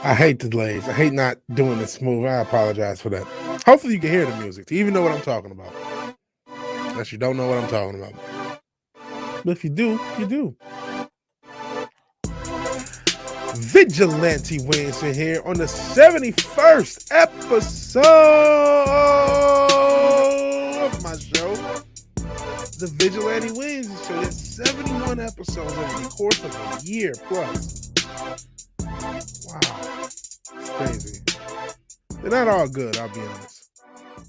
I hate delays. I hate not doing it smooth. I apologize for that. Hopefully you can hear the music to even know what I'm talking about. Unless you don't know what I'm talking about. But if you do, you do. Vigilante Williamson here on the 71st episode of my show, the Vigilante Williamson Show. There's 71 episodes over the course of a year plus. Wow. It's crazy. They're not all good, I'll be honest.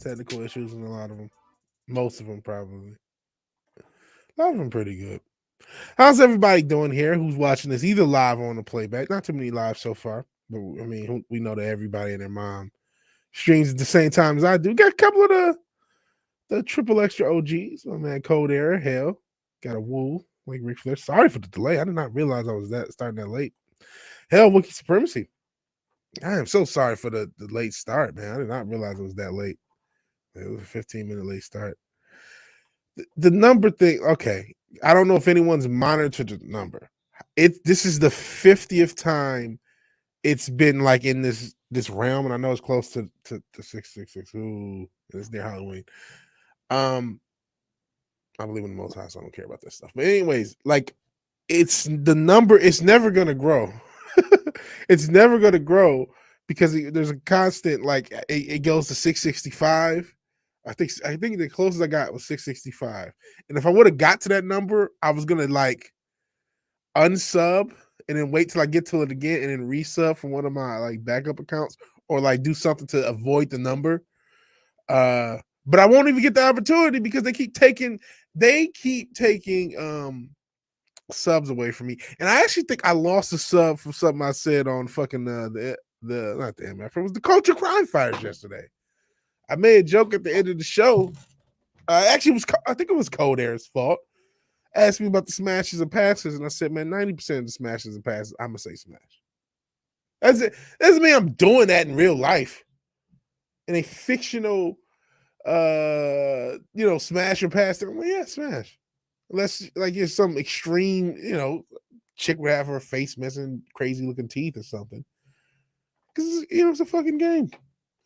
Technical issues in a lot of them. Most of them, probably. A lot of them pretty good. How's everybody doing here who's watching this either live or on the playback? Not too many live so far, but I mean, we know that everybody and their mom streams at the same time as I do. Got a couple of the triple extra OGs. My man Cold Air, hell, got a woo like Ric Flair. Sorry for the delay. I did not realize I was starting that late. Hell, Wookiee Supremacy. I am so sorry for the late start, man. I did not realize it was that late. It was a 15-minute late start. The number thing, okay. I don't know if anyone's monitored the number. This is the 50th time it's been like in this realm, and I know it's close to 666. Ooh, it's near Halloween. I believe in the Most High, so I don't care about this stuff. But anyways, like it's the number. It's never gonna grow. It's never gonna grow because there's a constant. Like it goes to 665. I think the closest I got was 665. And if I would have got to that number, I was gonna like unsub and then wait till I get to it again and then resub from one of my like backup accounts or like do something to avoid the number. But I won't even get the opportunity because they keep taking subs away from me. And I actually think I lost a sub from something I said on fucking the not the MF, it was the Culture Crime Fires yesterday. I made a joke at the end of the show. Actually, I think it was Cold Air's fault. Asked me about the smashes and passes, and I said, man, 90% of the smashes and passes, I'm going to say smash. That's it. Doesn't mean I'm doing that in real life. In a fictional, smash or pass, I'm like, yeah, smash. Unless, like, it's some extreme, chick would have her face missing, crazy looking teeth or something. Because, it's a fucking game.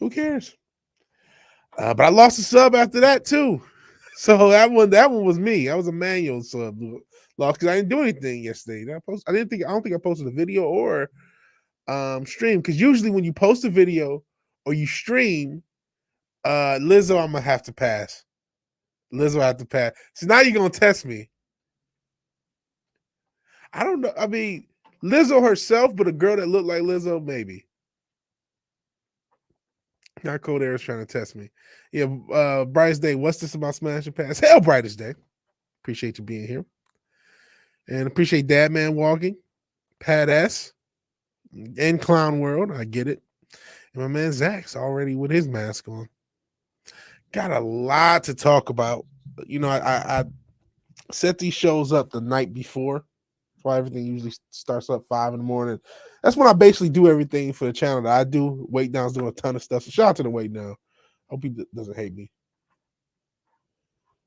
Who cares? But I lost a sub after that too, so that one was me. That was a manual sub lost because I didn't do anything yesterday. I don't think I posted a video or stream because usually when you post a video or you stream, Lizzo, I'm gonna have to pass. Lizzo have to pass. So now you're gonna test me. I don't know. I mean, Lizzo herself, but a girl that looked like Lizzo, maybe. Not Cold Air is trying to test me. Yeah, Brightest Day. What's this about Smash and Pass? Hell, Brightest Day. Appreciate you being here. And appreciate Dad Man walking. Pat S. And Clown World. I get it. And my man Zach's already with his mask on. Got a lot to talk about. I set these shows up the night before. That's why everything usually starts up 5 in the morning. That's when I basically do everything for the channel that I do. Wait Down's doing a ton of stuff. So shout out to the Wait Down. Hope he doesn't hate me.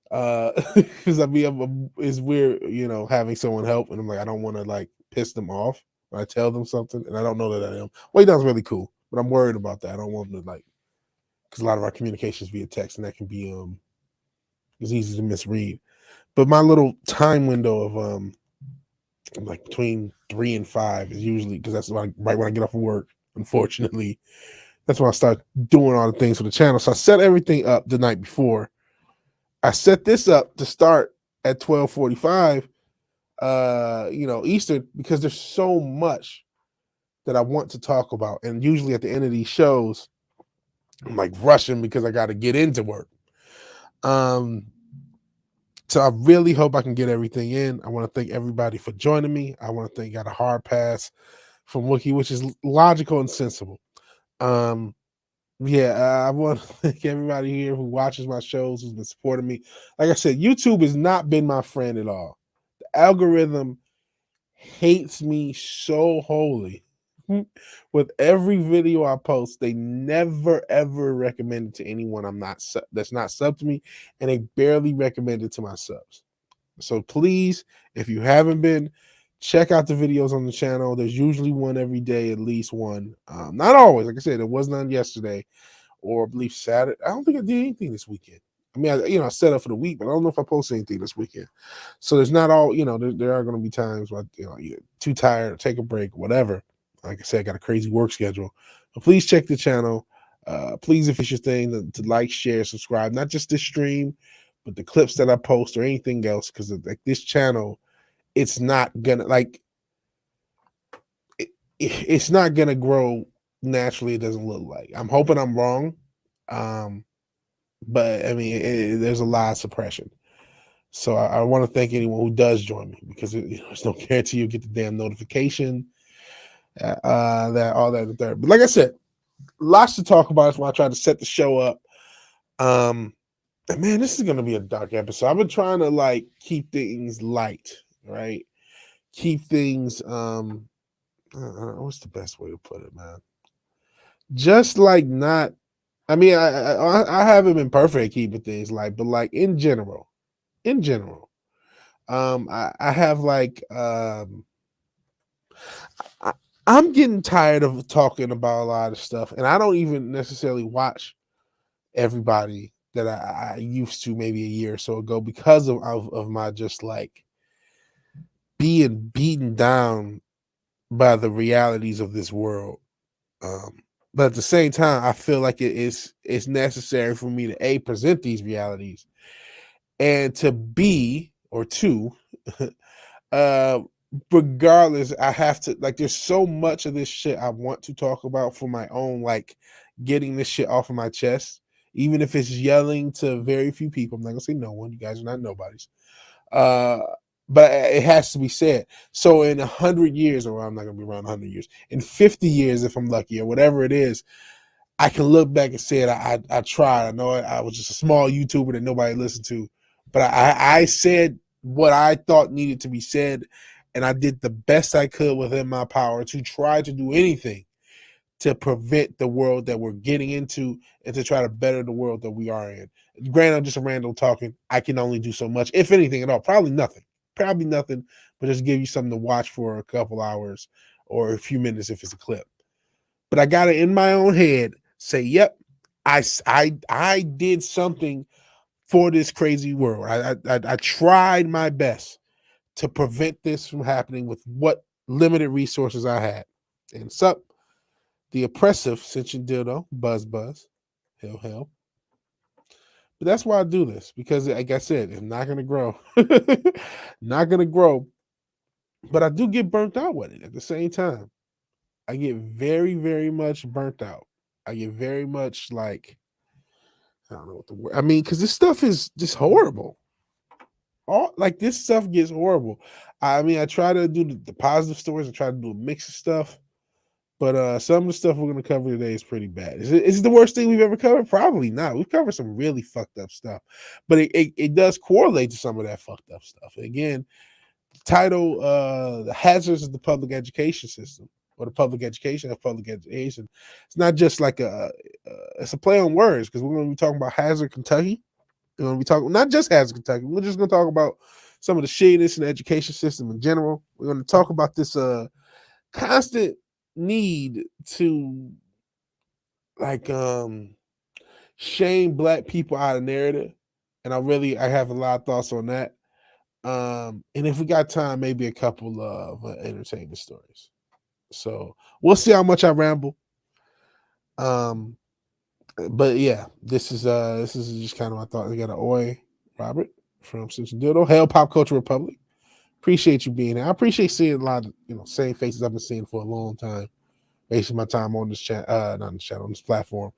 Because it's weird, having someone help, and I'm like, I don't want to like piss them off when I tell them something, and I don't know that I am. Wait Down's really cool, but I'm worried about that. I don't want them to like, because a lot of our communications via text, and that can be it's easy to misread. But my little time window of like between 3 and 5 is usually because that's right when I get off of work. Unfortunately, that's when I start doing all the things for the channel. So I set everything up the night before. I set this up to start at 12:45, Eastern, because there's so much that I want to talk about. And usually at the end of these shows, I'm like rushing because I got to get into work. So I really hope I can get everything in. I want to thank everybody for joining me. I want to thank got a hard pass from Wookiee, which is logical and sensible. I want to thank everybody here who watches my shows, who's been supporting me. Like I said, YouTube has not been my friend at all. The algorithm hates me so wholly. With every video I post, they never ever recommend it to anyone that's not sub to me, and they barely recommend it to my subs. So please, if you haven't been, Check out the videos on the channel. There's usually one every day, at least one. Not always. Like I said, there was none yesterday, or I believe Saturday. I don't think I did anything this weekend. I mean, I set up for the week, but I don't know if I posted anything this weekend. So there's not all, there are going to be times where, you're too tired, or take a break, whatever. Like I said, I got a crazy work schedule. But please check the channel. Please, if it's your thing, to like, share, subscribe, not just this stream, but the clips that I post or anything else, because like this channel, it's not gonna it's not gonna grow naturally. It doesn't look like. I'm hoping I'm wrong, but I mean, there's a lot of suppression. So I want to thank anyone who does join me, because there's no guarantee you'll get the damn notification, that all that and the third. But like I said, lots to talk about. That's why I tried to set the show up. Man, this is gonna be a dark episode. I've been trying to keep things light, right? Keep things what's the best way to put it, man? Just not. I mean, I haven't been perfect at keeping things light, but in general, I have I'm getting tired of talking about a lot of stuff, and I don't even necessarily watch everybody that I used to maybe a year or so ago, because of my just being beaten down by the realities of this world. But at the same time, I feel like it's necessary for me to present these realities, and to B or two, regardless, I have to there's so much of this shit I want to talk about for my own getting this shit off of my chest, even if it's yelling to very few people. I'm not gonna say no one. You guys are not nobodies. But it has to be said. So in 100 years, or I'm not gonna be around 100 years, in 50 years, if I'm lucky, or whatever it is, I can look back and say I tried. I know I was just a small YouTuber that nobody listened to, but I said what I thought needed to be said, and I did the best I could within my power to try to do anything to prevent the world that we're getting into, and to try to better the world that we are in. Granted, I'm just a random talking. I can only do so much, if anything at all. Probably nothing, but just give you something to watch for a couple hours or a few minutes if it's a clip. But I got it in my own head, say, yep, I did something for this crazy world. I tried my best to prevent this from happening with what limited resources I had. And sup, the oppressive sentient dildo, buzz, hell. But that's why I do this, because like I said, it's not gonna grow. Not gonna grow. But I do get burnt out with it at the same time. I get very, very much burnt out. I get very much I don't know what the word. I mean, because this stuff is just horrible. This stuff gets horrible. I mean, I try to do the positive stories. I try to do a mix of stuff, but some of the stuff we're going to cover today is pretty bad. Is it the worst thing we've ever covered? Probably not. We've covered some really fucked up stuff, but it does correlate to some of that fucked up stuff. Again, title, The Hazards of the Public Education System, or the public education of public education. It's not just it's a play on words, because we're going to be talking about Hazard, Kentucky. We're going to be talking not just Hazard, Kentucky. We're just going to talk about some of the shadiness in the education system in general. We're going to talk about this constant need to shame Black people out of narrative, and I have a lot of thoughts on that. And if we got time, maybe a couple of entertainment stories. So we'll see how much I ramble. But yeah, this is just kind of my thought. We got an Oi Robert from Cincinnati. Hail Pop Culture Republic. Appreciate you being here. I appreciate seeing a lot of same faces I've been seeing for a long time. Wasting my time on this chat, not on the channel, on this platform.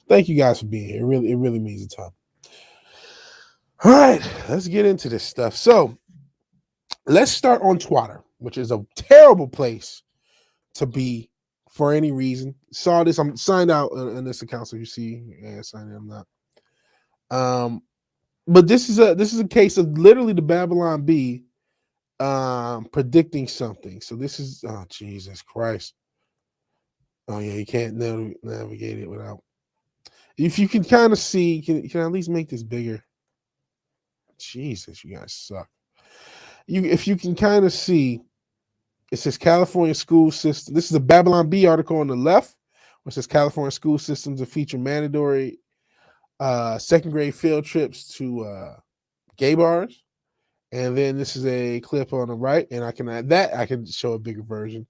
Thank you guys for being here. It really means a ton. All right, let's get into this stuff. So let's start on Twitter, which is a terrible place to be for any reason. Saw this. I'm signed out in this account, so you see, signed in. I'm not. But this is a case of literally the Babylon Bee predicting something. So this is, oh Jesus Christ. Oh yeah, you can't navigate it without. If you can kind of see, can I at least make this bigger? Jesus, you guys suck. If you can kind of see, It says California school system. This is a Babylon Bee article on the left, which says California school systems to feature mandatory second grade field trips to gay bars. And then this is a clip on the right, and I can add that. I can show a bigger version.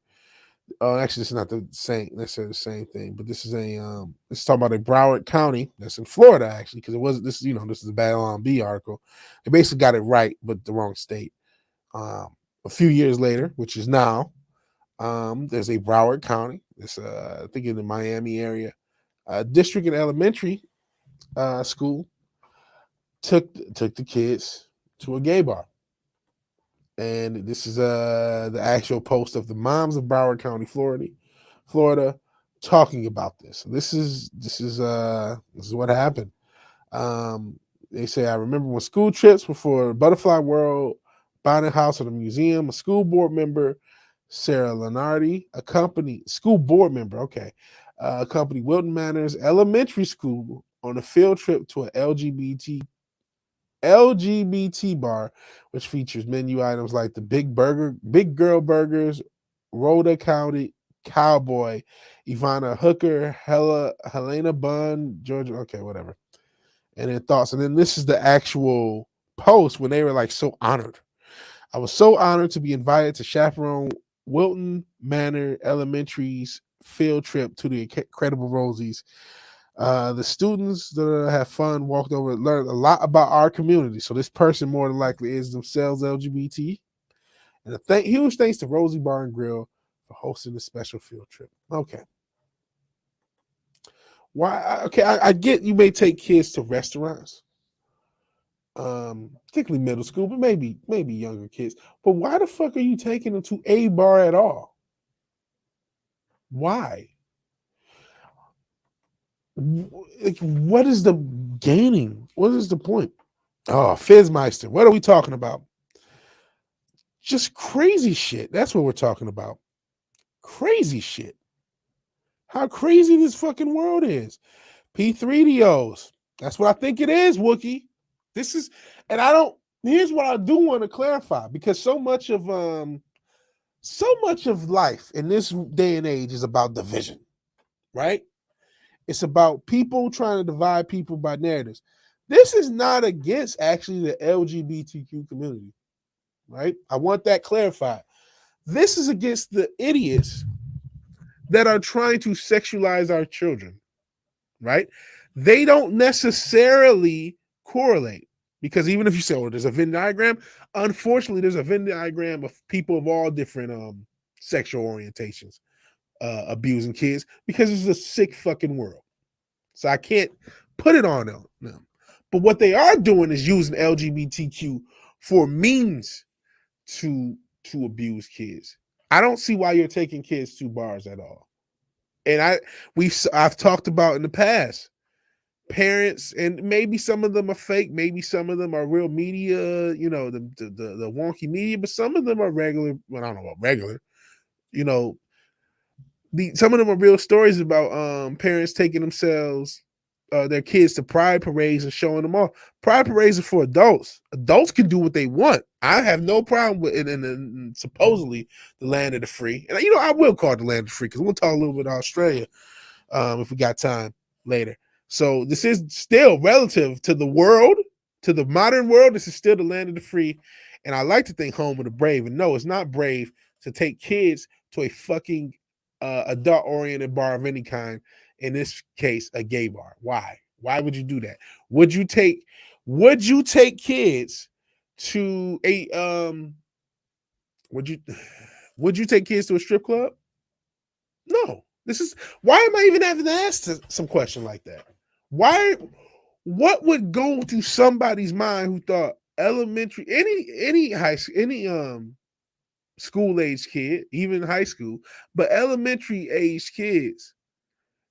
Oh, actually, this is not the same necessarily the same thing, but this is this is talking about a Broward County that's in Florida, actually, because it wasn't this, this is a Babylon B article. They basically got it right, but the wrong state. A few years later, which is now, there's a Broward County. It's I think in the Miami area, district and elementary school took the kids to a gay bar. And this is the actual post of the moms of Broward County, Florida, talking about this. This is what happened. They say, I remember when school trips were for Butterfly World, Bonnet House, or the museum. A school board member, Sarah Lenardi, accompanied Wilton Manors Elementary School on a field trip to an LGBT bar, which features menu items like the Big Girl Burgers, Rhoda County Cowboy, Ivana Hooker, Helena Bun, Georgia. Okay, whatever. And then thoughts. And then this is the actual post when they were like so honored. I was so honored to be invited to chaperone Wilton Manor Elementary's field trip to the Incredible Rosies. The students that have fun walked over and learned a lot about our community. So this person more than likely is themselves LGBT. And huge thanks to Rosie Bar and Grill for hosting this special field trip. Okay. Why? Okay, I get you may take kids to restaurants, particularly middle school, but maybe younger kids. But why the fuck are you taking them to a bar at all? Why? Like, what is the gaining? What is the point? Oh, Fizzmeister. What are we talking about? Just crazy shit. That's what we're talking about. Crazy shit. How crazy this fucking world is. P3DOs. That's what I think it is, Wookie. This is, and I don't, here's what I do want to clarify, because so much of life in this day and age is about division, right? It's about people trying to divide people by narratives. This is not against actually the LGBTQ community, right? I want that clarified. This is against the idiots that are trying to sexualize our children, right? They don't necessarily correlate, because even if you say, oh, there's a Venn diagram, unfortunately, there's a Venn diagram of people of all different sexual orientations abusing kids, because it's a sick fucking world. So I can't put it on them. But what they are doing is using LGBTQ for means to abuse kids. I don't see why you're taking kids to bars at all. And I've talked about in the past, parents, and maybe some of them are fake, maybe some of them are real media, the wonky media, but some of them are regular. Well, I don't know about regular, some of them are real stories about parents taking their kids to pride parades and showing them off. Pride parades are for adults. Adults can do what they want. I have no problem with it in supposedly the land of the free. And I will call it the land of the free, because we'll talk a little bit about Australia if we got time later. So this is still relative to the world, to the modern world. This is still the land of the free. And I like to think home of the brave. And no, it's not brave to take kids to a fucking adult-oriented bar of any kind. In this case, a gay bar. Why? Why would you do that? Would you take kids to a would you take kids to a strip club? No. This is why am I even having to ask some question like that? Why? What would go to somebody's mind who thought elementary, any high school, any school age kid, even high school, but elementary age kids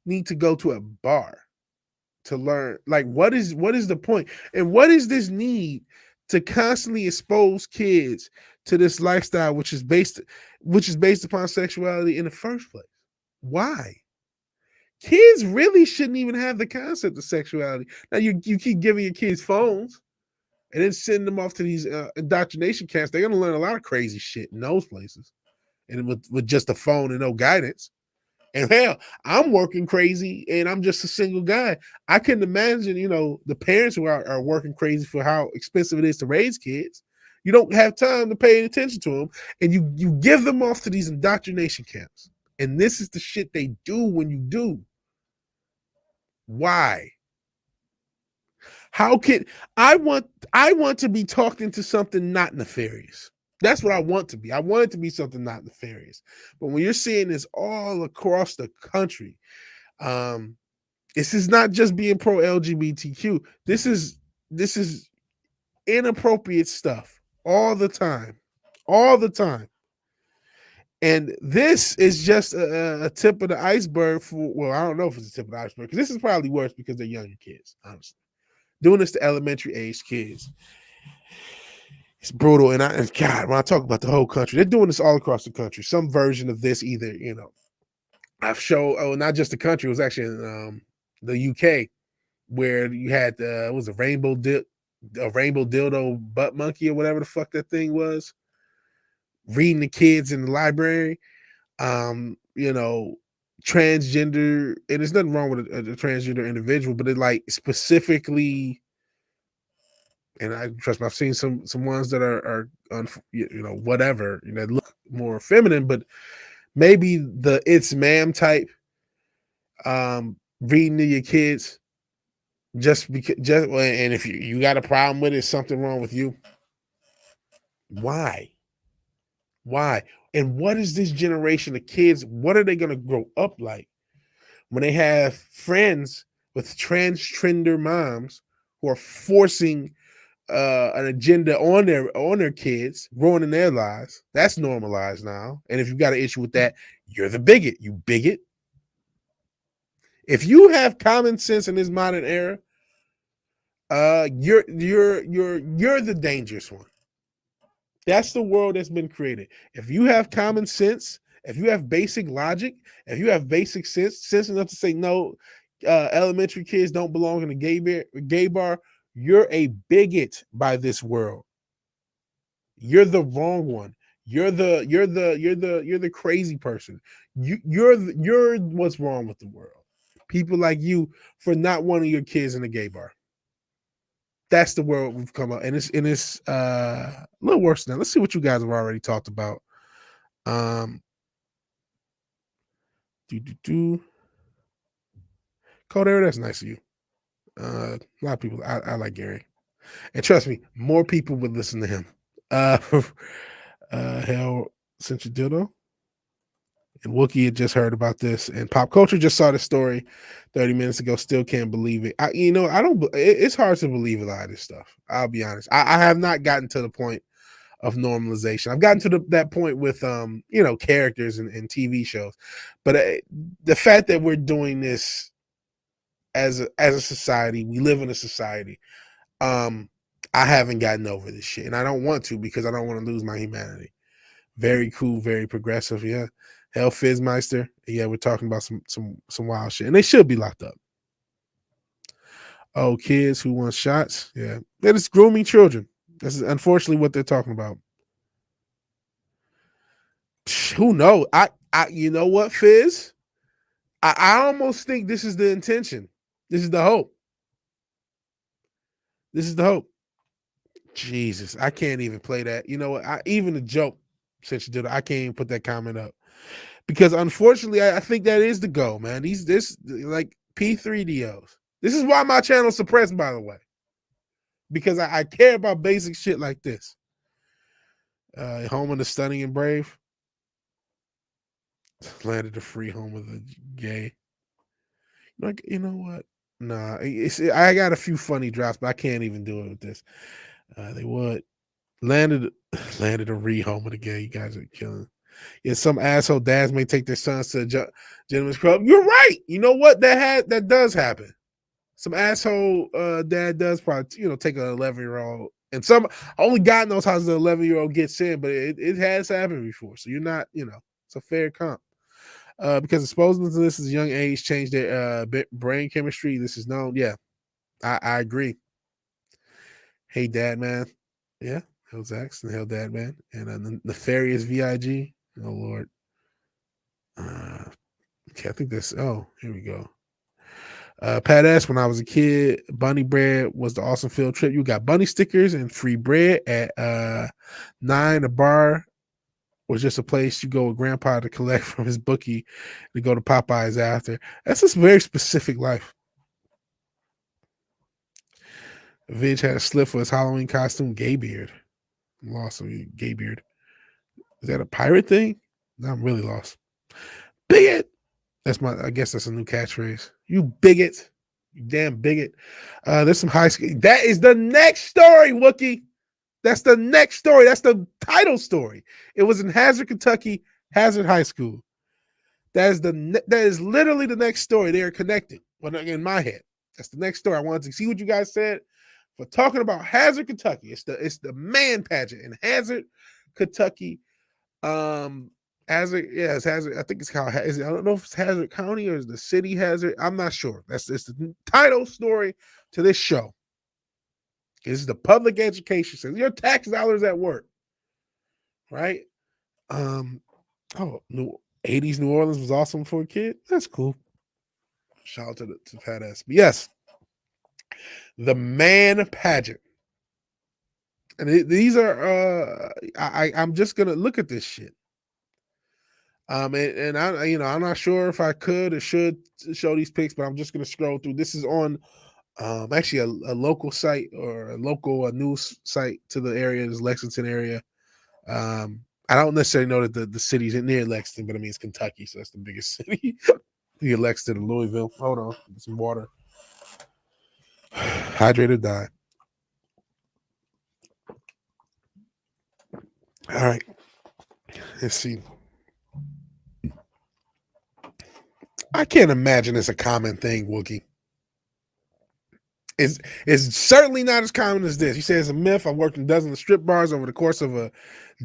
need to go to a bar to learn? Like, what is the point? And what is this need to constantly expose kids to this lifestyle, which is based upon sexuality in the first place? Why? Kids really shouldn't even have the concept of sexuality. Now you keep giving your kids phones and then sending them off to these indoctrination camps. They're going to learn a lot of crazy shit in those places. and with just a phone and no guidance. And hell, I'm working crazy and I'm just a single guy. I couldn't imagine, the parents who are working crazy for how expensive it is to raise kids. You don't have time to pay attention to them, and you give them off to these indoctrination camps. And this is the shit they do when you do. Why? How can I want to be talked into something not nefarious? That's what I want to be. I want it to be something not nefarious. But when you're seeing this all across the country, this is not just being pro LGBTQ. This is inappropriate stuff all the time, all the time. And this is just a tip of the iceberg for. Well, I don't know if it's a tip of the iceberg, because this is probably worse because they're younger kids. Honestly, doing this to elementary age kids, it's brutal. And God, when I talk about the whole country, they're doing this all across the country. Some version of this, either I've shown. Oh, not just the country. It was actually in the UK, where you had it was a rainbow dildo butt monkey or whatever the fuck that thing was, reading the kids in the library. Transgender, and there's nothing wrong with a transgender individual, but it like specifically. And I trust me, I've seen some ones that are whatever, look more feminine, but maybe the it's ma'am type reading to your kids just because, and if you got a problem with it, something wrong with you. Why? And what is this generation of kids? What are they going to grow up like when they have friends with transgender moms who are forcing an agenda on their kids, ruining their lives? That's normalized now. And if you got an issue with that, you're the bigot. You bigot. If you have common sense in this modern era, you're the dangerous one. That's the world that's been created. If you have common sense, if you have basic logic, if you have basic sense enough to say no, elementary kids don't belong in a gay bar, you're a bigot by this world. You're the wrong one. You're the crazy person. You're what's wrong with the world. People like you for not wanting your kids in a gay bar. That's the world we've come up, and it's a little worse now. Let's see what you guys have already talked about. Codero, that's nice of you. A lot of people, I like Gary, and trust me, more people would listen to him. Hell, sent you dildo. And Wookie had just heard about this, and Pop Culture just saw the story 30 minutes ago. Still can't believe it. I don't. It's hard to believe a lot of this stuff. I'll be honest. I have not gotten to the point of normalization. I've gotten to that point with characters and TV shows, but the fact that we're doing this as a society, we live in a society. I haven't gotten over this shit, and I don't want to, because I don't want to lose my humanity. Very cool, very progressive. Yeah. Hell Fizzmeister. Yeah, we're talking about some wild shit. And they should be locked up. Oh, kids who want shots. Yeah. That is grooming children. This is unfortunately what they're talking about. Who knows? You know what, Fizz? I almost think this is the intention. This is the hope. This is the hope. Jesus, I can't even play that. You know what? Even the joke, since you did it, I can't even put that comment up. Because unfortunately, I think that is the goal, man. This like P3DOs. This is why my channel's suppressed, by the way. Because I care about basic shit like this. Home of the Stunning and Brave. Landed the free home of the gay. Like, you know what? Nah, I got a few funny drops, but I can't even do it with this. They would landed a rehome of the gay. You guys are killing. Yeah, some asshole dads may take their sons to a gentleman's club. You're right. You know what? That does happen. Some asshole dad does probably take an 11-year-old, and some only God knows how the 11-year-old gets in, but it has happened before. So you're not, it's a fair comp. Because exposing to this at a young age changed their brain chemistry. This is known. Yeah, I agree. Hey, Dad, man. Yeah, Hell Zax and Hell Dad, man, and nefarious VIG. Oh Lord. Okay, I think this. Oh, here we go. Pat S. When I was a kid, bunny bread was the awesome field trip. You got bunny stickers and free bread at 9. A bar was just a place you go with grandpa to collect from his bookie to go to Popeyes after. That's just very specific life. Vig had a slip for his Halloween costume, gay beard. I'm lost on gay beard. Is that a pirate thing? No, I'm really lost. Bigot. I guess that's a new catchphrase. You bigot. You damn bigot. There's some high school. That is the next story, Wookie. That's the next story. That's the title story. It was in Hazard, Kentucky, Hazard High School. That is literally the next story. They are connected. Well, in my head, that's the next story. I wanted to see what you guys said for talking about Hazard, Kentucky. It's the man pageant in Hazard, Kentucky. Hazard, yeah, it's Hazard. I think it's called. I don't know if it's Hazard County or is the city Hazard. I'm not sure. It's the title story to this show. This is the public education system. Your tax dollars at work, right? Oh, 80s New Orleans was awesome for a kid. That's cool. Shout out to Pat S. But yes, the man pageant, and these are. I'm just gonna look at this shit. And I, I'm not sure if I could or should show these pics, but I'm just gonna scroll through. This is on actually a local site or a local news site to the area, this Lexington area. I don't necessarily know that the city's near Lexington, but I mean it's Kentucky, so that's the biggest city. You Lexington and Louisville. Hold on, get some water. Hydrate or die. All right, let's see. I can't imagine it's a common thing, Wookie. It's certainly not as common as this. He says it's a myth. I've worked in dozens of strip bars over the course of a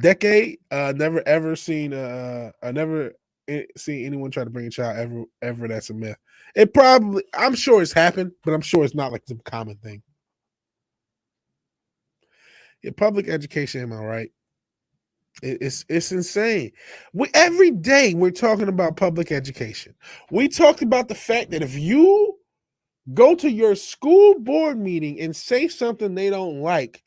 decade. Never ever seen I never seen anyone try to bring a child ever that's a myth. It probably, I'm sure it's happened, but I'm sure it's not like some common thing. Yeah, public education, am I right? It's insane. Every day we're talking about public education. We talked about the fact that if you go to your school board meeting and say something they don't like,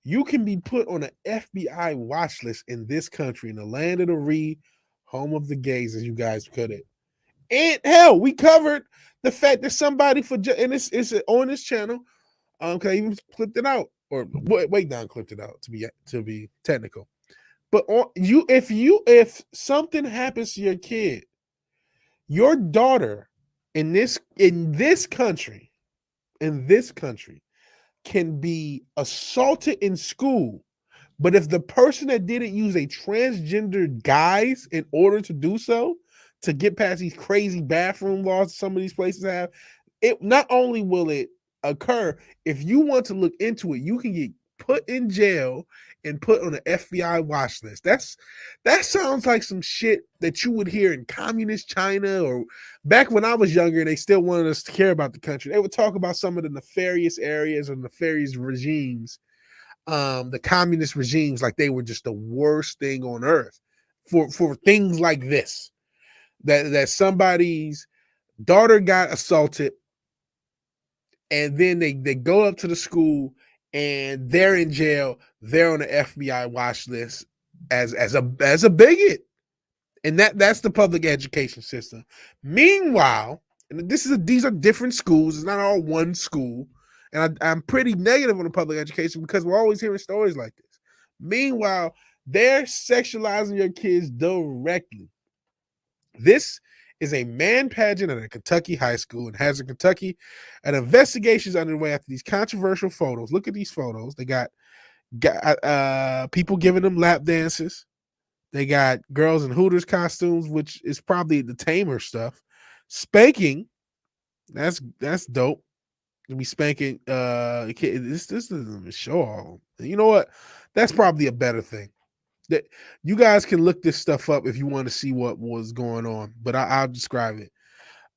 you can be put on an FBI watch list in this country, in the land of the free, home of the gays, as you guys put it. And hell, we covered the fact that somebody and it's on this channel. Cause I even clipped it out, or wait down, clipped it out to be technical. But if something happens to your kid, your daughter in this country can be assaulted in school. But if the person that didn't use a transgender guise in order to do so, to get past these crazy bathroom laws some of these places have, it not only will it occur, if you want to look into it, you can get put in jail and put on an FBI watch list. That sounds like some shit that you would hear in communist China, or back when I was younger and they still wanted us to care about the country. They would talk about some of the nefarious areas or nefarious regimes, the communist regimes, like they were just the worst thing on earth for things like this. That somebody's daughter got assaulted, and then they go up to the school and they're in jail. They're on the FBI watch list as a bigot, and that's the public education system. Meanwhile, and these are different schools. It's not all one school, and I'm pretty negative on the public education because we're always hearing stories like this. Meanwhile, they're sexualizing your kids directly. This is a man pageant at a Kentucky high school in Hazard, Kentucky. An investigation is underway after these controversial photos. Look at these photos. They got people giving them lap dances. They got girls in Hooters costumes, which is probably the tamer stuff. Spanking. That's dope. To be spanking this isn't a show all. You know what? That's probably a better thing. That you guys can look this stuff up if you want to see what was going on, but I'll describe it.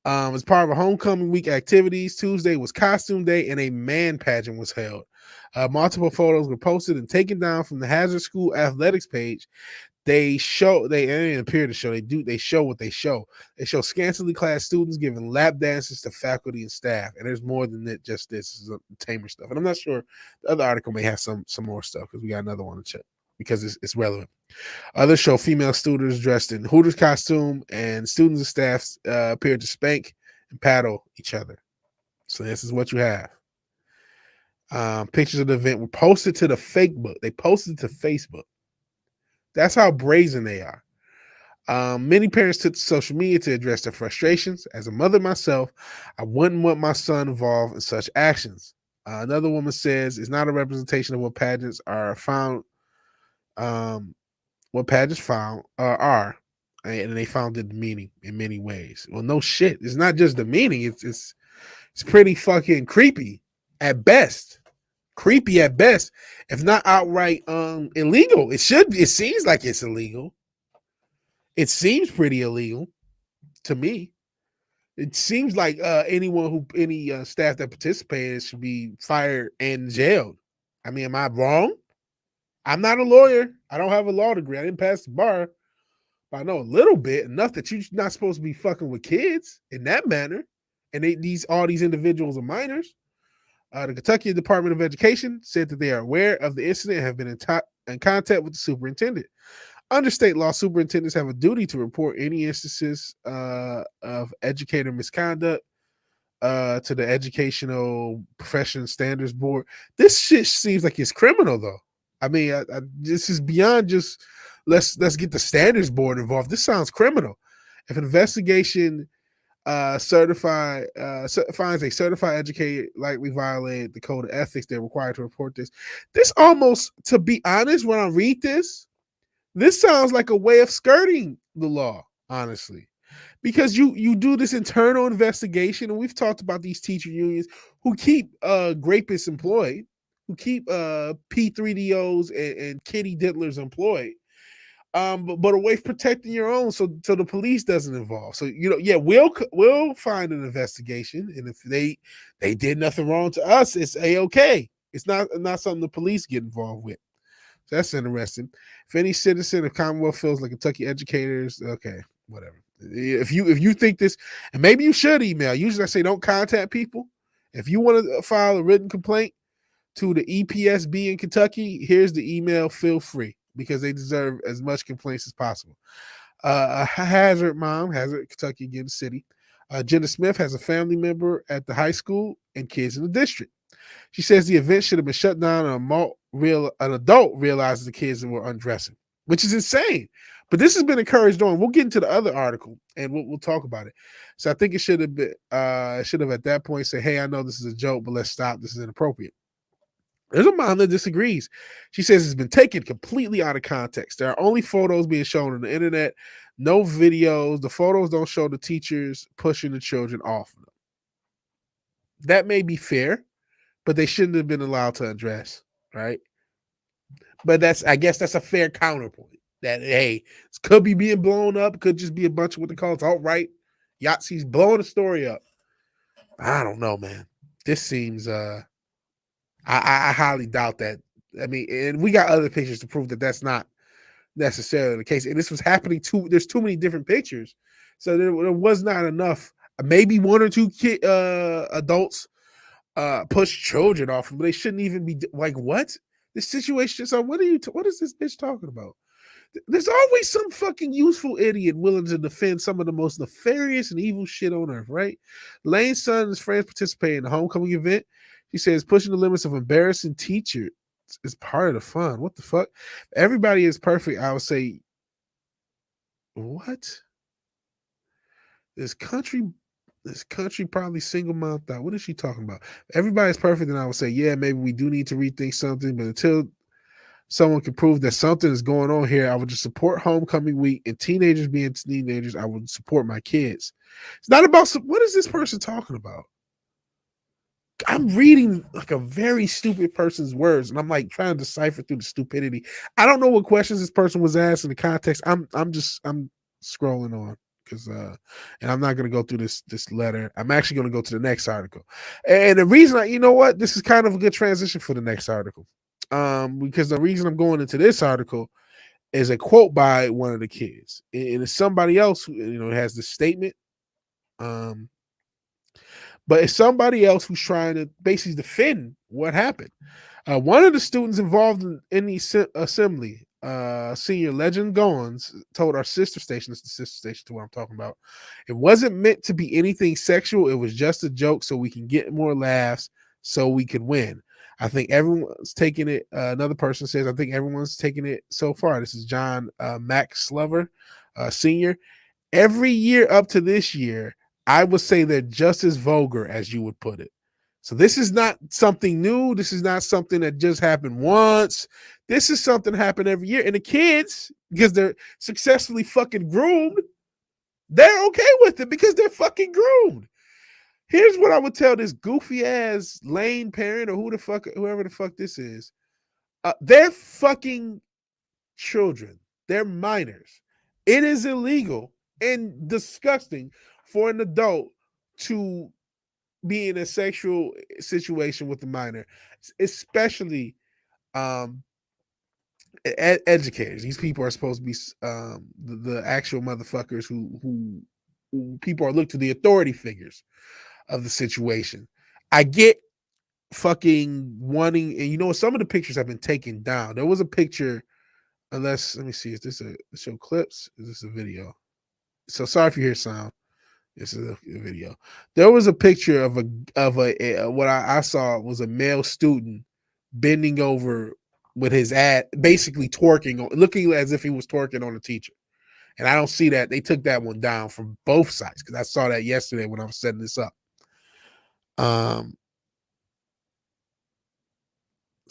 As part of a homecoming week activities, Tuesday was costume day and a man pageant was held. Multiple photos were posted and taken down from the Hazard School athletics page They didn't appear to show. They show what they show. They show scantily clad students giving lap dances to faculty and staff. And there's more than that. Just this is tamer stuff. And I'm not sure the other article may have some more stuff because we got another one to check because it's relevant. Others show female students dressed in Hooters costume, and students and staff appear to spank and paddle each other. So this is what you have. Pictures of the event were posted to the fake book. They posted to Facebook. That's how brazen they are. Many parents took to social media to address their frustrations. As a mother myself, I wouldn't want my son involved in such actions. Another woman says it's not a representation of what pageants are found. What pageants found are, and they found it demeaning in many ways. Well, no shit. It's not just demeaning. It's pretty fucking creepy at best. Creepy at best, if not outright illegal. It seems like it's illegal. It seems pretty illegal to me. It seems like any staff that participated should be fired and jailed. I mean, am I wrong? I'm not a lawyer. I don't have a law degree. I didn't pass the bar. But I know a little bit, enough that you're not supposed to be fucking with kids in that manner. And all these individuals are minors. The Kentucky Department of Education said that they are aware of the incident and have been in contact with the superintendent. Under state law, superintendents have a duty to report any instances of educator misconduct to the Educational Profession Standards Board. This shit seems like it's criminal, though. I mean, this is beyond just let's get the Standards Board involved. This sounds criminal. If an investigation finds a certified educator likely violated the code of ethics, they're required to report this. This almost, to be honest, when I read this sounds like a way of skirting the law, honestly, because you do this internal investigation, and we've talked about these teacher unions who keep rapists employed, who keep P3DOs and kitty diddlers employed. But a way of protecting your own, so the police doesn't involve. So we'll find an investigation, and if they did nothing wrong to us, it's a-okay. It's not something the police get involved with. So that's interesting. If any citizen of Commonwealth feels like Kentucky educators, okay, whatever. If you think this, and maybe you should email. Usually I say don't contact people. If you want to file a written complaint to the EPSB in Kentucky, here's the email. Feel free, because they deserve as much complaints as possible. Hazard Kentucky again city. Jenna Smith has a family member at the high school and kids in the district. She says the event should have been shut down, and an adult realizes the kids were undressing, which is insane. But this has been encouraged on. We'll get into the other article and we'll talk about it. So I think it should have been at that point say, hey, I know this is a joke, but let's stop. This is inappropriate. There's a mom that disagrees. She says it's been taken completely out of context. There are only photos being shown on the internet, no videos. The photos don't show the teachers pushing the children off of them. That may be fair, but they shouldn't have been allowed to undress, right? But I guess that's a fair counterpoint. That, hey, it could be being blown up, could just be a bunch of what they call it alt-right Yahtzees blowing the story up. I don't know, man. This seems I highly doubt that. I mean, and we got other pictures to prove that that's not necessarily the case. And this was happening there's too many different pictures. So there was not enough. Maybe one or two adults push children off, but they shouldn't even be like, what? This situation. So what is this bitch talking about? There's always some fucking useful idiot willing to defend some of the most nefarious and evil shit on earth, right? Lane's son and his friends participate in the homecoming event. He says pushing the limits of embarrassing teachers is part of the fun. What the fuck? Everybody is perfect. I would say, what? This country probably single mom thought. What is she talking about? Everybody's perfect, and I would say, yeah, maybe we do need to rethink something, but until someone can prove that something is going on here, I would just support homecoming week, and teenagers being teenagers, I would support my kids. It's not about what is this person talking about? I'm reading like a very stupid person's words, and I'm like trying to decipher through the stupidity. I don't know what questions this person was asked in the context. I'm scrolling on because and I'm not going to go through this letter. I'm actually going to go to the next article. And the reason you know what, this is kind of a good transition for the next article. Because the reason I'm going into this article is a quote by one of the kids, and it's somebody else who has this statement. But it's somebody else who's trying to basically defend what happened. One of the students involved in the assembly, senior Legend Goins, told our sister station, it's the sister station to what I'm talking about, it wasn't meant to be anything sexual. It was just a joke so we can get more laughs so we could win. I think everyone's taking it. Another person says, I think everyone's taking it so far. This is John Max Slover, senior. Every year up to this year, I would say they're just as vulgar as you would put it. So this is not something new. This is not something that just happened once. This is something that happened every year. And the kids, because they're successfully fucking groomed, they're okay with it because they're fucking groomed. Here's what I would tell this goofy ass lame parent or whoever the fuck this is. They're fucking children. They're minors. It is illegal and disgusting for an adult to be in a sexual situation with a minor, especially educators. These people are supposed to be the actual motherfuckers who people are looked to, the authority figures of the situation. I get fucking wanting, and some of the pictures have been taken down. There was a picture, let me see, is this a show clips? Is this a video? So sorry if you hear sound. This is a video. There was a picture of a what I saw was a male student bending over with his basically twerking, looking as if he was twerking on a teacher. And I don't see that. They took that one down from both sides because I saw that yesterday when I was setting this up. So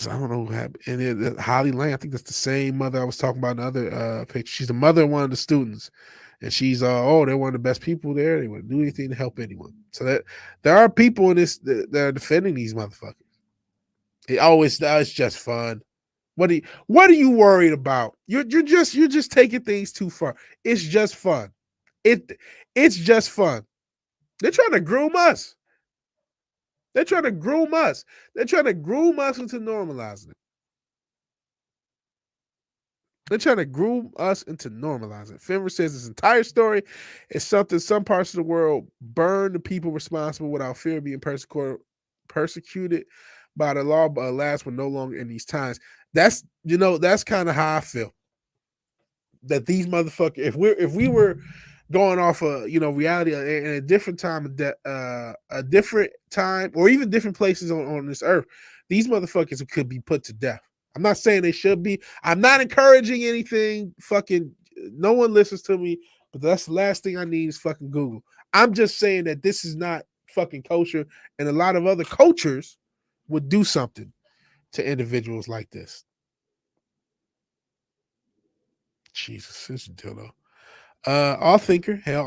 I don't know what happened. And then Holly Lang, I think that's the same mother I was talking about in the other picture. She's the mother of one of the students. And she's they're one of the best people there. They would do anything to help anyone. So that there are people in this that are defending these motherfuckers. It's just fun. What are you worried about? You're just taking things too far. It's just fun. It's just fun. They're trying to groom us. They're trying to groom us. They're trying to groom us into normalizing it. They're trying to groom us into normalizing it. Fenver says this entire story is something some parts of the world burn the people responsible without fear of being persecuted by the law, but alas, we're no longer in these times. That's kind of how I feel. That these motherfuckers, if we were going off of reality in a different time, a different time, or even different places on this earth, these motherfuckers could be put to death. I'm not saying they should be. I'm not encouraging anything. Fucking no one listens to me, but that's the last thing I need is fucking Google. I'm just saying that this is not fucking kosher, and a lot of other cultures would do something to individuals like this. Jesus, this is dildo. All thinker. I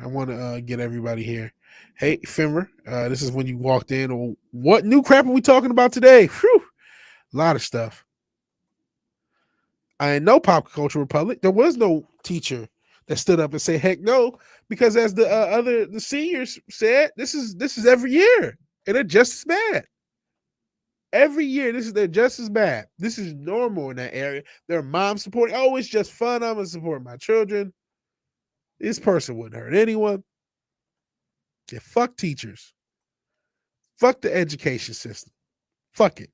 want to get everybody here. Hey, Fenver, this is when you walked in. Or what new crap are we talking about today? Whew, a lot of stuff. I know Pop Culture Republic. There was no teacher that stood up and said heck no, because as the seniors said, this is every year, and they're just as bad. Every year, they're just as bad. This is normal in that area. Their moms supporting. Oh, it's just fun. I'm gonna support my children. This person wouldn't hurt anyone. Yeah, fuck teachers. Fuck the education system. Fuck it.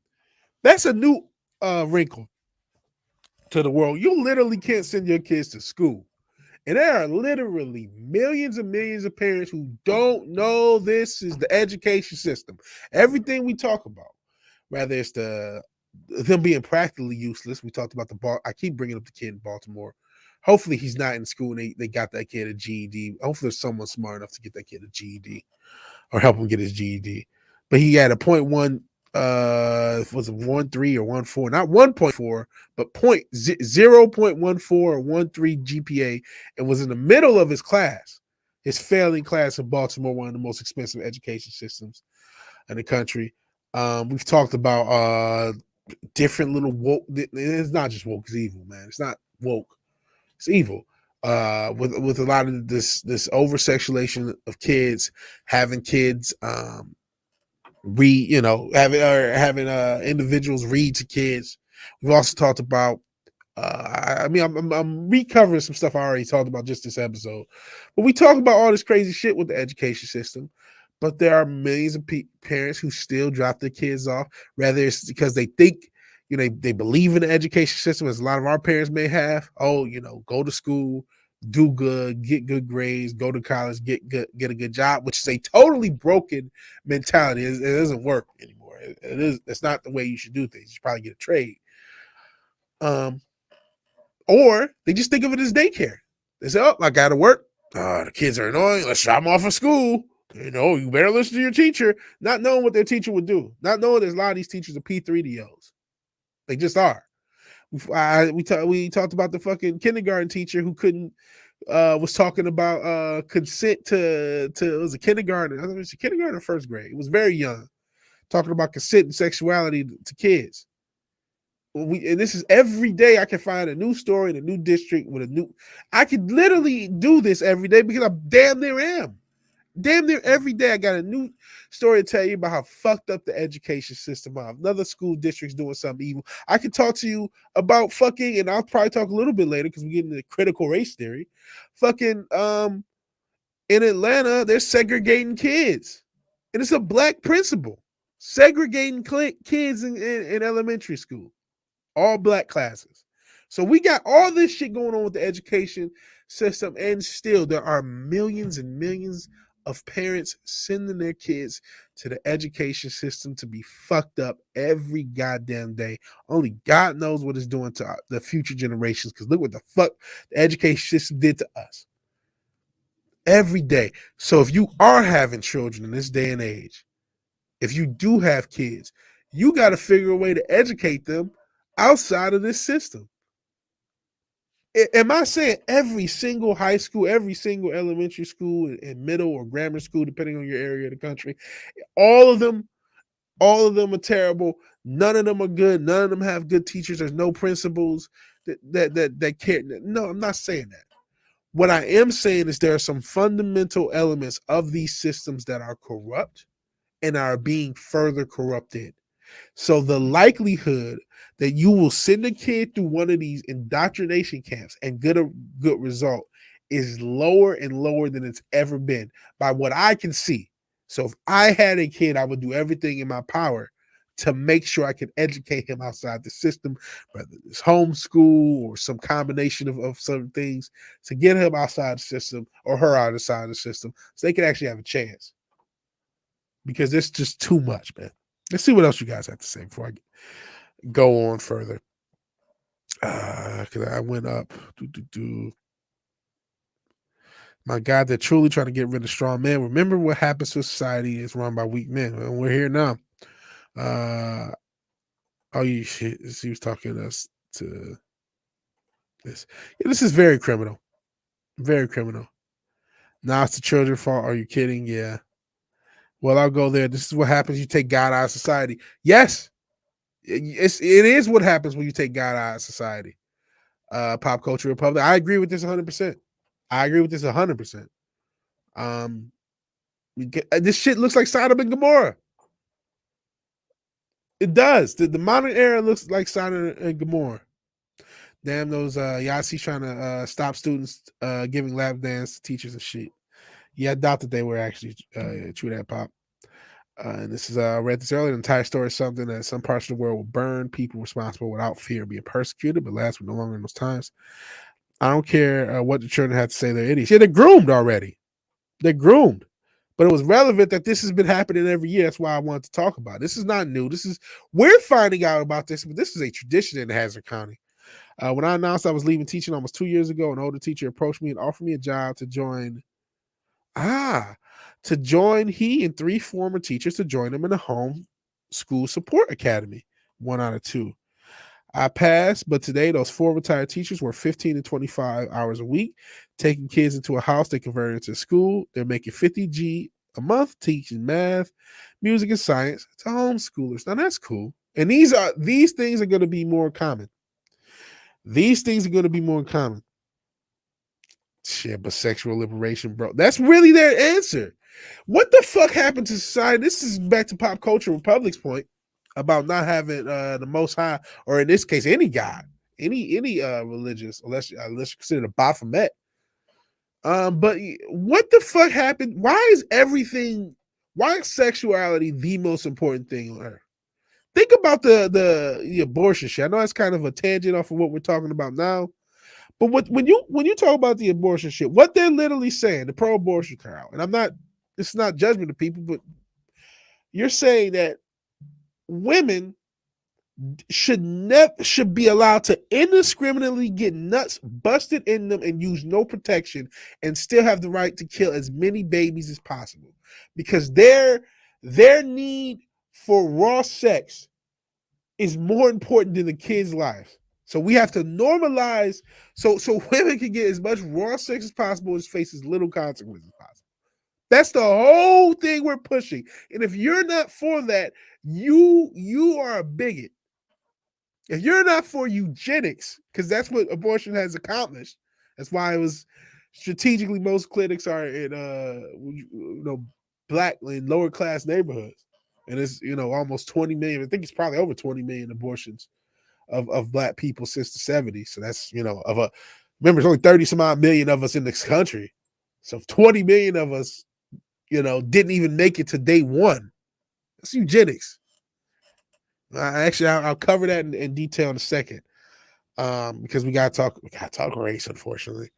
That's a new wrinkle to the world. You literally can't send your kids to school. And there are literally millions and millions of parents who don't know this is the education system. Everything we talk about, whether it's them being practically useless. We talked about I keep bringing up the kid in Baltimore. Hopefully he's not in school and they got that kid a GED. Hopefully there's someone smart enough to get that kid a GED or help him get his GED. But he had a 0.1, was it 1.3 or 1.4? Not 1.4, but 0.14 or 1.3 GPA, and was in the middle of his class, his failing class in Baltimore, one of the most expensive education systems in the country. We've talked about different little woke. It's not just woke, it's evil, man. It's not woke. It's evil. With a lot of this over sexualization of kids, having kids having individuals read to kids. We've also talked about I'm recovering some stuff I already talked about just this episode, but we talk about all this crazy shit with the education system. But there are millions of parents who still drop their kids off, whether it's because they think, they believe in the education system, as a lot of our parents may have. Oh, go to school, do good, get good grades, go to college, get a good job, which is a totally broken mentality. It doesn't work anymore. It's not the way you should do things. You should probably get a trade. Or they just think of it as daycare. They say, oh, I got to work. The kids are annoying. Let's drop them off at school. You better listen to your teacher. Not knowing what their teacher would do. Not knowing there's a lot of these teachers are P3DOs. They just are. We talked about the fucking kindergarten teacher who couldn't, was talking about consent to it was a kindergarten. I think it was a kindergarten or first grade. It was very young. Talking about consent and sexuality to kids. And this is every day I can find a new story in a new district with a new. I could literally do this every day because I damn near am. Damn near every day I got a new story to tell you about how fucked up the education system are. Another school district's doing something evil. I can talk to you about fucking, and I'll probably talk a little bit later because we get into critical race theory. Fucking in Atlanta, they're segregating kids. And it's a black principal segregating kids in elementary school. All black classes. So we got all this shit going on with the education system, and still there are millions and millions of parents sending their kids to the education system to be fucked up every goddamn day. Only God knows what it's doing to the future generations, because look what the fuck the education system did to us. Every day. So if you are having children in this day and age, if you do have kids, you got to figure a way to educate them outside of this system. Am I saying every single high school, every single elementary school and middle or grammar school, depending on your area of the country, all of them are terrible. None of them are good. None of them have good teachers. There's no principals that care. No, I'm not saying that. What I am saying is there are some fundamental elements of these systems that are corrupt and are being further corrupted. So the likelihood that you will send a kid through one of these indoctrination camps and get a good result is lower and lower than it's ever been by what I can see. So if I had a kid, I would do everything in my power to make sure I can educate him outside the system, whether it's homeschool or some combination of certain things, to get him outside the system or her outside the system so they can actually have a chance. Because it's just too much, man. Let's see what else you guys have to say before I go on further. Because I went up. My God, they're truly trying to get rid of strong men. Remember what happens to a society is run by weak men. And we're here now. You shit. He was talking to us to this. Yeah, this is very criminal. Very criminal. Now it's the children's fault. Are you kidding? Yeah. Well, I'll go there. This is what happens. You take God out of society. Yes. It is what happens when you take God out of society. Pop Culture Republic. I agree with this 100%. I agree with this 100%. This shit looks like Sodom and Gomorrah. It does. The modern era looks like Sodom and Gomorrah. Damn those Yassi's trying to stop students giving lap dance to teachers and shit. Yeah, I doubt that they were actually true that pop. And this is I read this earlier. The entire story is something that some parts of the world will burn people responsible without fear of being persecuted, but last but no longer in those times. I don't care what the children have to say. They're idiots. Yeah, they're groomed already. They're groomed. But it was relevant that this has been happening every year. That's why I wanted to talk about it. This is not new. We're finding out about this, but this is a tradition in Hazard County. When I announced I was leaving teaching almost 2 years ago, an older teacher approached me and offered me a job to join. He and 3 former teachers to join him in a home school support academy, 1 out of 2. I passed, but today those 4 retired teachers work 15 to 25 hours a week, taking kids into a house they converted into school. They're making $50,000 a month teaching math, music, and science to homeschoolers. Now that's cool. And these things are going to be more common. These things are going to be more common. Shit, but sexual liberation, bro. That's really their answer. What the fuck happened to society? This is back to Pop Culture Republic's point about not having the Most High, or in this case, any God, any religious, unless you consider the Baphomet. But what the fuck happened? Why is sexuality the most important thing on earth? Think about the abortion shit. I know that's kind of a tangent off of what we're talking about now. But when you talk about the abortion shit, what they're literally saying, the pro-abortion crowd, and it's not judgment of people, but you're saying that women should be allowed to indiscriminately get nuts busted in them and use no protection and still have the right to kill as many babies as possible because their need for raw sex is more important than the kids' lives. So we have to normalize so women can get as much raw sex as possible and face as little consequences as possible. That's the whole thing we're pushing. And if you're not for that, you are a bigot. If you're not for eugenics, because that's what abortion has accomplished, that's why it was strategically most clinics are in black and lower class neighborhoods, and it's almost 20 million. I think it's probably over 20 million abortions of black people since the 70s. So that's remember it's only 30 some odd million of us in this country, so 20 million of us didn't even make it to day one. That's eugenics. I'll cover that in detail in a second, because we gotta talk race, unfortunately.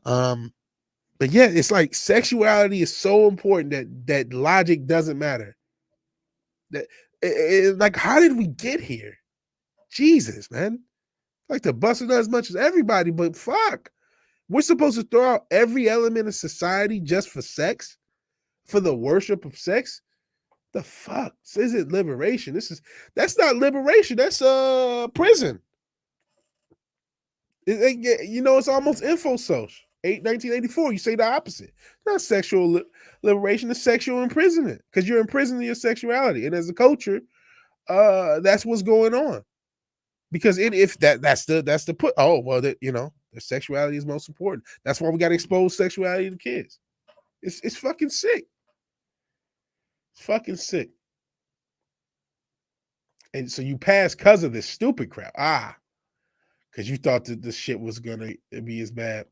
But yeah, it's like sexuality is so important that logic doesn't matter. Like, how did we get here? Jesus, man. I like to bust it as much as everybody, but fuck, we're supposed to throw out every element of society just for sex, for the worship of sex. The fuck? This isn't liberation. That's not liberation. That's prison. It's almost InfoSoc. 1984. You say the opposite. It's not sexual liberation. It's sexual imprisonment because you're imprisoning your sexuality, and as a culture, that's what's going on. Because that's the put. Oh well, their sexuality is most important. That's why we got to expose sexuality to kids. It's fucking sick. It's fucking sick. And so you pass because of this stupid crap. Because you thought that this shit was gonna be as bad.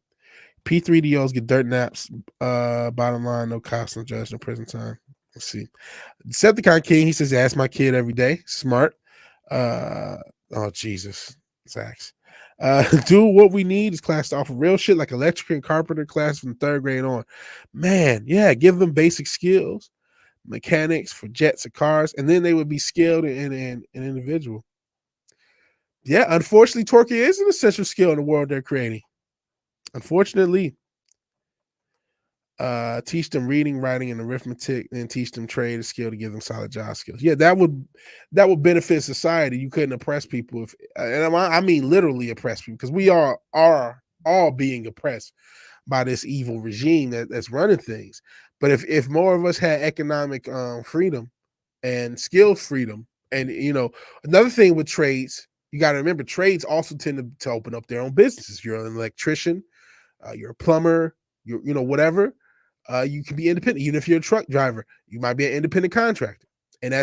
P3DOs get dirt naps. Bottom line, no cops, no judge, no prison time. Let's see. Decepticon King, he says, ask my kid every day. Smart. Oh Jesus. Zax. Do what we need is class to offer real shit like electric and carpenter class from 3rd grade on. Man, yeah, give them basic skills. Mechanics for jets or cars, and then they would be skilled in an individual. Yeah, unfortunately, twerking is an essential skill in the world they're creating. Unfortunately, teach them reading, writing, and arithmetic, and teach them trade a skill to give them solid job skills. Yeah, that would benefit society. You couldn't oppress people and I mean literally oppress people, because we are all being oppressed by this evil regime that's running things. But if more of us had economic freedom and skill freedom, and another thing with trades, you got to remember trades also tend to open up their own businesses. You're an electrician, you're a plumber, you're whatever. You can be independent. Even if you're a truck driver, you might be an independent contractor, and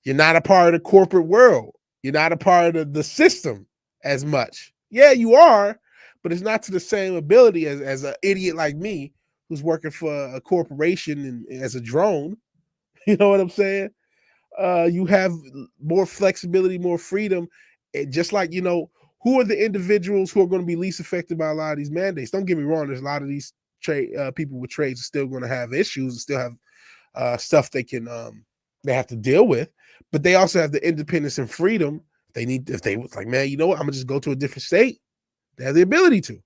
you're not a part of the corporate world. You're not a part of the system as much. Yeah, you are, but it's not to the same ability as an idiot like me who's working for a corporation and as a drone. You know what I'm saying? You have more flexibility, more freedom. And just like, who are the individuals who are going to be least affected by a lot of these mandates? Don't get me wrong. There's a lot of these people with trades are still going to have issues and still have stuff they have to deal with, but they also have the independence and freedom if they was like, man, you know what? I'm gonna just go to a different state. They have the ability to.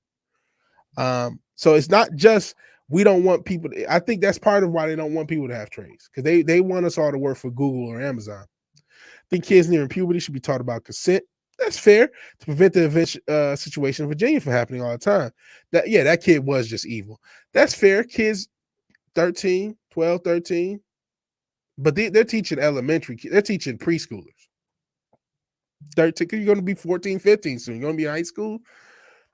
So it's not just we don't want people I think that's part of why they don't want people to have trades, because they want us all to work for Google or Amazon. I think kids nearing puberty should be taught about consent. That's fair, to prevent the situation in Virginia from happening all the time. That kid was just evil. That's fair. Kids 13, 12, 13. But they're teaching elementary. They're teaching preschoolers. 13, you're going to be 14, 15 soon. You're going to be in high school.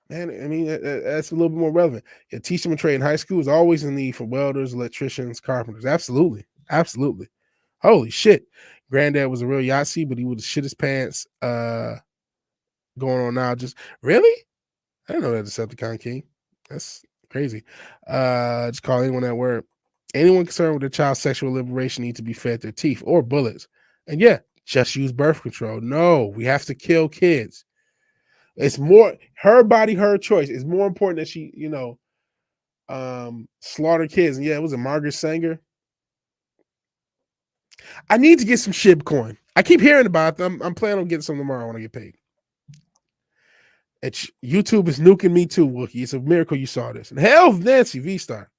Man, I mean, that's a little bit more relevant. Yeah, teach them a trade in high school is always a need for welders, electricians, carpenters. Absolutely. Absolutely. Holy shit. Granddad was a real Yahtzee, but he would shit his pants going on now. Just really? I didn't know that Decepticon King. That's crazy. Just call anyone that word. Anyone concerned with their child's sexual liberation needs to be fed their teeth or bullets. And yeah, just use birth control. No, we have to kill kids. It's more her body, her choice. It's more important that she, slaughter kids. And yeah, it was a Margaret Sanger. I need to get some SHIB coin. I keep hearing about them. I'm planning on getting some tomorrow when I get paid. YouTube is nuking me too, Wookie. It's a miracle you saw this. And hell, Nancy V-Star.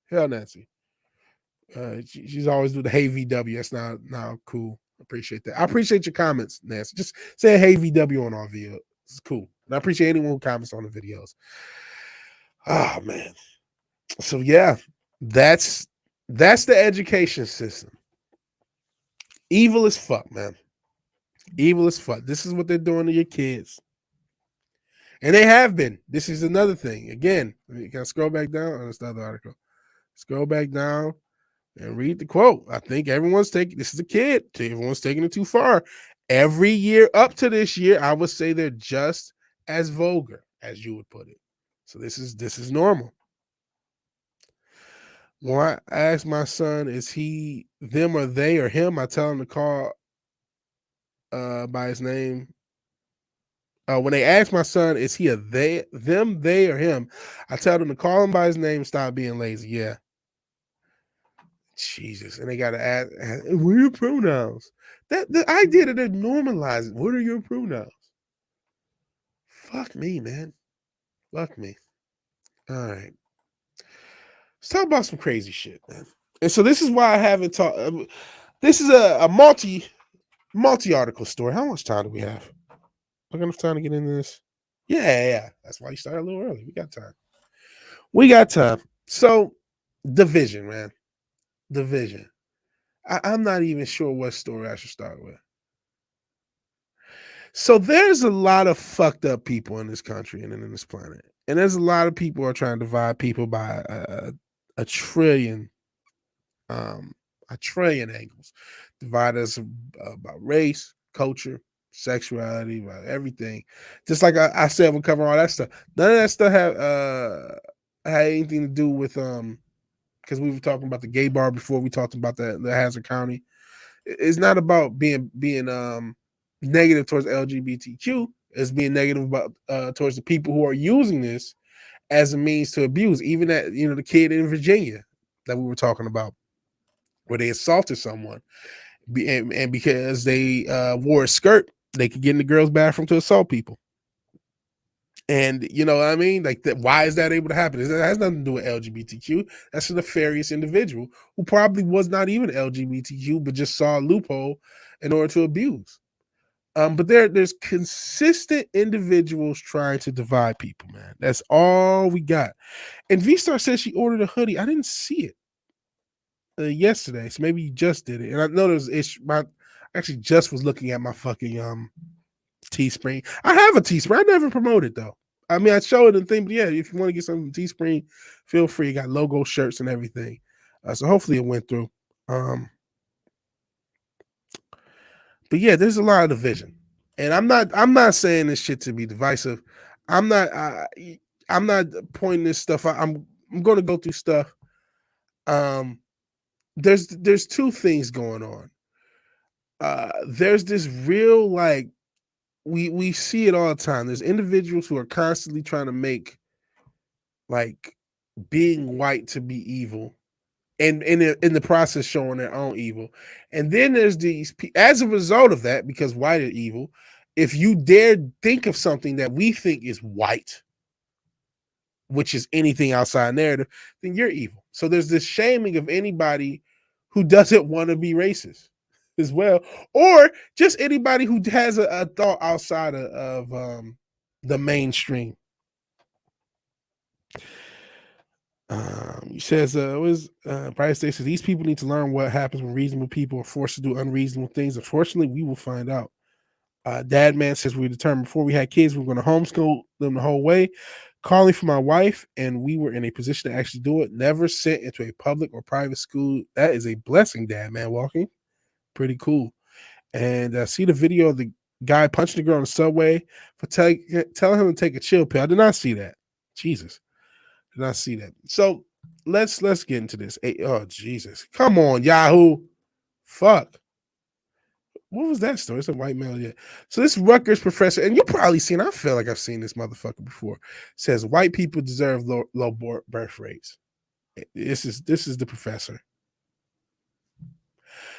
Hell, Nancy. She's always do the hey VW. That's now cool. Appreciate that. I appreciate your comments, Nancy. Just say hey VW on our video. It's cool. And I appreciate anyone who comments on the videos. Oh man. So yeah, that's the education system. Evil as fuck, man. Evil as fuck. This is what they're doing to your kids. And they have been. This is another thing. Again, you can scroll back down. Oh, that's the other article. Scroll back down and read the quote. I think everyone's taking, this is a kid. Everyone's taking it too far. Every year up to this year, I would say they're just as vulgar as you would put it. So this is normal. When I ask my son, is he them or they or him? I tell him to call by his name. When they ask my son, is he a they, them, they, or him? I tell them to call him by his name and stop being lazy. Yeah. Jesus. And they got to ask, what are your pronouns? The idea that they're normalizing, what are your pronouns? Fuck me, man. Fuck me. All right. Let's talk about some crazy shit, man. And so this is why I haven't talked. This is a multi-article story. How much time do we have? I got enough time to get into this? Yeah. That's why you started a little early. We got time. So, Division, man. Division. I'm not even sure what story I should start with. So there's a lot of fucked up people in this country and in this planet. And there's a lot of people who are trying to divide people by a trillion angles. Divide us by race, culture, sexuality, about everything. Just like I said, we'll cover all that stuff. None of that stuff had anything to do with because we were talking about the gay bar before. We talked about the Hazard County. It's not about being negative towards LGBTQ. It's being negative about towards the people who are using this as a means to abuse. Even that, the kid in Virginia that we were talking about, where they assaulted someone, and because they wore a skirt, they could get in the girls' bathroom to assault people. And you know what I mean? Like, why is that able to happen? It has nothing to do with LGBTQ. That's a nefarious individual who probably was not even LGBTQ, but just saw a loophole in order to abuse. But there's consistent individuals trying to divide people, man. That's all we got. And V-Star says she ordered a hoodie. I didn't see it yesterday, so maybe you just did it. And I know I actually just was looking at my fucking Teespring. I have a Teespring. I never promote it though. I mean, I show it and thing, but yeah, if you want to get something from Teespring, feel free. You got logo shirts and everything. So hopefully it went through. But yeah, there's a lot of division, and I'm not saying this shit to be divisive. I'm not pointing this stuff out. I'm going to go through stuff. There's two things going on. There's this real, like, we see it all the time. There's individuals who are constantly trying to make, like, being white to be evil, and in the process showing their own evil. And then there's these, as a result of that, because white are evil, if you dare think of something that we think is white, which is anything outside narrative, then you're evil. So there's this shaming of anybody who doesn't want to be racist as well, or just anybody who has a thought outside of the mainstream. He says, Brian State says, these people need to learn what happens when reasonable people are forced to do unreasonable things. Unfortunately, we will find out. Dad Man says, we determined before we had kids, we were going to homeschool them the whole way. Calling for my wife, and we were in a position to actually do it. Never sent into a public or private school. That is a blessing, Dad Man. Walking. Pretty cool. And see the video of the Guy punching a girl on the subway for telling him to take a chill pill. I did not see that. Jesus, did not see that. So let's get into this. Oh Jesus, come on, Yahoo, fuck. What was that story? It's a white male. Yeah. So this Rutgers professor, and you probably seen. I feel like I've seen this motherfucker before. Says white people deserve low birth rates. This is the professor.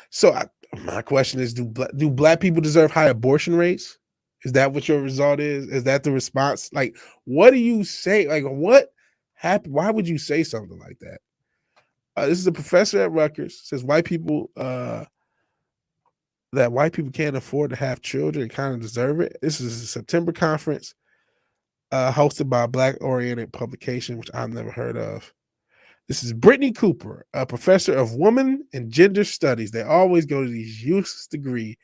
So my question is: do black people deserve high abortion rates? Is that what your result is? Is that the response? Like, what do you say? Like, what happened? Why would you say something like that? This is a professor at Rutgers. Says white people that white people can't afford to have children and kind of deserve it. This is a September conference hosted by a Black-oriented publication, which I've never heard of. This is Brittany Cooper, a professor of women and gender studies. They always go to these useless degree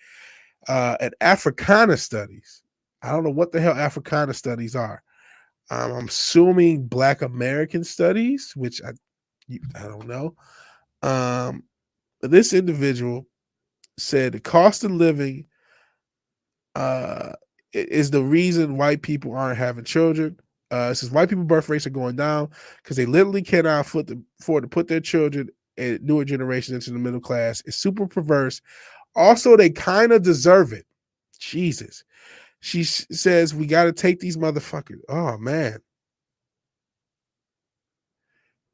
at Africana studies. I don't know what the hell Africana studies are. I'm assuming Black American studies, which I don't know. This individual said the cost of living is the reason white people aren't having children. It says white people birth rates are going down because they literally cannot afford to put their children and newer generation into the middle class. It's super perverse. Also, they kind of deserve it. Jesus. She says we got to take these motherfuckers. Oh, man.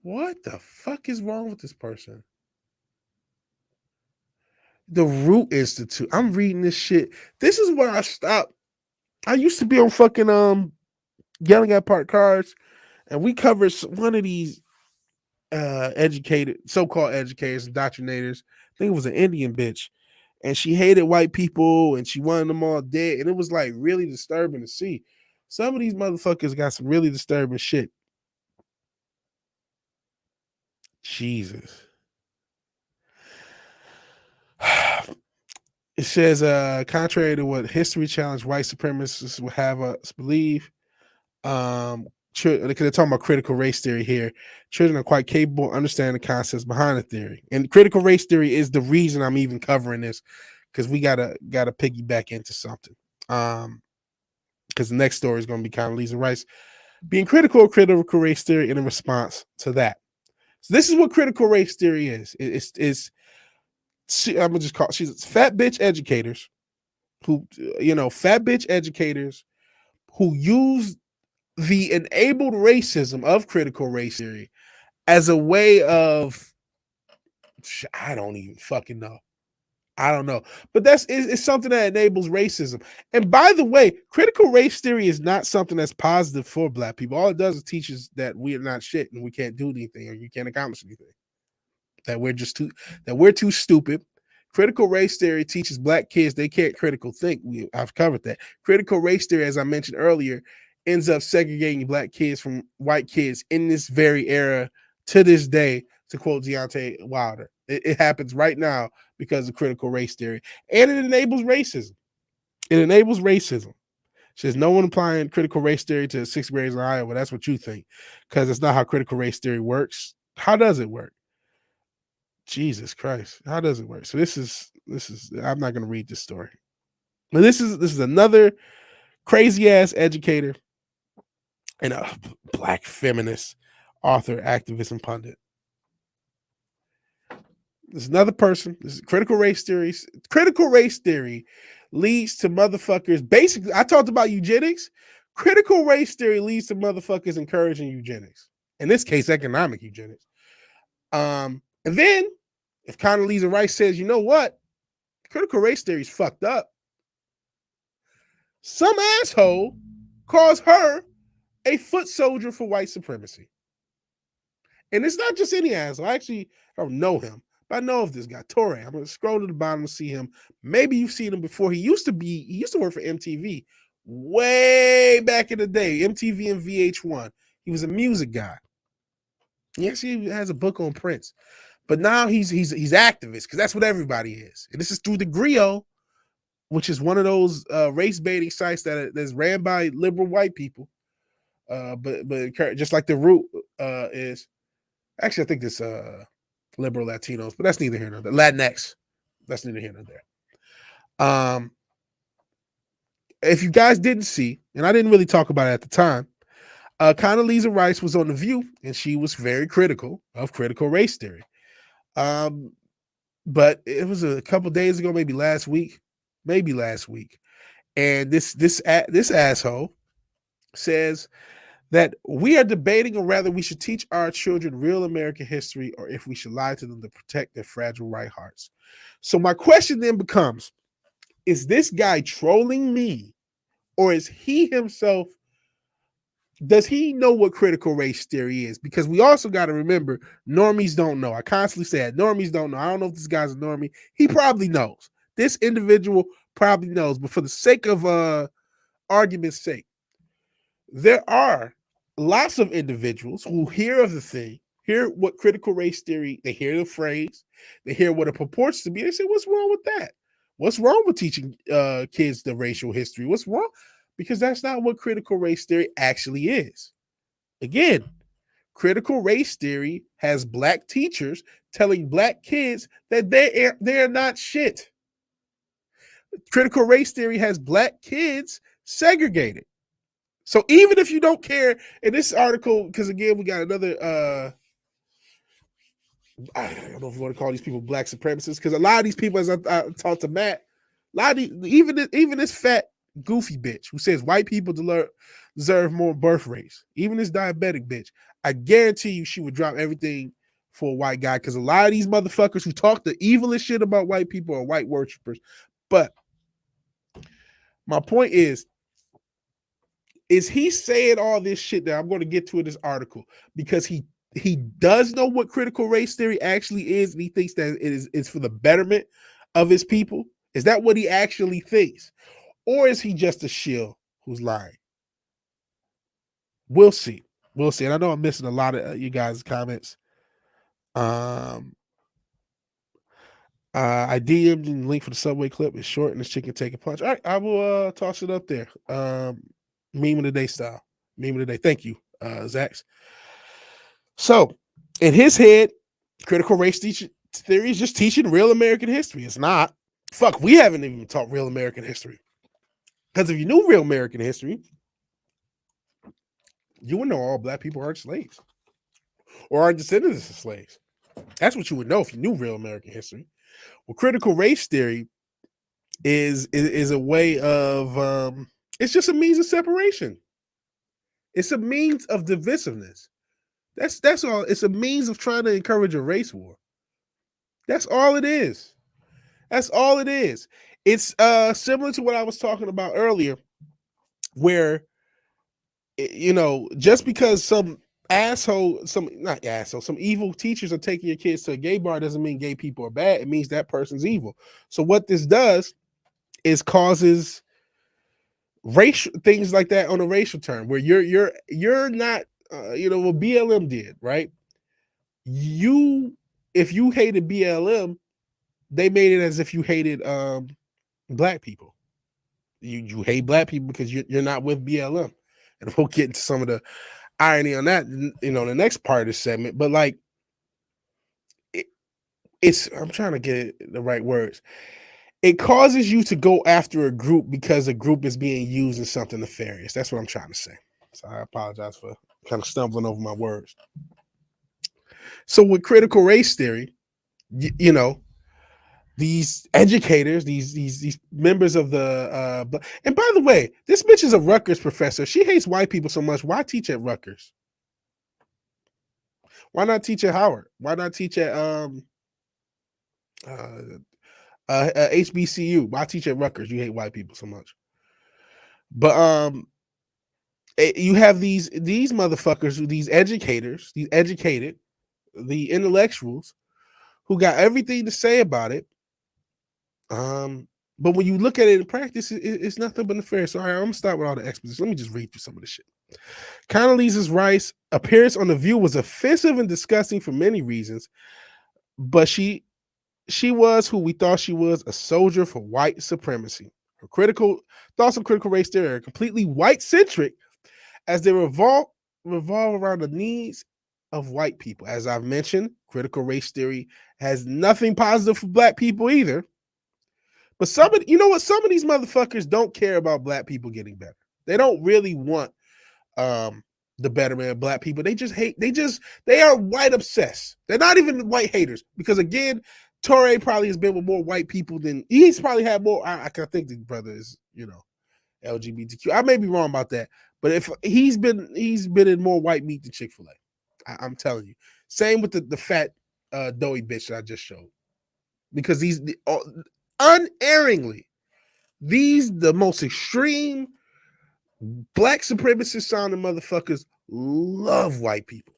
What the fuck is wrong with this person? The Root Institute. I'm reading this shit. This is where I stopped. I used to be on fucking Yelling at Park Cars, and we covered one of these educated, so-called educators, indoctrinators. I think it was an Indian bitch, and she hated white people, and she wanted them all dead, and it was like really disturbing to see. Some of these motherfuckers got some really disturbing shit. Jesus. It says, contrary to what history challenged white supremacists would have us believe, because they're talking about critical race theory here. Children are quite capable of understanding the concepts behind the theory, and critical race theory is the reason I'm even covering this, because we gotta piggyback into something. Because the next story is going to be Condoleezza Rice being critical of critical race theory in response to that. So this is what critical race theory is. I'm gonna just call she's fat bitch educators who fat bitch educators who use the enabled racism of critical race theory as a way of, I don't even fucking know. I don't know. But it's something that enables racism. And by the way, critical race theory is not something that's positive for black people. All it does is teaches that we are not shit and we can't do anything or you can't accomplish anything. That we're too stupid. Critical race theory teaches black kids they can't critical think. I've covered that. Critical race theory, as I mentioned earlier, ends up segregating black kids from white kids in this very era to this day, to quote Deontay Wilder. It happens right now because of critical race theory. And it enables racism. It enables racism. Says no one applying critical race theory to sixth graders in Iowa. That's what you think. Because it's not how critical race theory works. How does it work? Jesus Christ. How does it work? So this is I'm not going to read this story. But this is another crazy ass educator and a black feminist author, activist, and pundit. There's another person. This is critical race theory. Critical race theory leads to motherfuckers. Basically, I talked about eugenics. Critical race theory leads to motherfuckers encouraging eugenics. In this case, economic eugenics. And then if Condoleezza Rice says, you know what? Critical race theory is fucked up. Some asshole calls her a foot soldier for white supremacy. And it's not just any asshole. I don't know him, but I know of this guy, Torre. I'm going to scroll to the bottom and see him. Maybe you've seen him before. He used to work for MTV way back in the day, MTV and VH1. He was a music guy. He actually has a book on Prince. But now he's activist because that's what everybody is. And this is through the Griot, which is one of those race baiting sites that's ran by liberal white people. But just like the Root is. Actually, I think this liberal Latinos, but that's neither here nor there. Latinx. That's neither here nor there. if you guys didn't see, and I didn't really talk about it at the time, Condoleezza Rice was on The View, and she was very critical of critical race theory. But it was a couple days ago, maybe last week, and this asshole says that we are debating on whether we should teach our children real American history or if we should lie to them to protect their fragile right hearts. So my question then becomes, is this guy trolling me, or is he himself, does he know what critical race theory is? Because we also got to remember, normies don't know. I constantly say that. Normies don't know. I don't know if this guy's a normie. He probably knows. This individual probably knows. But for the sake of argument's sake, there are lots of individuals who hear of the thing, hear what critical race theory, they hear the phrase, they hear what it purports to be. They say, what's wrong with that? What's wrong with teaching kids the racial history? What's wrong? Because that's not what critical race theory actually is. Again, critical race theory has black teachers telling black kids that they're not shit. Critical race theory has black kids segregated. So even if you don't care, in this article, because again, we got another I don't know if you want to call these people black supremacists, because a lot of these people, as I talked to Matt, a lot of even this fat goofy bitch who says white people deserve more birth rates, even this diabetic bitch, I guarantee you she would drop everything for a white guy, because a lot of these motherfuckers who talk the evilest shit about white people are white worshipers. But my point is he saying all this shit that I'm going to get to in this article because he does know what critical race theory actually is, and he thinks that it's for the betterment of his people? Is that what he actually thinks? Or is he just a shill who's lying? We'll see. We'll see. And I know I'm missing a lot of you guys' comments. I DM'd the link for the Subway clip. It's short and this chicken take a punch. All right, I will toss it up there. Meme of the day style. Meme of the day. Thank you, Zax. So, in his head, critical race theory is just teaching real American history. It's not. Fuck, we haven't even taught real American history. Because if you knew real American history, you would know all black people aren't slaves or are descendants of slaves. That's what you would know if you knew real American history. Well, critical race theory is a way of it's just a means of separation. It's a means of divisiveness. That's all. It's a means of trying to encourage a race war. That's all it is. That's all it is. It's similar to what I was talking about earlier, where just because some evil teachers are taking your kids to a gay bar doesn't mean gay people are bad. It means that person's evil. So what this does is causes racial things like that on a racial term, where you're not what BLM did, right? If you hated BLM, they made it as if you hated black people. You hate black people because you're not with BLM, and we'll get into some of the irony on that, the next part of the segment. But like, it's I'm trying to get the right words. It causes you to go after a group because a group is being used in something nefarious. That's what I'm trying to say. So I apologize for kind of stumbling over my words. So with critical race theory, these educators, these members of the and by the way, this bitch is a Rutgers professor. She hates white people so much. Why teach at Rutgers? Why not teach at Howard? Why not teach at HBCU? Why teach at Rutgers? You hate white people so much. But you have these motherfuckers, these educators, these educated, the intellectuals who got everything to say about it. But when you look at it in practice, it's nothing but nefarious. So, all right, I'm gonna start with all the exposition. Let me just read through some of this shit. Condoleezza Rice's appearance on The View was offensive and disgusting for many reasons, but she was who we thought she was, a soldier for white supremacy. Her thoughts on critical race theory are completely white-centric, as they revolve around the needs of white people. As I've mentioned, critical race theory has nothing positive for black people either. But some of, you know what? Some of these motherfuckers don't care about black people getting better. They don't really want the betterment of black people. They just hate. They are white obsessed. They're not even white haters because again, Torre probably has been with more white people than he's probably had more. I think the brother is LGBTQ. I may be wrong about that, but if he's been in more white meat than Chick-fil-A. I'm telling you. Same with the fat doughy bitch that I just showed because these unerringly the most extreme black supremacist sounding motherfuckers love white people.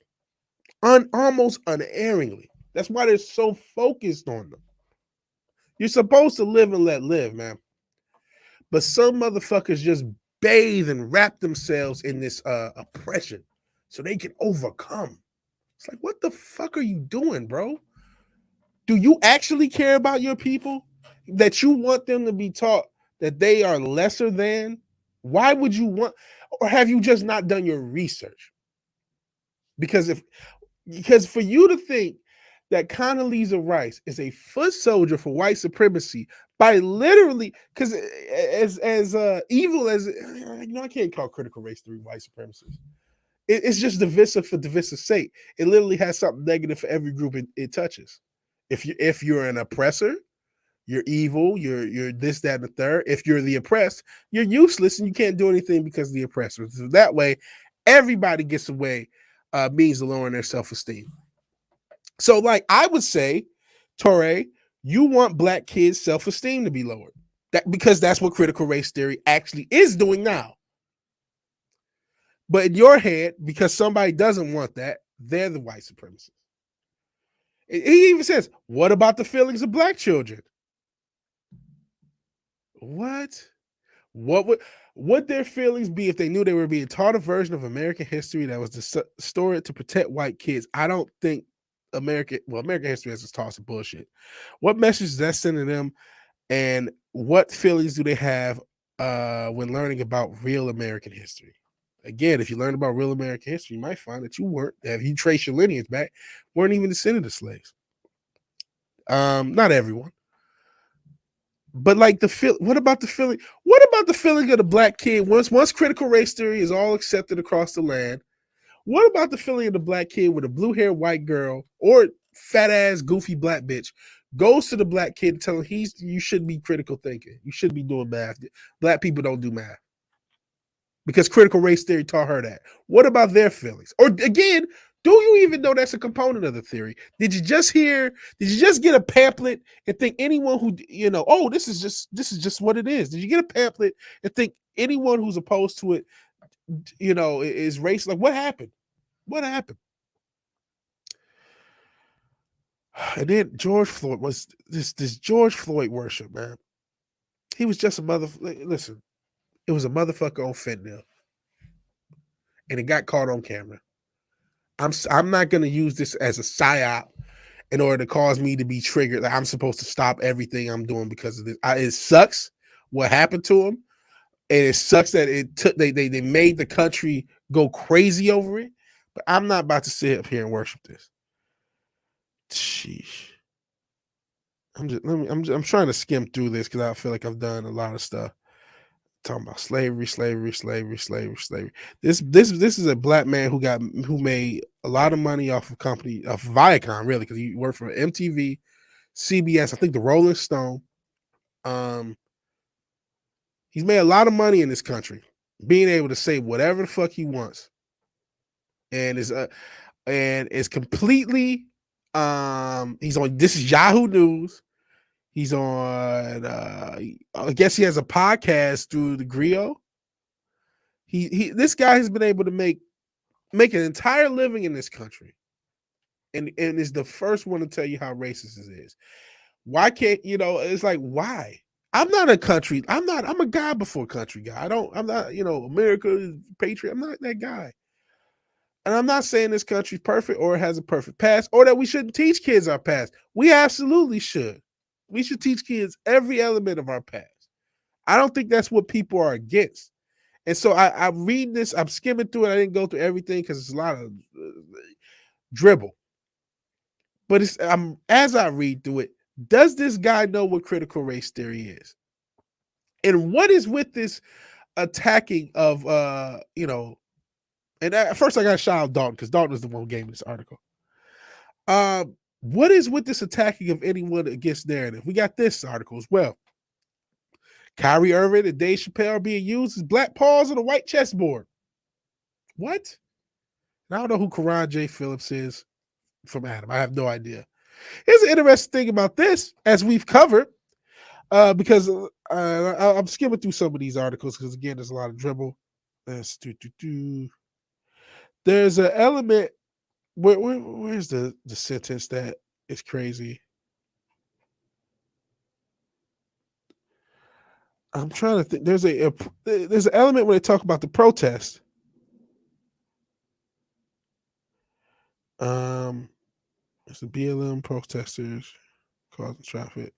Almost unerringly. That's why they're so focused on them. You're supposed to live and let live, man. But some motherfuckers just bathe and wrap themselves in this oppression so they can overcome. It's like, what the fuck are you doing, bro? Do you actually care about your people? That you want them to be taught that they are lesser than? Why would you want, or have you just not done your research? Because for you to think that Condoleezza Rice is a foot soldier for white supremacy by literally, because as evil as I can't call critical race theory white supremacists. It's just divisive for divisive sake. It literally has something negative for every group it touches. If you're an oppressor, you're evil, you're this, that, and the third. If you're the oppressed, you're useless and you can't do anything because of the oppressor. So that way, everybody gets away means lowering their self-esteem. So, like I would say, Torre, you want black kids' self-esteem to be lowered. Because that's what critical race theory actually is doing now. But in your head, because somebody doesn't want that, they're the white supremacists. He even says, what about the feelings of black children? What would their feelings be if they knew they were being taught a version of American history that was distorted to protect white kids? I don't think American history has taught some bullshit. What message is that sending them, and what feelings do they have when learning about real American history? Again, if you learn about real American history, you might find that you weren't, if you trace your lineage back, weren't even descended of slaves. Not everyone. But like what about the feeling? What about the feeling of the black kid once critical race theory is all accepted across the land? What about the feeling of the black kid with a blue-haired white girl or fat ass goofy black bitch goes to the black kid and tell him you should be critical thinking. You should be doing math. Black people don't do math. Because critical race theory taught her that. What about their feelings? Or again, do you even know that's a component of the theory? Did you just get a pamphlet and think anyone who, this is just what it is? Did you get a pamphlet and think anyone who's opposed to it, is racist? Like, what happened? What happened? And then George Floyd was this George Floyd worship, man. He was just listen, it was a motherfucker on fentanyl. And it got caught on camera. I'm not going to use this as a psyop in order to cause me to be triggered. Like I'm supposed to stop everything I'm doing because of this. It sucks what happened to him. And it sucks that they made the country go crazy over it. But I'm not about to sit up here and worship this. Sheesh. I'm trying to skim through this because I feel like I've done a lot of stuff. Talking about slavery. This is a black man who made a lot of money off of Viacom, really, because he worked for MTV, CBS, I think the Rolling Stone. He's made a lot of money in this country, being able to say whatever the fuck he wants, and is completely. He's on. This is Yahoo News. He's on. I guess he has a podcast through the Griot. This guy has been able to make an entire living in this country, and is the first one to tell you how racist it is. Why can't It's like, why? I'm not a country. I'm a guy before country guy. I'm not America patriot. I'm not that guy. And I'm not saying this country's perfect or it has a perfect past or that we shouldn't teach kids our past. We absolutely should. We should teach kids every element of our past. I don't think that's what people are against. And so I read this. I'm skimming through it. I didn't go through everything because it's a lot of dribble. But as I read through it, Does this guy know what critical race theory is? And what is with this attacking of and at first I got to shout out Dalton because Dalton is the one who gave me this article. What is with this attacking of anyone against narrative? We got this article as well. Kyrie Irving and Dave Chappelle are being used as black pawns on a white chessboard. What? And I don't know who Karan J. Phillips is from Adam. I have no idea. Here's an interesting thing about this, as we've covered, because I'm skimming through some of these articles because, again, there's a lot of dribble. There's an element. Where's the sentence that is crazy? I'm trying to think. There's an element when they talk about the protest. It's the BLM protesters causing traffic.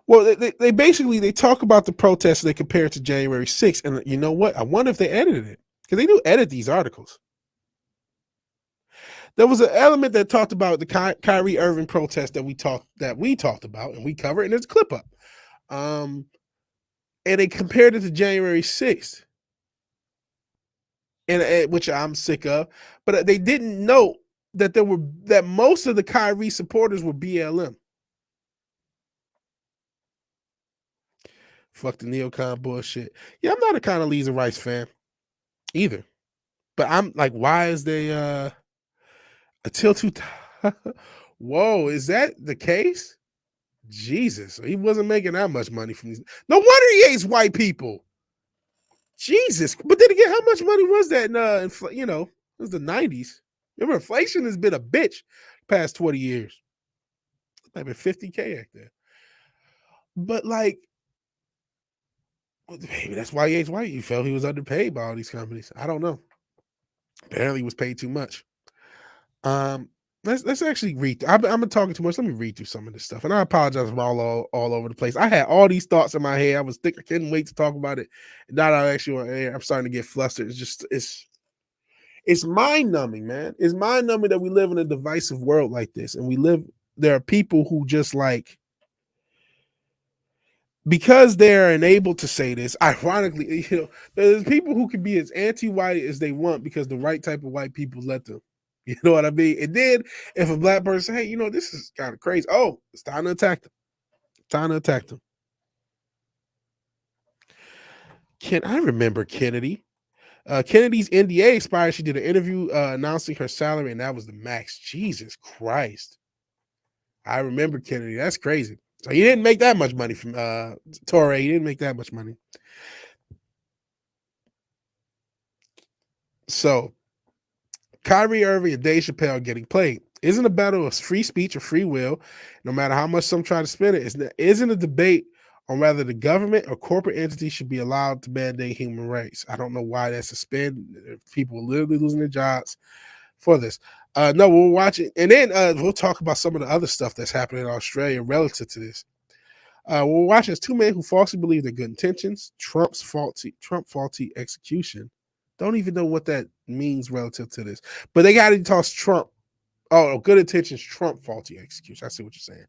Well, they basically they talk about the protests and they compare it to January 6th. And you know what? I wonder if they edited it because they do edit these articles. There was an element that talked about the Kyrie Irving protest that we talked about and we covered, and there's a clip up. And they compared it to January 6th, and which I'm sick of. But they didn't know that most of the Kyrie supporters were BLM. Fuck the neocon bullshit. Yeah, I'm not a Condoleezza Rice fan either. But I'm like, why is they until 2000? Whoa, is that the case? Jesus, he wasn't making that much money from these. No wonder he hates white people. Jesus, but then again, how much money was that in it was the 90s. Remember, inflation has been a bitch past 20 years. Might have been 50K back there. But like, maybe that's why he hates white. He felt he was underpaid by all these companies. I don't know. Apparently, he was paid too much. Let's actually read. I've been talking too much. Let me read through some of this stuff. And I apologize for all over the place. I had all these thoughts in my head. I couldn't wait to talk about it. Now that I'm actually on air, I'm starting to get flustered. It's mind numbing, man. It's mind numbing that we live in a divisive world like this, and there are people who just like, because they're enabled to say this, ironically, there's people who can be as anti-white as they want because the right type of white people let them. You know what I mean? And then if a black person, hey, this is kind of crazy. Oh, it's time to attack them. Time to attack them. I remember Kennedy? Kennedy's NDA expired. She did an interview announcing her salary, and that was the max. Jesus Christ. I remember Kennedy. That's crazy. So he didn't make that much money from Torre. He didn't make that much money. So Kyrie Irving and Dave Chappelle getting played. Isn't a battle of free speech or free will, no matter how much some try to spin it. Isn't a debate on whether the government or corporate entity should be allowed to mandate human rights. I don't know why that's a spin. People are literally losing their jobs for this. No, we'll watch it. And then we'll talk about some of the other stuff that's happening in Australia relative to this. We'll watch as two men who falsely believe their good intentions, Trump faulty execution. Don't even know what that means relative to this. But they got to toss Trump. Oh, good intentions, Trump faulty execution. I see what you're saying.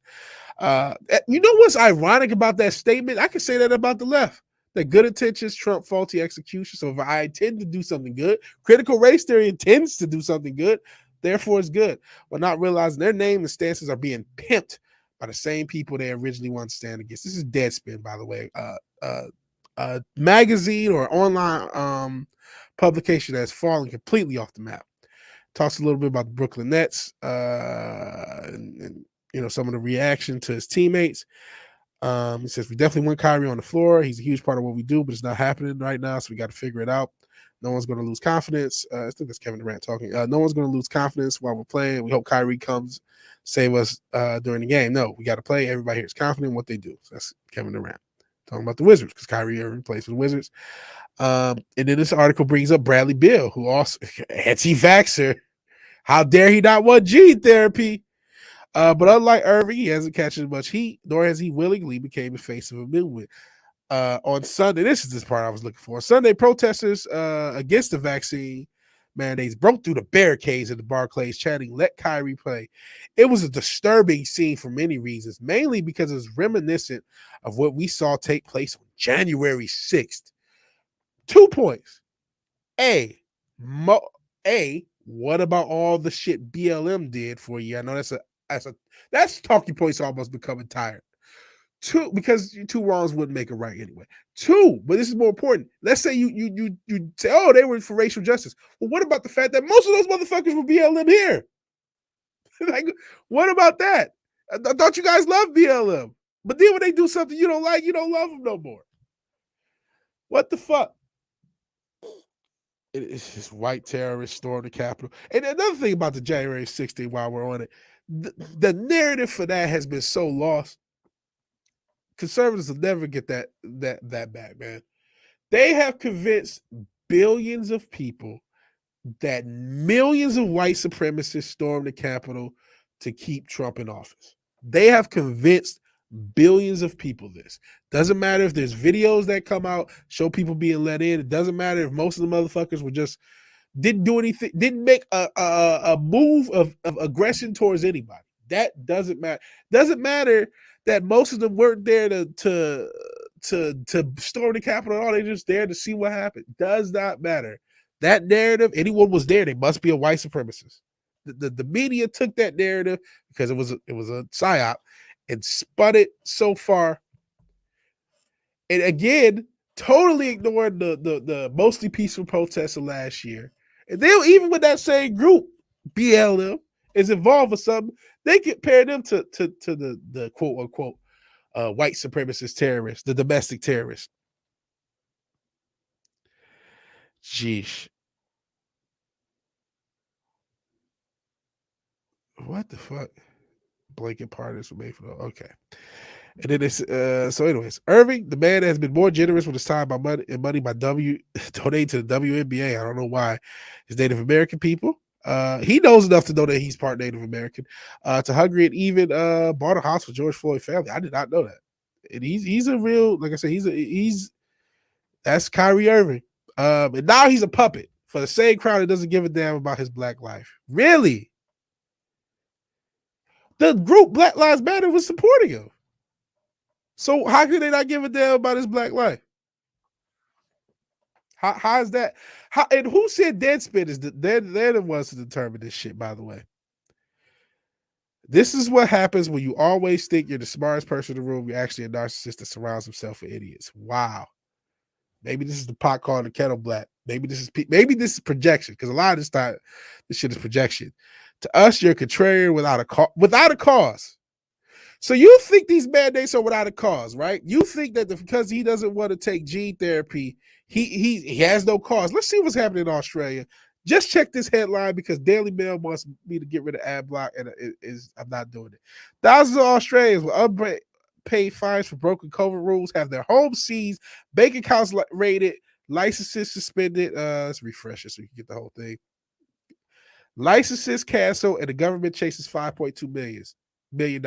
You know what's ironic about that statement? I can say that about the left. That good intentions, Trump faulty execution. So if I intend to do something good, critical race theory intends to do something good, therefore it's good. But not realizing their name and stances are being pimped by the same people they originally wanted to stand against. This is Deadspin, by the way. Magazine or online publication that's fallen completely off the map. Talks a little bit about the Brooklyn Nets and some of the reaction to his teammates. He says, we definitely want Kyrie on the floor. He's a huge part of what we do, but it's not happening right now, so we got to figure it out. No one's going to lose confidence. I think that's Kevin Durant talking. No one's going to lose confidence while we're playing. We hope Kyrie comes save us during the game. No, we got to play. Everybody here is confident in what they do. So that's Kevin Durant talking about the Wizards because Kyrie Irving plays for the Wizards. And then this article brings up Bradley Beal, who also anti-vaxxer. How dare he not want gene therapy? But unlike Irving, he hasn't catching much heat, nor has he willingly became the face of a movement. On Sunday, this is this part I was looking for. Sunday, protesters against the vaccine mandates broke through the barricades at the Barclays, chanting, "Let Kyrie play." It was a disturbing scene for many reasons, mainly because it was reminiscent of what we saw take place on January 6th. 2 points. A, what about all the shit BLM did for you? I know that's talking points almost becoming tired. 2, because 2 wrongs wouldn't make it right anyway. 2, but this is more important. Let's say you say, oh, they were for racial justice. Well, what about the fact that most of those motherfuckers were BLM here? Like, what about that? I thought you guys loved BLM, but then when they do something you don't like, you don't love them no more. What the fuck? It's just white terrorists storm the Capitol. And another thing about the January 16th, while we're on it, the narrative for that has been so lost. Conservatives will never get that back, man. They have convinced billions of people that millions of white supremacists stormed the Capitol to keep Trump in office. They have convinced billions of people this. Doesn't matter if there's videos that come out, show people being let in. It doesn't matter if most of the motherfuckers were just didn't do anything, didn't make a move of aggression towards anybody. That doesn't matter. Doesn't matter that most of them weren't there to storm the Capitol at all. They just there to see what happened. Does not matter. That narrative, anyone was there, they must be a white supremacist. The media took that narrative because it was a psyop and spun it so far. And again, totally ignored the mostly peaceful protests of last year. And they even with that same group, BLM, is involved with something, they compare them to the quote unquote white supremacist terrorists, the domestic terrorists. Jeez. What the fuck? Blanket parties were made for the okay. And then it's so anyways, Irving, the man has been more generous with his time by money by donating to the WNBA. I don't know why. His Native American people. He knows enough to know that he's part Native American. To Hungry and even bought a house for George Floyd family. I did not know that. And he's a real, like I said, that's Kyrie Irving. And now he's a puppet for the same crowd that doesn't give a damn about his black life. Really? The group Black Lives Matter was supporting him. So how can they not give a damn about his black life? How is that? How, and who said Deadspin is they're the ones to determine this shit, by the way. This is what happens when you always think you're the smartest person in the room. You're actually a narcissist that surrounds himself with idiots. Wow. Maybe this is the pot calling the kettle black. Maybe this is projection, because a lot of this shit is projection. To us, you're a contrarian without a cause. So you think these mandates are without a cause, right? You think that because he doesn't want to take gene therapy, he has no cause. Let's see what's happening in Australia. Just check this headline because Daily Mail wants me to get rid of ad block, and I'm not doing it. Thousands of Australians with unpaid fines for broken COVID rules have their homes seized, bank accounts raided, licenses suspended. Let's refresh it so you can get the whole thing. Licenses canceled, and the government chases $5.2 million.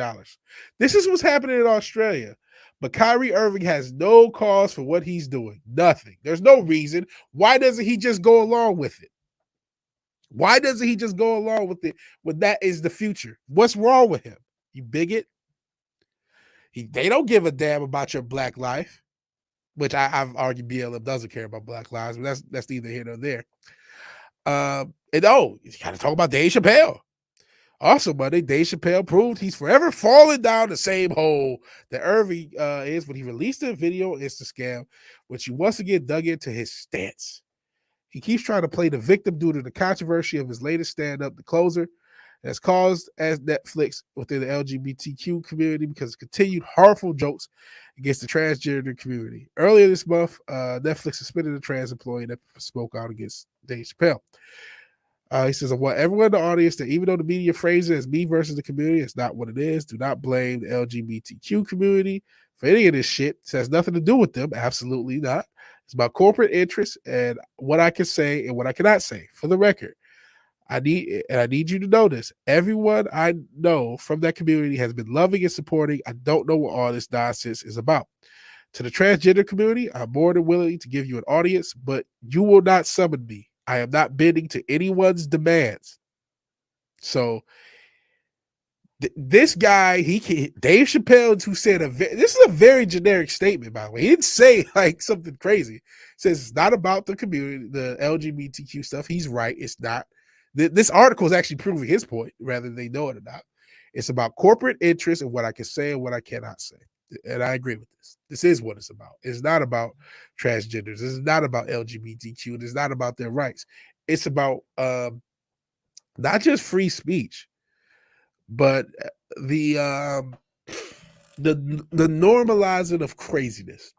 This is what's happening in Australia. But Kyrie Irving has no cause for what he's doing. Nothing. There's no reason. Why doesn't he just go along with it? Why doesn't he just go along with it when that is the future? What's wrong with him? You bigot? They don't give a damn about your black life, which I've argued BLM doesn't care about black lives, but that's neither here nor there. And you got to talk about Dave Chappelle. Also, Monday, Dave Chappelle proved he's forever falling down the same hole that Irving is when he released a video on Instagram, which he once again dug into his stance. He keeps trying to play the victim due to the controversy of his latest stand-up, The Closer, that's caused as Netflix within the LGBTQ community because of continued harmful jokes against the transgender community. Earlier this month, Netflix suspended a trans employee that spoke out against Dave Chappelle. He says, I want everyone in the audience that even though the media phrases it as me versus the community, it's not what it is. Do not blame the LGBTQ community for any of this shit. It has nothing to do with them. Absolutely not. It's about corporate interests and what I can say and what I cannot say. For the record, I need you to know this. Everyone I know from that community has been loving and supporting. I don't know what all this nonsense is about. To the transgender community, I'm more than willing to give you an audience, but you will not summon me. I am not bending to anyone's demands. So this guy, Dave Chappelle, who said this is a very generic statement, by the way. He didn't say like something crazy. He says it's not about the community, the LGBTQ stuff. He's right. It's not. This article is actually proving his point, rather than they know it or not. It's about corporate interest and what I can say and what I cannot say. And I agree with this. This is what it's about. It's not about transgenders. This is not about LGBTQ. It's not about their rights. It's about not just free speech, but the normalizing of craziness.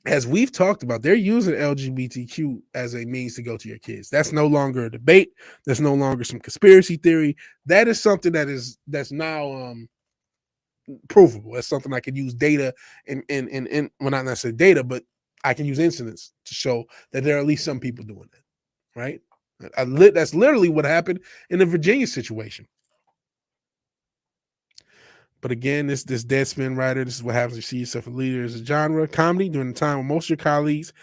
As we've talked about, they're using LGBTQ as a means to go to your kids. That's no longer a debate. That's no longer some conspiracy theory. That is something that's now provable. That's something I can use data and well, not necessarily data, but I can use incidents to show that there are at least some people doing that. Right? That's literally what happened in the Virginia situation. But again, this Deadspin writer, this is what happens. You see yourself a leader as a genre comedy during the time when most of your colleagues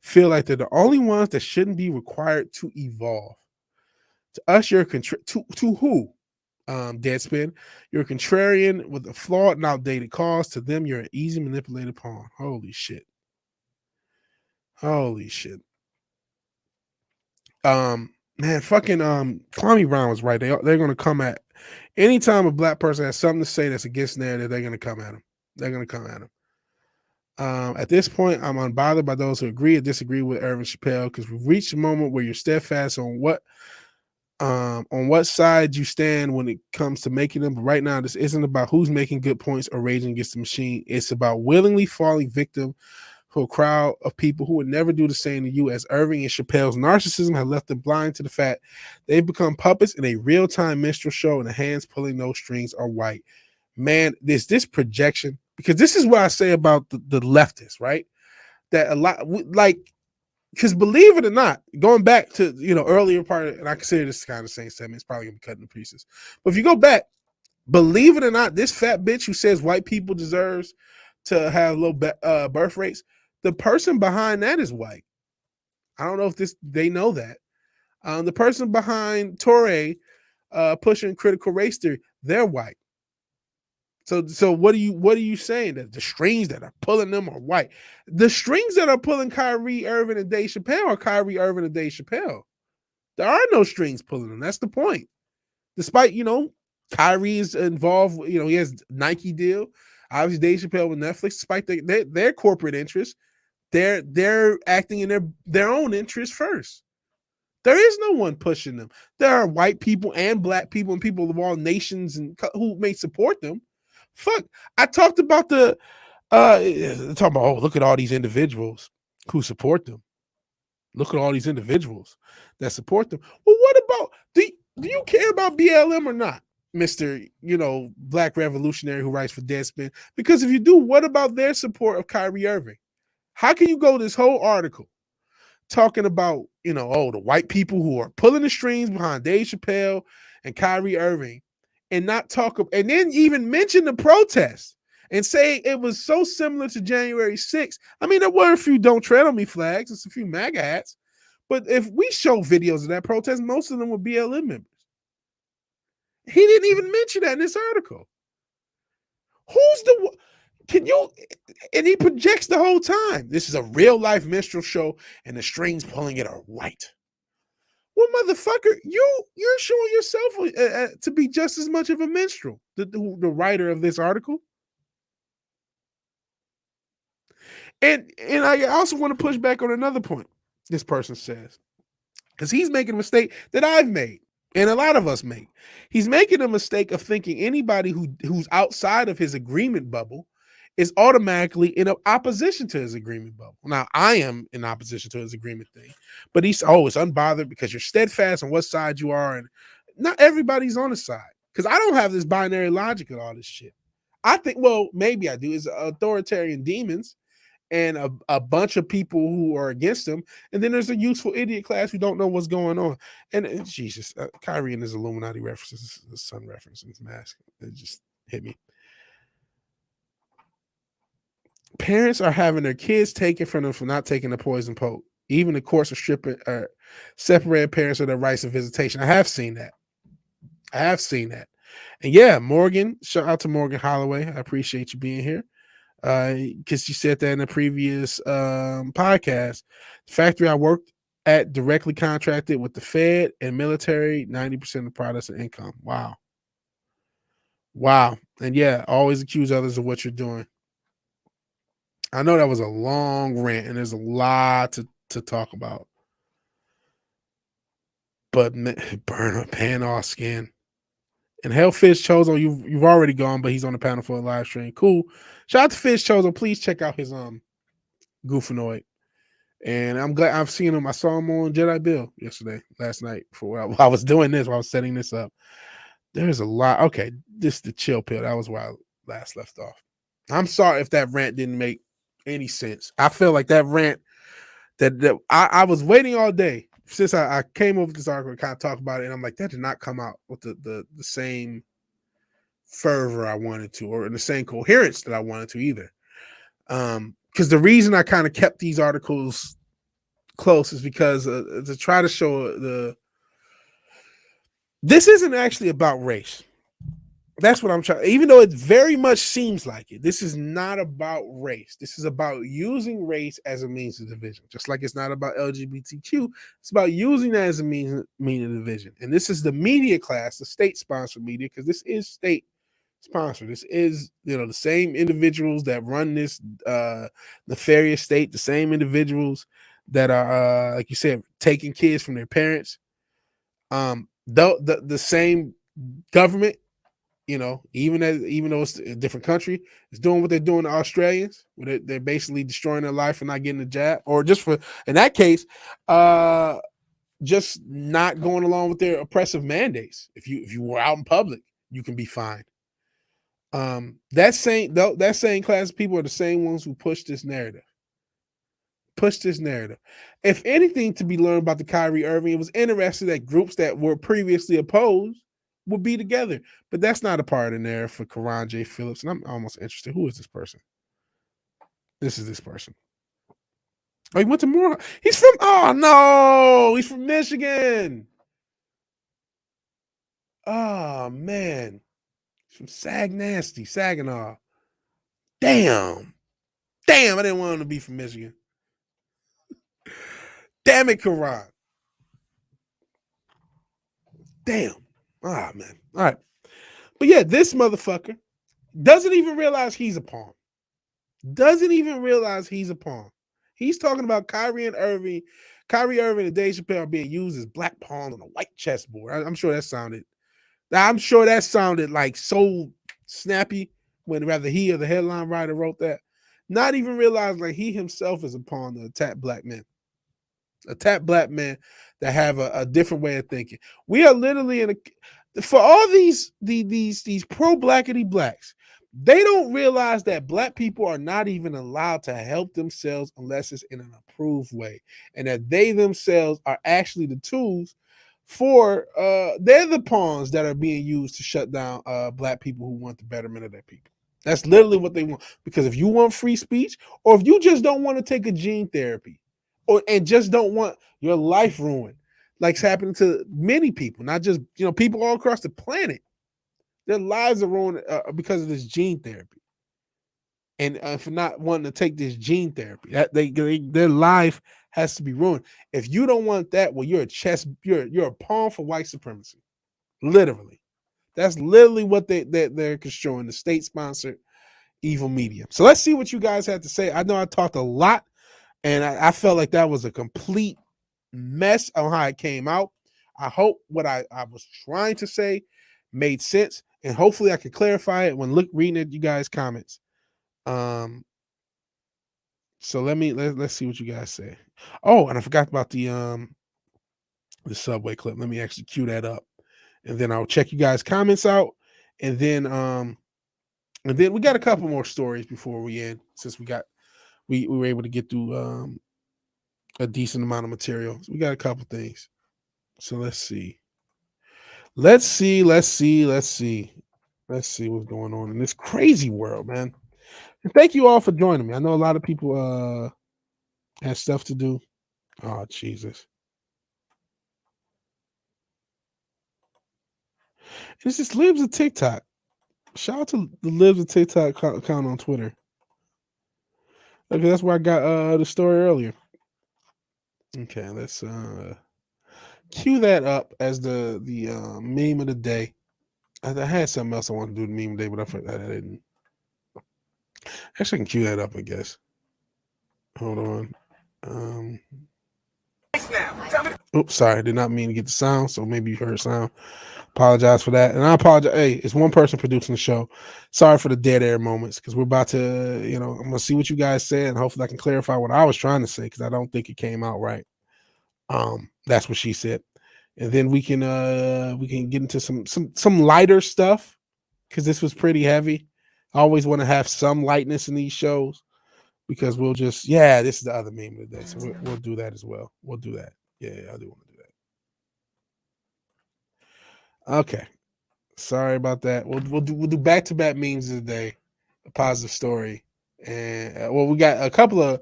feel like they're the only ones that shouldn't be required to evolve. To us, you're to who? Deadspin, you're a contrarian with a flawed and outdated cause. To them, you're an easy manipulated pawn. Holy shit. Holy shit. Man, fucking Kwame Brown was right. They're gonna come at anytime a black person has something to say that's against narrative, they're gonna come at him. They're gonna come at him. At this point, I'm unbothered by those who agree or disagree with Irvin Chappelle because we've reached a moment where you're steadfast on what side you stand when it comes to making them. But right now, this isn't about who's making good points or raging against the machine. It's about willingly falling victim for a crowd of people who would never do the same to you, as Irving and Chappelle's narcissism have left them blind to the fact they've become puppets in a real-time minstrel show and the hands pulling those strings are white. Man, there's this projection, because this is what I say about the leftists, right? That a lot, like, because believe it or not, going back to, earlier part, and I consider this kind of the same segment, it's probably going to be cut into pieces. But if you go back, believe it or not, this fat bitch who says white people deserves to have low birth rates, the person behind that is white. I don't know if they know that. The person behind Torre pushing critical race theory, they're white. So what are you saying? That the strings that are pulling them are white? The strings that are pulling Kyrie Irving and Dave Chappelle are Kyrie Irving and Dave Chappelle. There are no strings pulling them. That's the point. Despite, Kyrie is involved, he has Nike deal. Obviously, Dave Chappelle with Netflix, despite their corporate interests, they're acting in their own interests first. There is no one pushing them. There are white people and black people and people of all nations and who may support them. Fuck, I talked about look at all these individuals who support them. Look at all these individuals that support them. Well, what about, do you care about BLM or not, Mr. Black revolutionary who writes for Deadspin? Because if you do, what about their support of Kyrie Irving? How can you go this whole article talking about, the white people who are pulling the strings behind Dave Chappelle and Kyrie Irving, and not talk, and then even mention the protest and say it was so similar to January 6th. I mean, there were a few "Don't Tread on Me" flags, it's a few MAGA hats, but if we show videos of that protest, most of them were BLM members. He didn't even mention that in this article. And he projects the whole time. This is a real life minstrel show, and the strings pulling it are white. Well, motherfucker, you're showing yourself to be just as much of a minstrel, the writer of this article. And I also want to push back on another point this person says, because he's making a mistake that I've made and a lot of us make. He's making a mistake of thinking anybody who's outside of his agreement bubble is automatically in opposition to his agreement bubble. Now, I am in opposition to his agreement thing, but it's unbothered because you're steadfast on what side you are, and not everybody's on the side. Because I don't have this binary logic and all this shit. I think, well, maybe I do. It's authoritarian demons and a bunch of people who are against them, and then there's a useful idiot class who don't know what's going on. And Jesus, Kyrie and his Illuminati references, the sun reference in his mask, it just hit me. Parents are having their kids taken from them for not taking the poison Even the courts are separating parents of their rights of visitation. I have seen that. And yeah, Morgan, shout out to Morgan Holloway. I appreciate you being here. Because you said that in a previous podcast. The factory I worked at directly contracted with the Fed and military, 90% of products and income. Wow. And yeah, always accuse others of what you're doing. I know that was a long rant, and there's a lot to talk about. But burn a pan off skin. And hell, Fish Chozo, you've already gone, but he's on the panel for a live stream. Cool. Shout out to Fish Chozo. Please check out his Goofanoid. And I'm glad I've seen him. I saw him on Jedi Bill last night, while I was doing this, while I was setting this up. There's a lot. Okay, this is the chill pill. That was where I last left off. I'm sorry if that rant didn't make any sense. I feel like that rant that I was waiting all day since I came over this article to kind of talk about it, and I'm like, that did not come out with the same fervor I wanted to, or in the same coherence that I wanted to either. Because the reason I kind of kept these articles close is because to try to show this isn't actually about race. That's what I'm trying. Even though it very much seems like it, this is not about race. This is about using race as a means of division. Just like it's not about LGBTQ, it's about using that as a means of division. And this is the media class, the state-sponsored media, because this is state-sponsored. This is, the same individuals that run this nefarious state, the same individuals that are, like you said, taking kids from their parents. The same government. Even though it's a different country, is doing what they're doing to Australians, where they're basically destroying their life for not getting a jab, or just for, in that case, just not going along with their oppressive mandates. If you were out in public, you can be fined. That same class of people are the same ones who push this narrative. If anything to be learned about the Kyrie Irving, it was interesting that groups that were previously opposed will be together, but that's not a part of the narrative for Karan J. Phillips. And I'm almost interested. Who is this person? This is this person. Oh, he went to Morehouse. He's from Michigan. Oh man, he's from Saginaw. Damn, I didn't want him to be from Michigan. Damn it, Karan. Damn. Ah, man. All right. But yeah, this motherfucker doesn't even realize he's a pawn. He's talking about Kyrie Irving and Dave Chappelle are being used as black pawns on a white chessboard. I'm sure that sounded like so snappy when rather he or the headline writer wrote that. Not even realizing like he himself is a pawn to attack black men. Attack black men that have a different way of thinking. We are literally for all these pro-blackity blacks, they don't realize that black people are not even allowed to help themselves unless it's in an approved way, and that they themselves are actually the tools for they're the pawns that are being used to shut down black people who want the betterment of their people. That's literally what they want. Because if you want free speech, or if you just don't want to take a gene therapy, and just don't want your life ruined, like's happening to many people, not just people all across the planet. Their lives are ruined because of this gene therapy, and for not wanting to take this gene therapy, that their life has to be ruined. If you don't want that, well, you're a pawn for white supremacy. Literally, that's literally what they're construing, the state-sponsored evil media. So let's see what you guys have to say. I know I talked a lot, and I felt like that was a complete mess on how it came out. I hope what I was trying to say made sense, and hopefully I can clarify it when reading at you guys' comments. So let's see what you guys say. Oh, and I forgot about the subway clip. Let me actually cue that up, and then I'll check you guys' comments out, and then we got a couple more stories before we end, since we were able to get through a decent amount of material. So we got a couple things. So let's see what's going on in this crazy world, man. And thank you all for joining me. I know a lot of people have stuff to do. Oh, Jesus. It's just Libs of TikTok. Shout out to the Libs of TikTok account on Twitter. Okay, that's where I got the story earlier. Okay, let's cue that up as the meme of the day. I had something else I wanted to do the meme of the day, but I didn't. Actually, I can cue that up, I guess. Hold on. Oops, sorry. I did not mean to get the sound, so maybe you heard sound. Apologize for that. And I apologize. Hey, it's one person producing the show. Sorry for the dead air moments because we're about to, I'm going to see what you guys said and hopefully I can clarify what I was trying to say because I don't think it came out right. That's what she said. And then we can get into some lighter stuff because this was pretty heavy. I always want to have some lightness in these shows because we'll just, this is the other meme of the day. So we'll do that as well. We'll do that. Yeah, I do want to do that. Okay. Sorry about that. We'll do back to back memes of the day, a positive story, and we got a couple of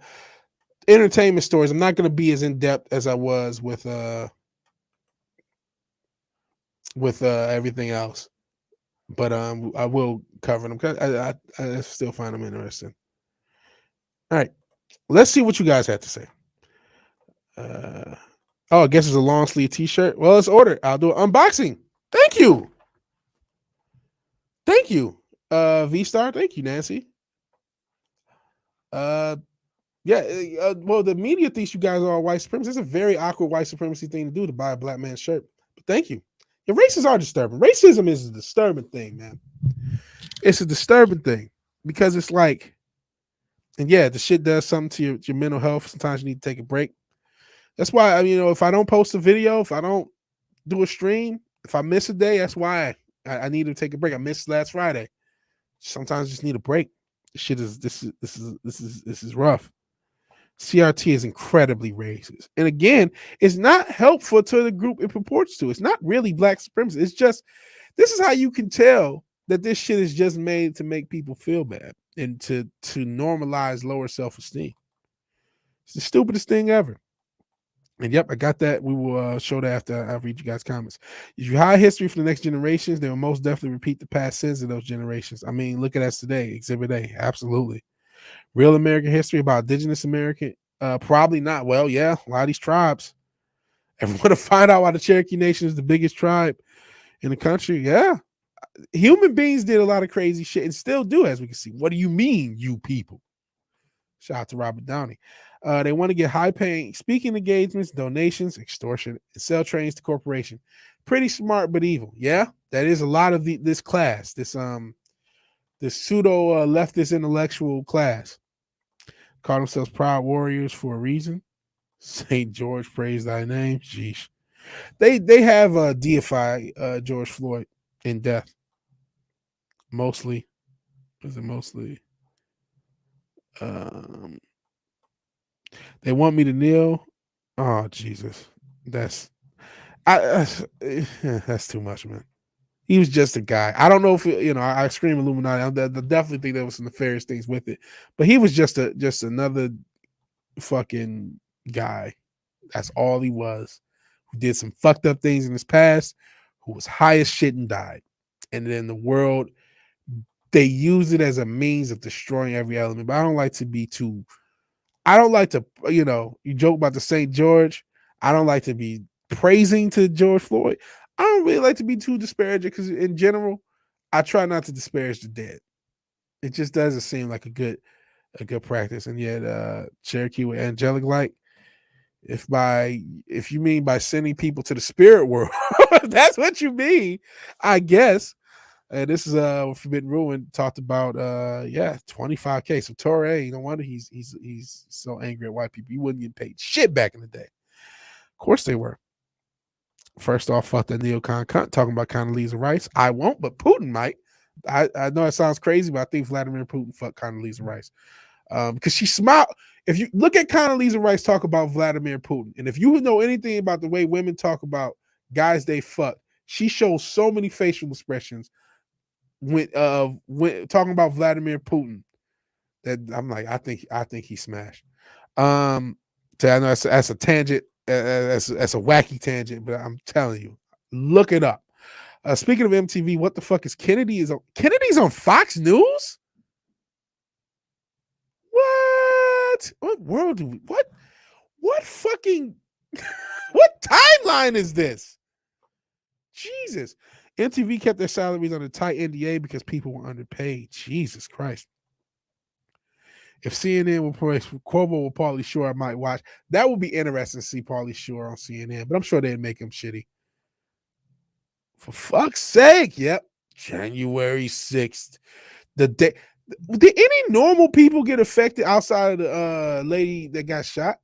entertainment stories. I'm not going to be as in depth as I was with everything else, but I will cover them because I still find them interesting. All right, let's see what you guys have to say. I guess it's a long sleeve T-shirt. Well, let's order. I'll do an unboxing. Thank you. V Star. Thank you, Nancy. Well, the media thinks you guys are all white supremacists. It's a very awkward white supremacy thing to do to buy a black man's shirt. But thank you. Yeah, races are disturbing. Racism is a disturbing thing, man. It's a disturbing thing because it's like, and the shit does something to your mental health. Sometimes you need to take a break. That's why if I don't post a video, if I don't do a stream, if I miss a day, that's why I need to take a break. I missed last Friday. Sometimes I just need a break. This is rough. CRT is incredibly racist. And again, it's not helpful to the group it purports to. It's not really black supremacy. It's just, this is how you can tell that this shit is just made to make people feel bad and to normalize lower self-esteem. It's the stupidest thing ever. And yep, I got that. We will show that after I read you guys' comments. If you hide history for the next generations, they will most definitely repeat the past sins of those generations. I mean, look at us today. Exhibit A, absolutely. Real American history about indigenous American? Probably not. Well, yeah, a lot of these tribes. If we want to find out why the Cherokee Nation is the biggest tribe in the country, yeah. Human beings did a lot of crazy shit and still do, as we can see. What do you mean, you people? Shout out to Robert Downey. They want to get high-paying speaking engagements, donations, extortion, and sell trains to corporation. Pretty smart, but evil. Yeah, that is a lot of this class. This pseudo leftist intellectual class. Call themselves proud warriors for a reason. St. George, praise thy name. Sheesh. They have deified George Floyd in death. Mostly. Is it mostly? They want me to kneel. Oh, Jesus. That's too much, man. He was just a guy. I don't know if I scream Illuminati. I definitely think there was some nefarious things with it, but he was just another fucking guy. That's all he was. Who did some fucked up things in his past, who was high as shit and died. And then the world, they use it as a means of destroying every element. But I don't like to, you joke about the St. George. I don't like to be praising to George Floyd. I don't really like to be too disparaging because in general, I try not to disparage the dead. It just doesn't seem like a good practice. And yet, Cherokee with angelic light, if you mean by sending people to the spirit world, that's what you mean, I guess. This is Forbidden Ruin talked about 25K. So Torre, no wonder he's so angry at white people. He wouldn't get paid shit back in the day. Of course they were. First off, fuck that neocon cunt talking about Condoleezza Rice. I won't, but Putin might. I know it sounds crazy, but I think Vladimir Putin fucked Condoleezza Rice. Because she smiled. If you look at Condoleezza Rice talk about Vladimir Putin, and if you know anything about the way women talk about guys they fuck, she shows so many facial expressions when talking about Vladimir Putin that I'm like, I think he smashed. So I know that's a tangent, that's a wacky tangent, but I'm telling you, look it up. Speaking of MTV, what the fuck is Kennedy's on Fox News? What world do we what fucking what timeline is this? Jesus. MTV kept their salaries under tight NDA because people were underpaid. Jesus Christ. If CNN will replace Cuomo with Pauly Shore, I might watch. That would be interesting to see Pauly Shore on CNN, but I'm sure they'd make him shitty. For fuck's sake. Yep. January 6th. The day. Did any normal people get affected outside of the lady that got shot?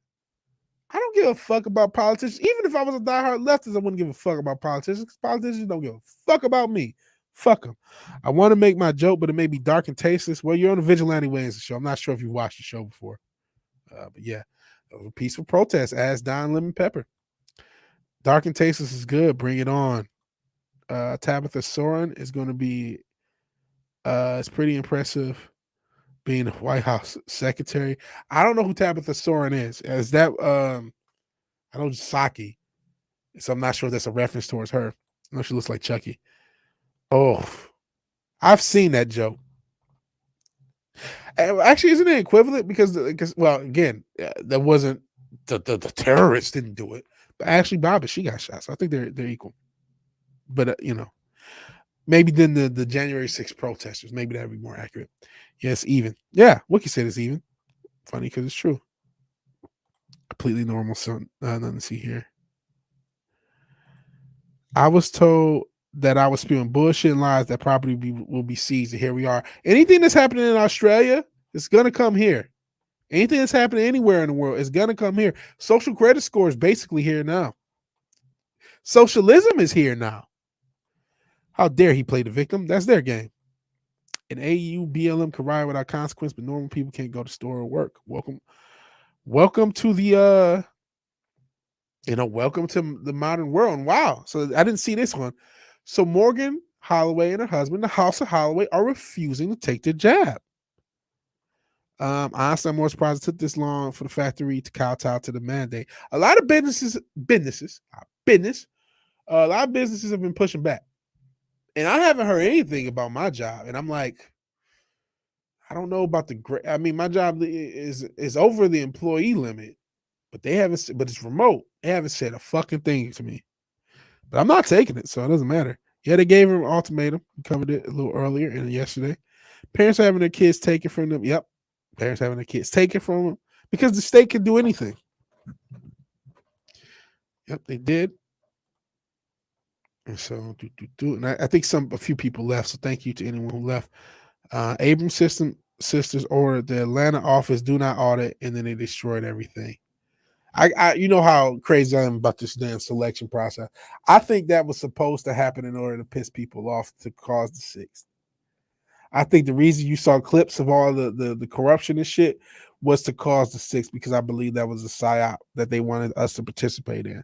I don't give a fuck about politicians. Even if I was a diehard leftist, I wouldn't give a fuck about politicians because politicians don't give a fuck about me. Fuck them. I want to make my joke, but it may be dark and tasteless. Well, you're on the Vigilante Williamson show. I'm not sure if you've watched the show before. But yeah, a peaceful protest. Ask Don Lemon Pepper. Dark and tasteless is good. Bring it on. Tabitha Soren is going to be, it's pretty impressive being a White House secretary. I don't know who Tabitha Soren is. Is that, I know Saki. So I'm not sure if that's a reference towards her. I know she looks like Chucky. Oh, I've seen that joke. Actually, isn't it equivalent? Because well, again, that wasn't the terrorists didn't do it, but Ashley Babbitt, she got shot, so I think they're equal. But maybe then the January 6th protesters, maybe that'd be more accurate. Yes, even. Yeah, Wiki said it's even. Funny because it's true. Completely normal, so nothing to see here. I was told that I was spewing bullshit and lies that property will be seized, and here we are. Anything that's happening in Australia is going to come here. Anything that's happening anywhere in the world is going to come here. Social credit score is basically here now. Socialism is here now. How dare he play the victim? That's their game. An AU BLM can riot without consequence, but normal people can't go to store or work. Welcome to the welcome to the modern world. And wow, so I didn't see this one. So Morgan Holloway and her husband, the House of Holloway, are refusing to take their jab. Honestly, I'm more surprised it took this long for the factory to kowtow to the mandate. A lot of businesses, a lot of businesses have been pushing back. And I haven't heard anything about my job. And I'm like, I don't know about my job is over the employee limit, but it's remote. They haven't said a fucking thing to me. But I'm not taking it, so it doesn't matter. Yeah, they gave him an ultimatum. We covered it a little earlier and yesterday. Parents are having their kids taken from them. Yep. Parents having their kids taken from them because the state can do anything. Yep, they did. And so, and I think a few people left. So thank you to anyone who left. Abrams sisters ordered the Atlanta office do not audit, and then they destroyed everything. I you know how crazy I am about this damn selection process. I think that was supposed to happen in order to piss people off to cause the 6th. I think the reason you saw clips of all the corruption and shit was to cause the 6th, because I believe that was a psyop that they wanted us to participate in.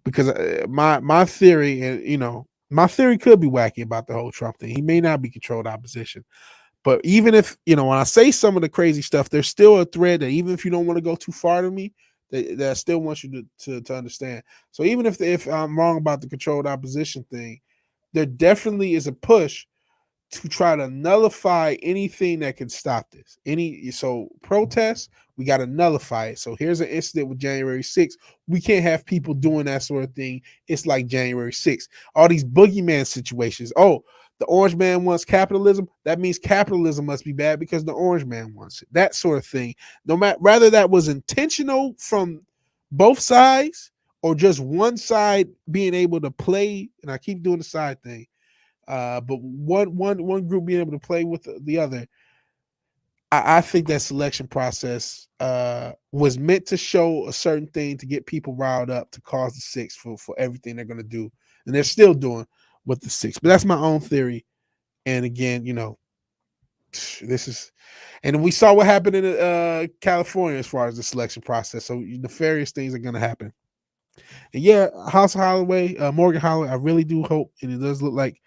Because my theory, and my theory could be wacky about the whole Trump thing. He may not be controlled opposition. But even if, when I say some of the crazy stuff, there's still a thread that even if you don't want to go too far to me, that I still want you to understand. So even if I'm wrong about the controlled opposition thing, there definitely is a push to try to nullify anything that can stop this. So protests, we got to nullify it. So here's an incident with January 6th. We can't have people doing that sort of thing. It's like January 6th. All these boogeyman situations. Oh, the orange man wants capitalism. That means capitalism must be bad because the orange man wants it. That sort of thing. No matter whether that was intentional from both sides or just one side being able to play, and I keep doing the side thing, but one group being able to play with the other. I think that selection process was meant to show a certain thing to get people riled up to cause the 6th for everything they're going to do, and they're still doing with the 6th. But that's my own theory. And again, this is, and we saw what happened in California as far as the selection process. So nefarious things are going to happen. And yeah, House of Holloway, Morgan Holloway, I really do hope, and it does look like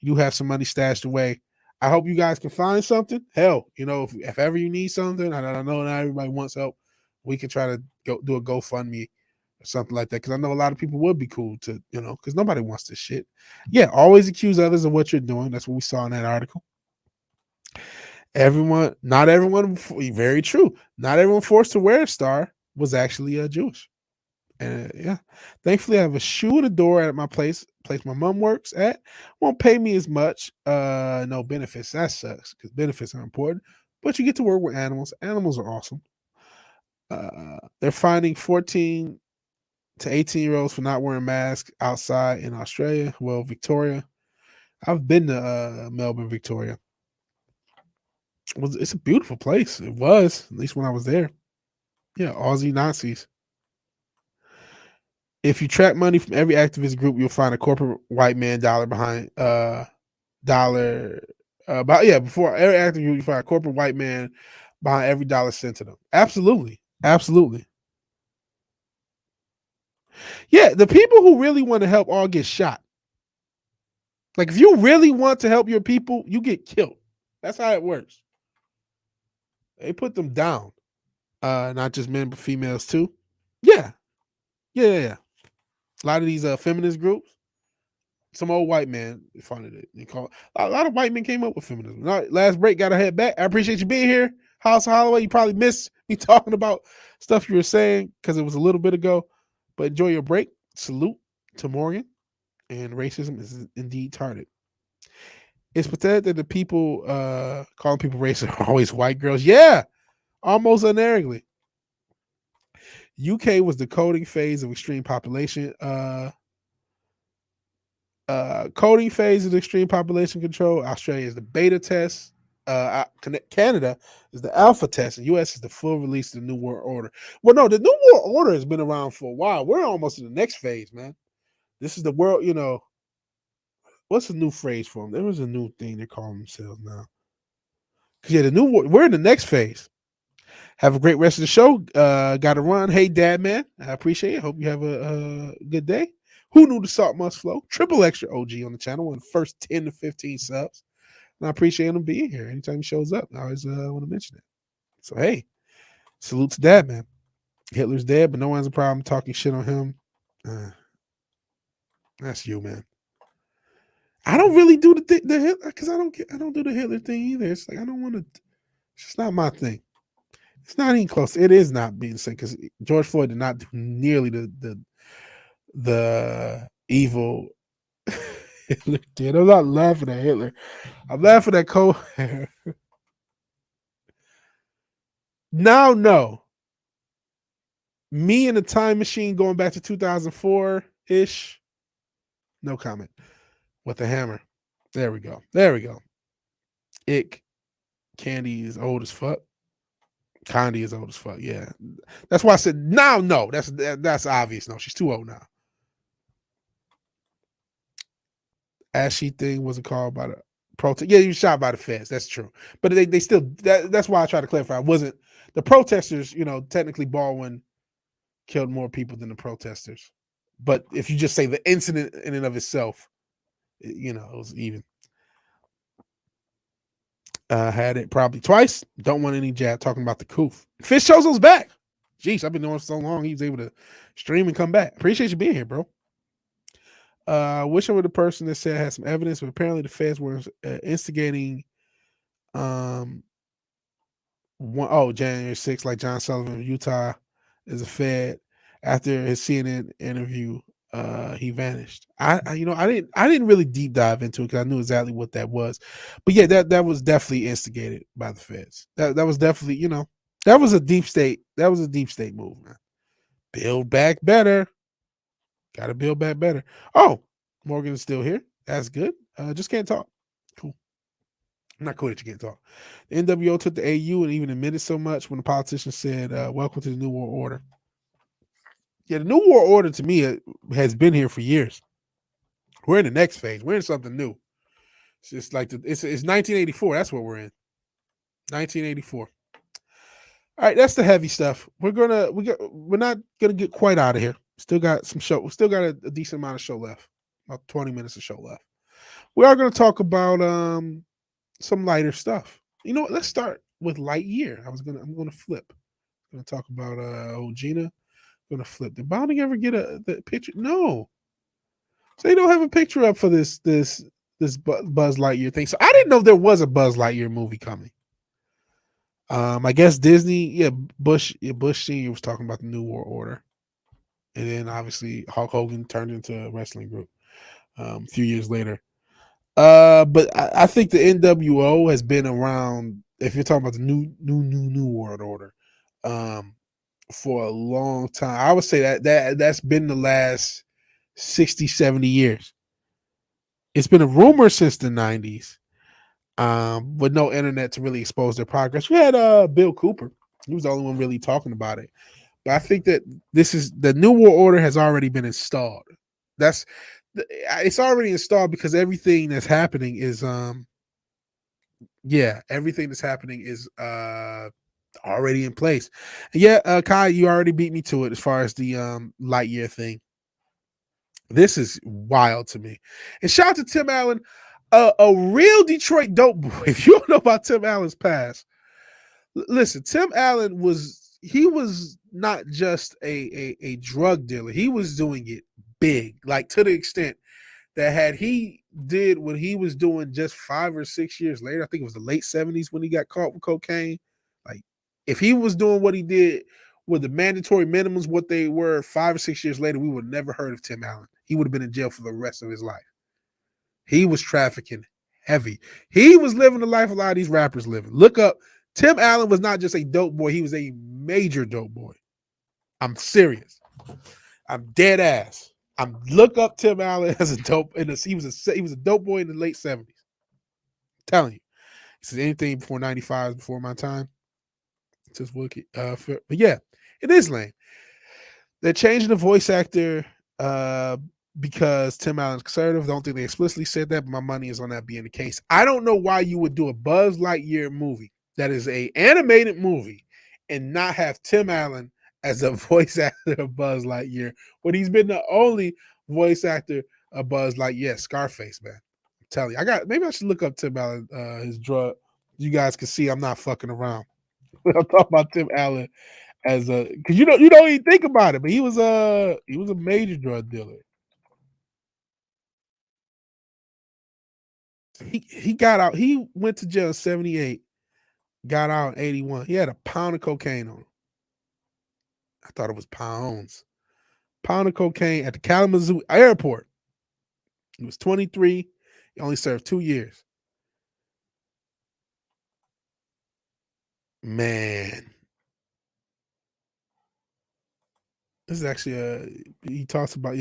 you have some money stashed away. I hope you guys can find something. Hell, if ever you need something, I know not everybody wants help we could try to go do a GoFundMe or something like that, because I know a lot of people would be cool to, because nobody wants this shit. Yeah, always accuse others of what you're doing. That's what we saw in that article. Not everyone, very true. Not everyone forced to wear a star was actually Jewish. And yeah, thankfully I have a shoe in the door at my place my mom works at. Won't pay me as much. No benefits. That sucks because benefits are important. But you get to work with animals. Animals are awesome. They're finding 14 to 18-year-olds for not wearing masks outside in Australia. Well, Victoria. I've been to Melbourne, Victoria. It's a beautiful place. It was, at least when I was there. Yeah, Aussie Nazis. If you track money from every activist group, you'll find a corporate white man dollar behind before every activist group, you find a corporate white man behind every dollar sent to them. Absolutely. Absolutely. Yeah, the people who really want to help all get shot. Like, if you really want to help your people, you get killed. That's how it works. They put them down. Not just men, but females too. Yeah. Yeah. A lot of these feminist groups, some old white man funded it. A lot of white men came up with feminism. All right, last break, gotta head back. I appreciate you being here. House of Holloway, you probably missed me talking about stuff you were saying because it was a little bit ago. But enjoy your break. Salute to Morgan. And racism is indeed targeted. It's pathetic that the people calling people racist are always white girls. Yeah, almost unerringly. UK was the coding phase of extreme population. Coding phase of extreme population control. Australia is the beta test. Canada is the alpha test, and US is the full release of the New World Order. Well, no, the New World Order has been around for a while. We're almost in the next phase, man. This is the world, what's the new phrase for them? There was a new thing they're calling themselves now. Because, yeah, we're in the next phase. Have a great rest of the show. Got to run. Hey, Dad, man. I appreciate it. Hope you have a good day. Who knew the salt must flow? Triple extra OG on the channel. One of the first 10 to 15 subs. And I appreciate him being here. Anytime he shows up, I always want to mention it. So, hey, salute to Dad, man. Hitler's dead, but no one has a problem talking shit on him. That's you, man. I don't really do the Hitler because I don't do the Hitler thing either. It's like I don't want to. It's just not my thing. It's not even close. It is not being said because George Floyd did not do nearly the evil Hitler did. I'm not laughing at Hitler. I'm laughing at Cole. Now, no. Me in a time machine going back to 2004-ish. No comment. With the hammer. There we go. Ick. Candy is old as fuck. Candy is old as fuck. Yeah. That's why I said now, no. That's obvious. No, she's too old now. Ashy thing wasn't called by the protest. Yeah, you was shot by the feds. That's true. But they still that's why I try to clarify. It wasn't the protesters, technically Baldwin killed more people than the protesters. But if you just say the incident in and of itself, it was even. Had it probably twice. Don't want any jab talking about the coof. Fish Chozo's back. Jeez, I've been doing it so long. He was able to stream and come back. Appreciate you being here, bro. Wish I were the person that said I had some evidence, but apparently the feds were instigating January 6th, like John Sullivan of Utah is a Fed. After his CNN interview, he vanished. I didn't really deep dive into it because I knew exactly what that was. But yeah, that was definitely instigated by the feds. That was definitely, that was a deep state. That was a deep state move, man. Build back better. Got to build back better. Oh, Morgan is still here. That's good. Just can't talk. Cool. Not cool that you can't talk. The NWO took the AU and even admitted so much when the politician said, welcome to the New World Order. Yeah, the New World Order to me has been here for years. We're in the next phase. We're in something new. It's just like it's 1984. That's what we're in. 1984. All right, that's the heavy stuff. We're not gonna get quite out of here. Still got some show. Still got a decent amount of show left. About 20 minutes of show left. We are gonna talk about some lighter stuff. You know what? Let's start with Lightyear. I'm gonna flip. Gonna talk about old Gina. Gonna flip. Did Bonding ever get the picture? No. So they don't have a picture up for this Buzz Lightyear thing. So I didn't know there was a Buzz Lightyear movie coming. I guess Disney, Bush Senior was talking about the New World Order, and then obviously Hulk Hogan turned into a wrestling group a few years later. But I think the NWO has been around. If you're talking about the new World Order, for a long time, I would say that's been the last 60, 70 years. It's been a rumor since the 90s, with no internet to really expose their progress. We had Bill Cooper. He was the only one really talking about it. But I think that this is the New World Order has already been installed. It's already installed because everything that's happening is everything that's happening is already in place. And Kai, you already beat me to it as far as the Lightyear thing. This is wild to me. And shout out to Tim Allen, a real Detroit dope boy. If you don't know about Tim Allen's past, listen, Tim Allen was not just a drug dealer. He was doing it big, like to the extent that had he did what he was doing just 5 or 6 years later, I think it was the late 70s when he got caught with cocaine. Like if he was doing what he did with the mandatory minimums, what they were 5 or 6 years later, we would have never heard of Tim Allen. He would have been in jail for the rest of his life. He was trafficking heavy. He was living the life a lot of these rappers living. Look up. Tim Allen was not just a dope boy. He was a major dope boy. I'm serious. I'm dead ass. Look up Tim Allen as a dope. He was a dope boy in the late 70s. I'm telling you. He says anything before 95 is before my time. It's just wicked. But yeah, it is lame. They're changing the voice actor because Tim Allen's conservative. I don't think they explicitly said that, but my money is on that being the case. I don't know why you would do a Buzz Lightyear movie that is a animated movie and not have Tim Allen as a voice actor of Buzz Lightyear, when he's been the only voice actor of Buzz Lightyear. Scarface, man. I'm telling you, maybe I should look up Tim Allen, his drug. You guys can see I'm not fucking around. I'm talking about Tim Allen as because you don't even think about it, but he was a major drug dealer. He got out. He went to jail in 78, got out in 81. He had a pound of cocaine on him. I thought it was pounds. Pound of cocaine at the Kalamazoo airport. He was 23. He only served 2 years. Man. This is actually he talks about,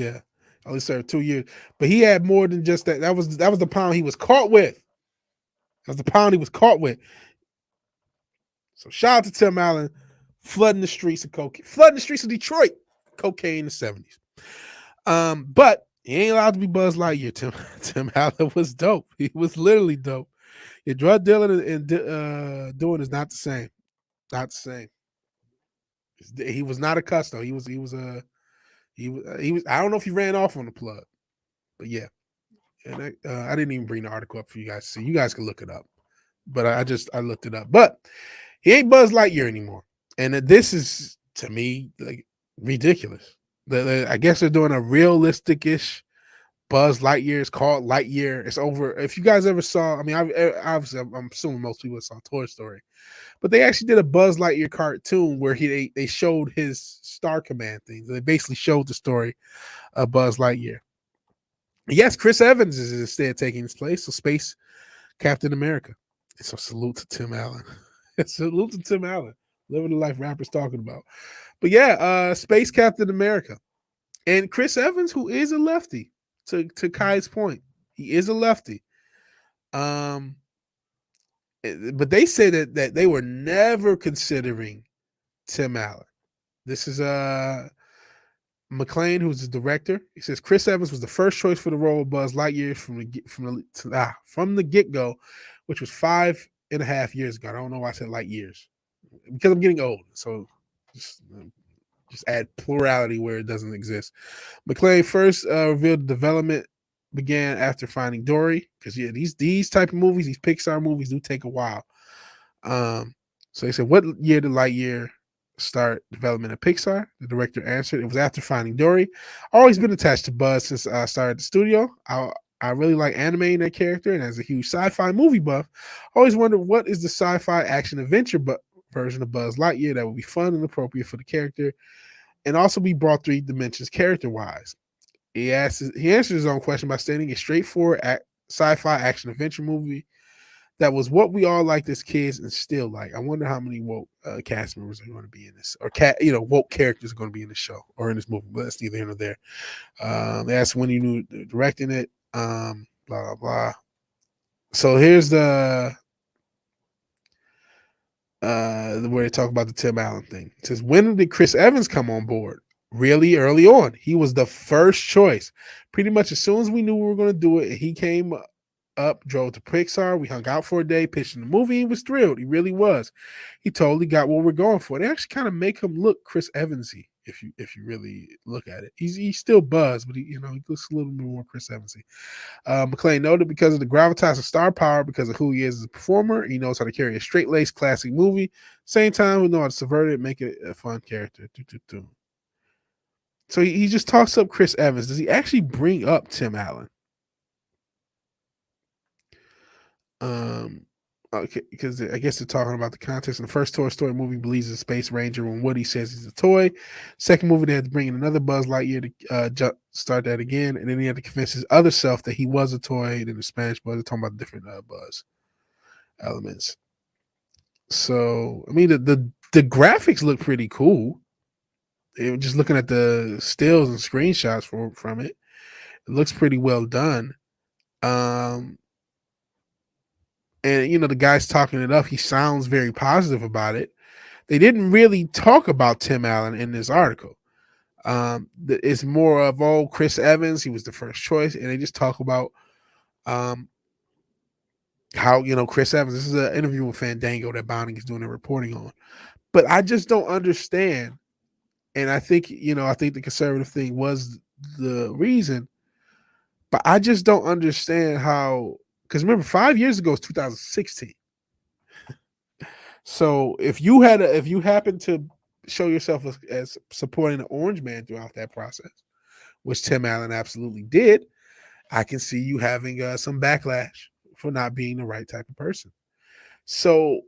only served 2 years. But he had more than just that. That was the pound he was caught with. That's the pound he was caught with. So shout out to Tim Allen, flooding the streets of cocaine, flooding the streets of Detroit, cocaine in the 70s. But he ain't allowed to be Buzz Lightyear. Tim Allen was dope. He was literally dope. Your drug dealing and doing is not the same. Not the same. He was not a cuss though. He was. I don't know if he ran off on the plug, but yeah. And I didn't even bring the article up for you guys to see. You guys can look it up. But I looked it up. But he ain't Buzz Lightyear anymore. And this is, to me, like ridiculous. I guess they're doing a realistic-ish Buzz Lightyear. It's called Lightyear. It's over. If you guys ever saw, I mean, obviously, I'm assuming most people saw Toy Story. But they actually did a Buzz Lightyear cartoon where they showed his Star Command things. They basically showed the story of Buzz Lightyear. Yes, Chris Evans is instead taking his place. So Space Captain America. And so salute to Tim Allen. Salute to Tim Allen. Living the life rappers talking about. But yeah, Space Captain America. And Chris Evans, who is a lefty, to Kai's point. He is a lefty. But they say that they were never considering Tim Allen. This is McLean, who's the director. He says Chris Evans was the first choice for the role of Buzz Lightyear from the get-go, which was 5.5 years ago. I don't know why I said light years, because I'm getting old. So just add plurality where it doesn't exist. McLean first revealed the development began after Finding Dory, because these type of movies, these Pixar movies, do take a while. So they said, what year did Lightyear start development at Pixar? The director answered, it was after Finding Dory. Always been attached to Buzz since I started the studio. I really like animating that character, and as a huge sci-fi movie buff, I always wondered what is the sci-fi action adventure version of Buzz Lightyear that would be fun and appropriate for the character, and also be brought 3 dimensions character-wise. He answered his own question by stating a straightforward sci-fi action adventure movie that was what we all liked as kids and still like. I wonder how many woke cast members are going to be in this, or woke characters are going to be in this show or in this movie. But that's neither here nor there. They asked when you knew directing it. Blah blah blah. So here's the where they talk about the Tim Allen thing. It says, when did Chris Evans come on board? Really early on. He was the first choice. Pretty much as soon as we knew we were going to do it, he came up, drove to Pixar. We hung out for a day, pitched the movie. He was thrilled. He really was. He totally got what we're going for. They actually kind of make him look Chris Evansy if you really look at it. He's still Buzz, but he looks a little bit more Chris Evansy. McClane noted because of the gravitas of star power, because of who he is as a performer, he knows how to carry a straight-laced classic movie. Same time, we know how to subvert it, make it a fun character. So he just talks up Chris Evans. Does he actually bring up Tim Allen? Okay, because I guess they're talking about the context. In the first Toy Story movie, believes in Space Ranger when Woody says he's a toy. Second movie, they had to bring in another Buzz Lightyear to start that again, and then he had to convince his other self that he was a toy. And then the Spanish Buzz, they're talking about different Buzz elements. So I mean, the graphics look pretty cool. Just looking at the stills and screenshots from it, it looks pretty well done. And the guy's talking it up. He sounds very positive about it. They didn't really talk about Tim Allen in this article. It's more of Chris Evans. He was the first choice, and they just talk about how Chris Evans. This is an interview with Fandango that Bounding is doing the reporting on. But I just don't understand. And I think the conservative thing was the reason. But I just don't understand how. Because remember, 5 years ago was 2016. So if you happen to show yourself as supporting the Orange Man throughout that process, which Tim Allen absolutely did, I can see you having some backlash for not being the right type of person. So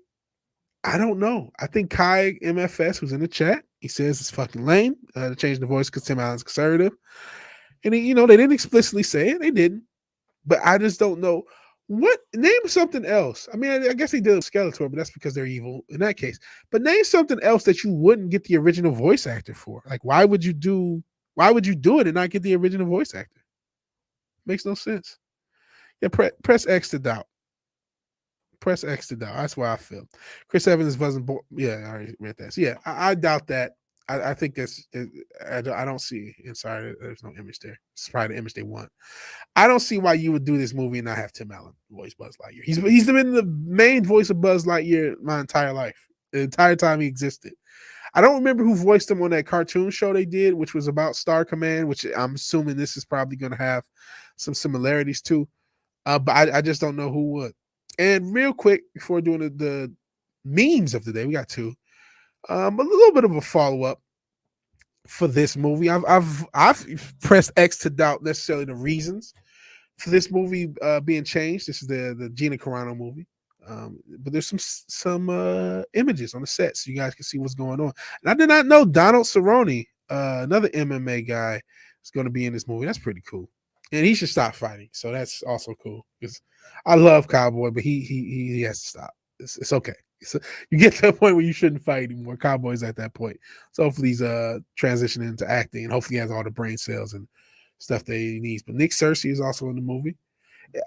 I don't know. I think Kai MFS was in the chat. He says it's fucking lame to change the voice because Tim Allen's conservative. And they didn't explicitly say it. They didn't. But I just don't know. Name something else. I mean, I guess they did Skeletor, but that's because they're evil in that case. But name something else that you wouldn't get the original voice actor for. Like, why would you do it and not get the original voice actor? Makes no sense. Yeah, press X to doubt. Press X to doubt. That's why I feel. Chris Evans wasn't born. Yeah, I already read that. So yeah, I doubt that. I think I don't see inside. There's no image there. It's probably the image they want. I don't see why you would do this movie and not have Tim Allen voice Buzz Lightyear. He's been the main voice of Buzz Lightyear my entire life. The entire time he existed. I don't remember who voiced him on that cartoon show they did, which was about Star Command, which I'm assuming this is probably going to have some similarities to. But I just don't know who would. And real quick, before doing the memes of the day, we got two. A little bit of a follow-up for this movie. I've pressed X to doubt necessarily the reasons for this movie being changed. This is the Gina Carano movie. But there's some images on the set so you guys can see what's going on. And I did not know Donald Cerrone, another MMA guy, is going to be in this movie. That's pretty cool. And he should stop fighting. So that's also cool. Because I love Cowboy, but he has to stop. It's okay. You get to a point where you shouldn't fight anymore. Cowboy's at that point. So hopefully he's transitioning into acting, and hopefully he has all the brain cells and stuff that he needs. But Nick Cersei is also in the movie.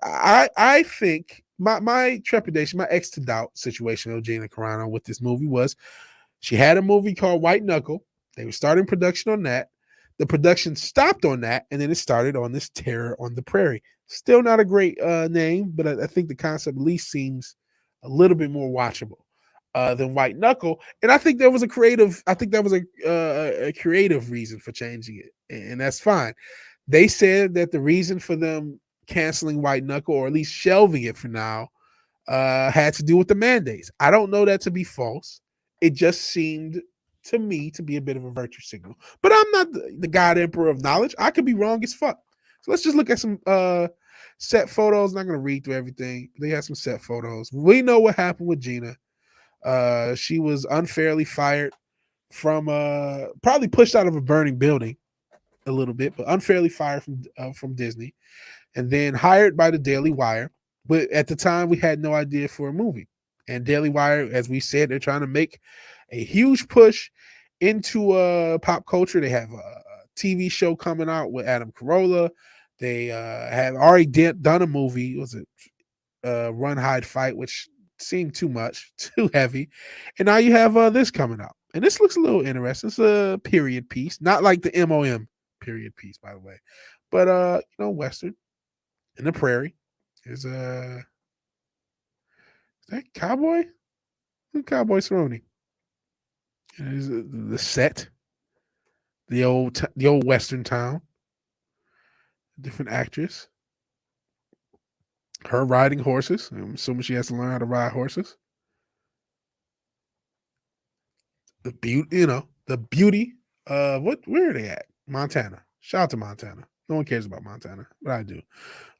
I think my trepidation, my X to doubt situation of Gina Carano with this movie was she had a movie called White Knuckle. They were starting production on that. The production stopped on that, and then it started on this Terror on the Prairie. Still not a great name, but I think the concept at least seems a little bit more watchable than White Knuckle. And I think there was a creative reason for changing it, and that's fine. They said that the reason for them canceling White Knuckle, or at least shelving it for now, had to do with the mandates. I don't know that to be false. It just seemed to me to be a bit of a virtue signal. But I'm not the God Emperor of knowledge. I could be wrong as fuck. So let's just look at some set photos. I'm not going to read through everything. They have some set photos. We know what happened with Gina. She was unfairly fired from probably pushed out of a burning building a little bit, but unfairly fired from Disney, and then hired by the Daily Wire. But at the time, we had no idea for a movie. And Daily Wire, as we said, they're trying to make a huge push into pop culture. They have a TV show coming out with Adam Carolla. They have already done a movie. Was it Run, Hide, Fight, which seemed too much, too heavy. And now you have this coming out. And this looks a little interesting. It's a period piece, not like the MOM period piece, by the way, but Western in the prairie. Is that Cowboy? Cowboy Cerrone. Is the set, the old Western town. Different actress. Her riding horses. I'm assuming she has to learn how to ride horses. The beauty, the beauty of where are they at? Montana. Shout out to Montana. No one cares about Montana, but I do.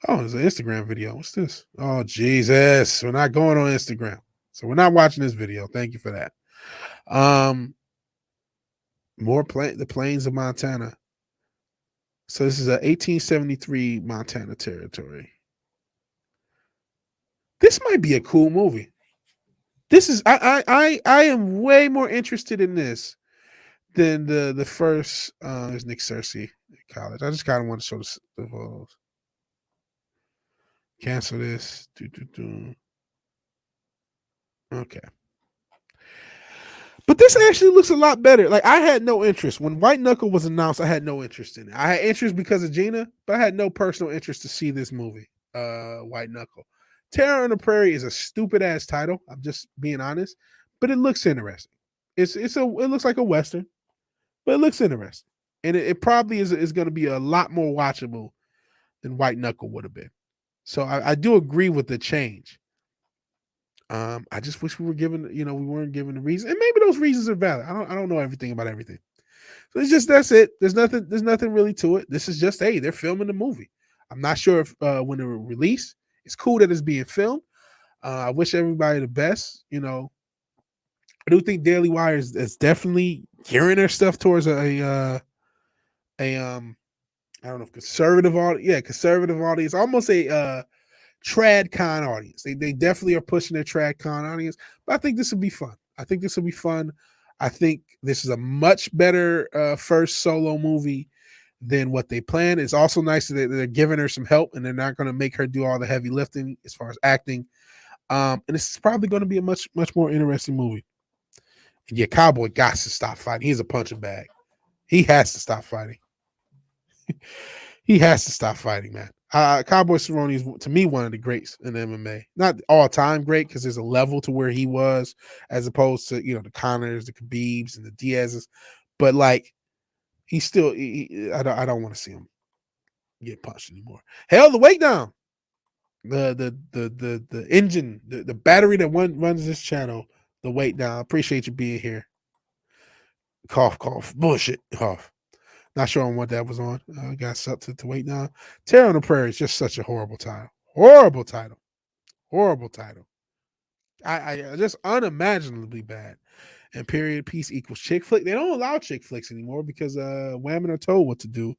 Oh, it's an Instagram video. What's this? Oh, Jesus. We're not going on Instagram. So we're not watching this video. Thank you for that. The plains of Montana. So this is a 1873 Montana territory. This might be a cool movie. This is I am way more interested in this than the first. There's Nick Cersei at college. I just kind of want to show the photos. Cancel this. Okay. But this actually looks a lot better. Like, I had no interest. When White Knuckle was announced, I had no interest in it. I had interest because of Gina, but I had no personal interest to see this movie, White Knuckle. Terror on the Prairie is a stupid-ass title. I'm just being honest. But it looks interesting. It looks like a Western, but it looks interesting. And it probably is going to be a lot more watchable than White Knuckle would have been. So I do agree with the change. I just wish we were given, we weren't given the reason, and maybe those reasons are valid. I don't know everything about everything. So that's it. There's nothing really to it. This is just, hey, they're filming the movie. I'm not sure if when it will release. It's cool that it's being filmed. I wish everybody the best. I do think Daily Wire is definitely gearing their stuff towards a I don't know if conservative audience. Yeah, conservative audience. Almost a TradCon audience. They definitely are pushing their TradCon audience. But I think this will be fun. I think this is a much better first solo movie than what they planned. It's also nice that they're giving her some help and they're not going to make her do all the heavy lifting as far as acting. And it's probably going to be a much more interesting movie. And yeah, Cowboy got to stop fighting. He's a punching bag. He has to stop fighting. He has to stop fighting, man. Cowboy Cerrone is, to me, one of the greats in MMA. Not all-time great, because there's a level to where he was, as opposed to, the Connors, the Khabibs, and the Diaz's. But, like, he's still, I don't want to see him get punched anymore. Hell, the weight down. The engine, the battery that runs this channel, the weight down. I appreciate you being here. Cough, cough. Bullshit. Cough. Not sure on what that was on. Got something to wait now. Terror on the Prairie is just such a horrible title. Horrible title. I just unimaginably bad. And period piece equals chick flick. They don't allow chick flicks anymore because women are told what to do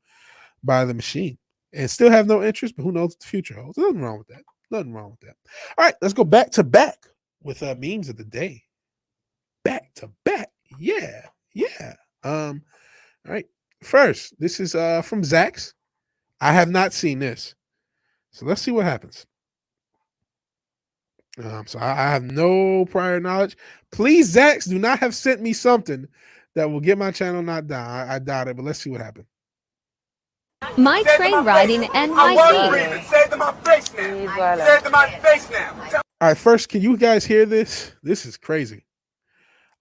by the machine and still have no interest. But who knows what the future holds? Nothing wrong with that. All right, let's go back to back with memes of the day. Back to back. Yeah. All right. First, this is from Zach's. I have not seen this. So let's see what happens. So I have no prior knowledge. Please, Zach's, do not have sent me something that will get my channel not down. I doubt it, but let's see what happens. My train riding and my feet. Say it to my face now. Say it to my face now. All right, first, can you guys hear this? This is crazy.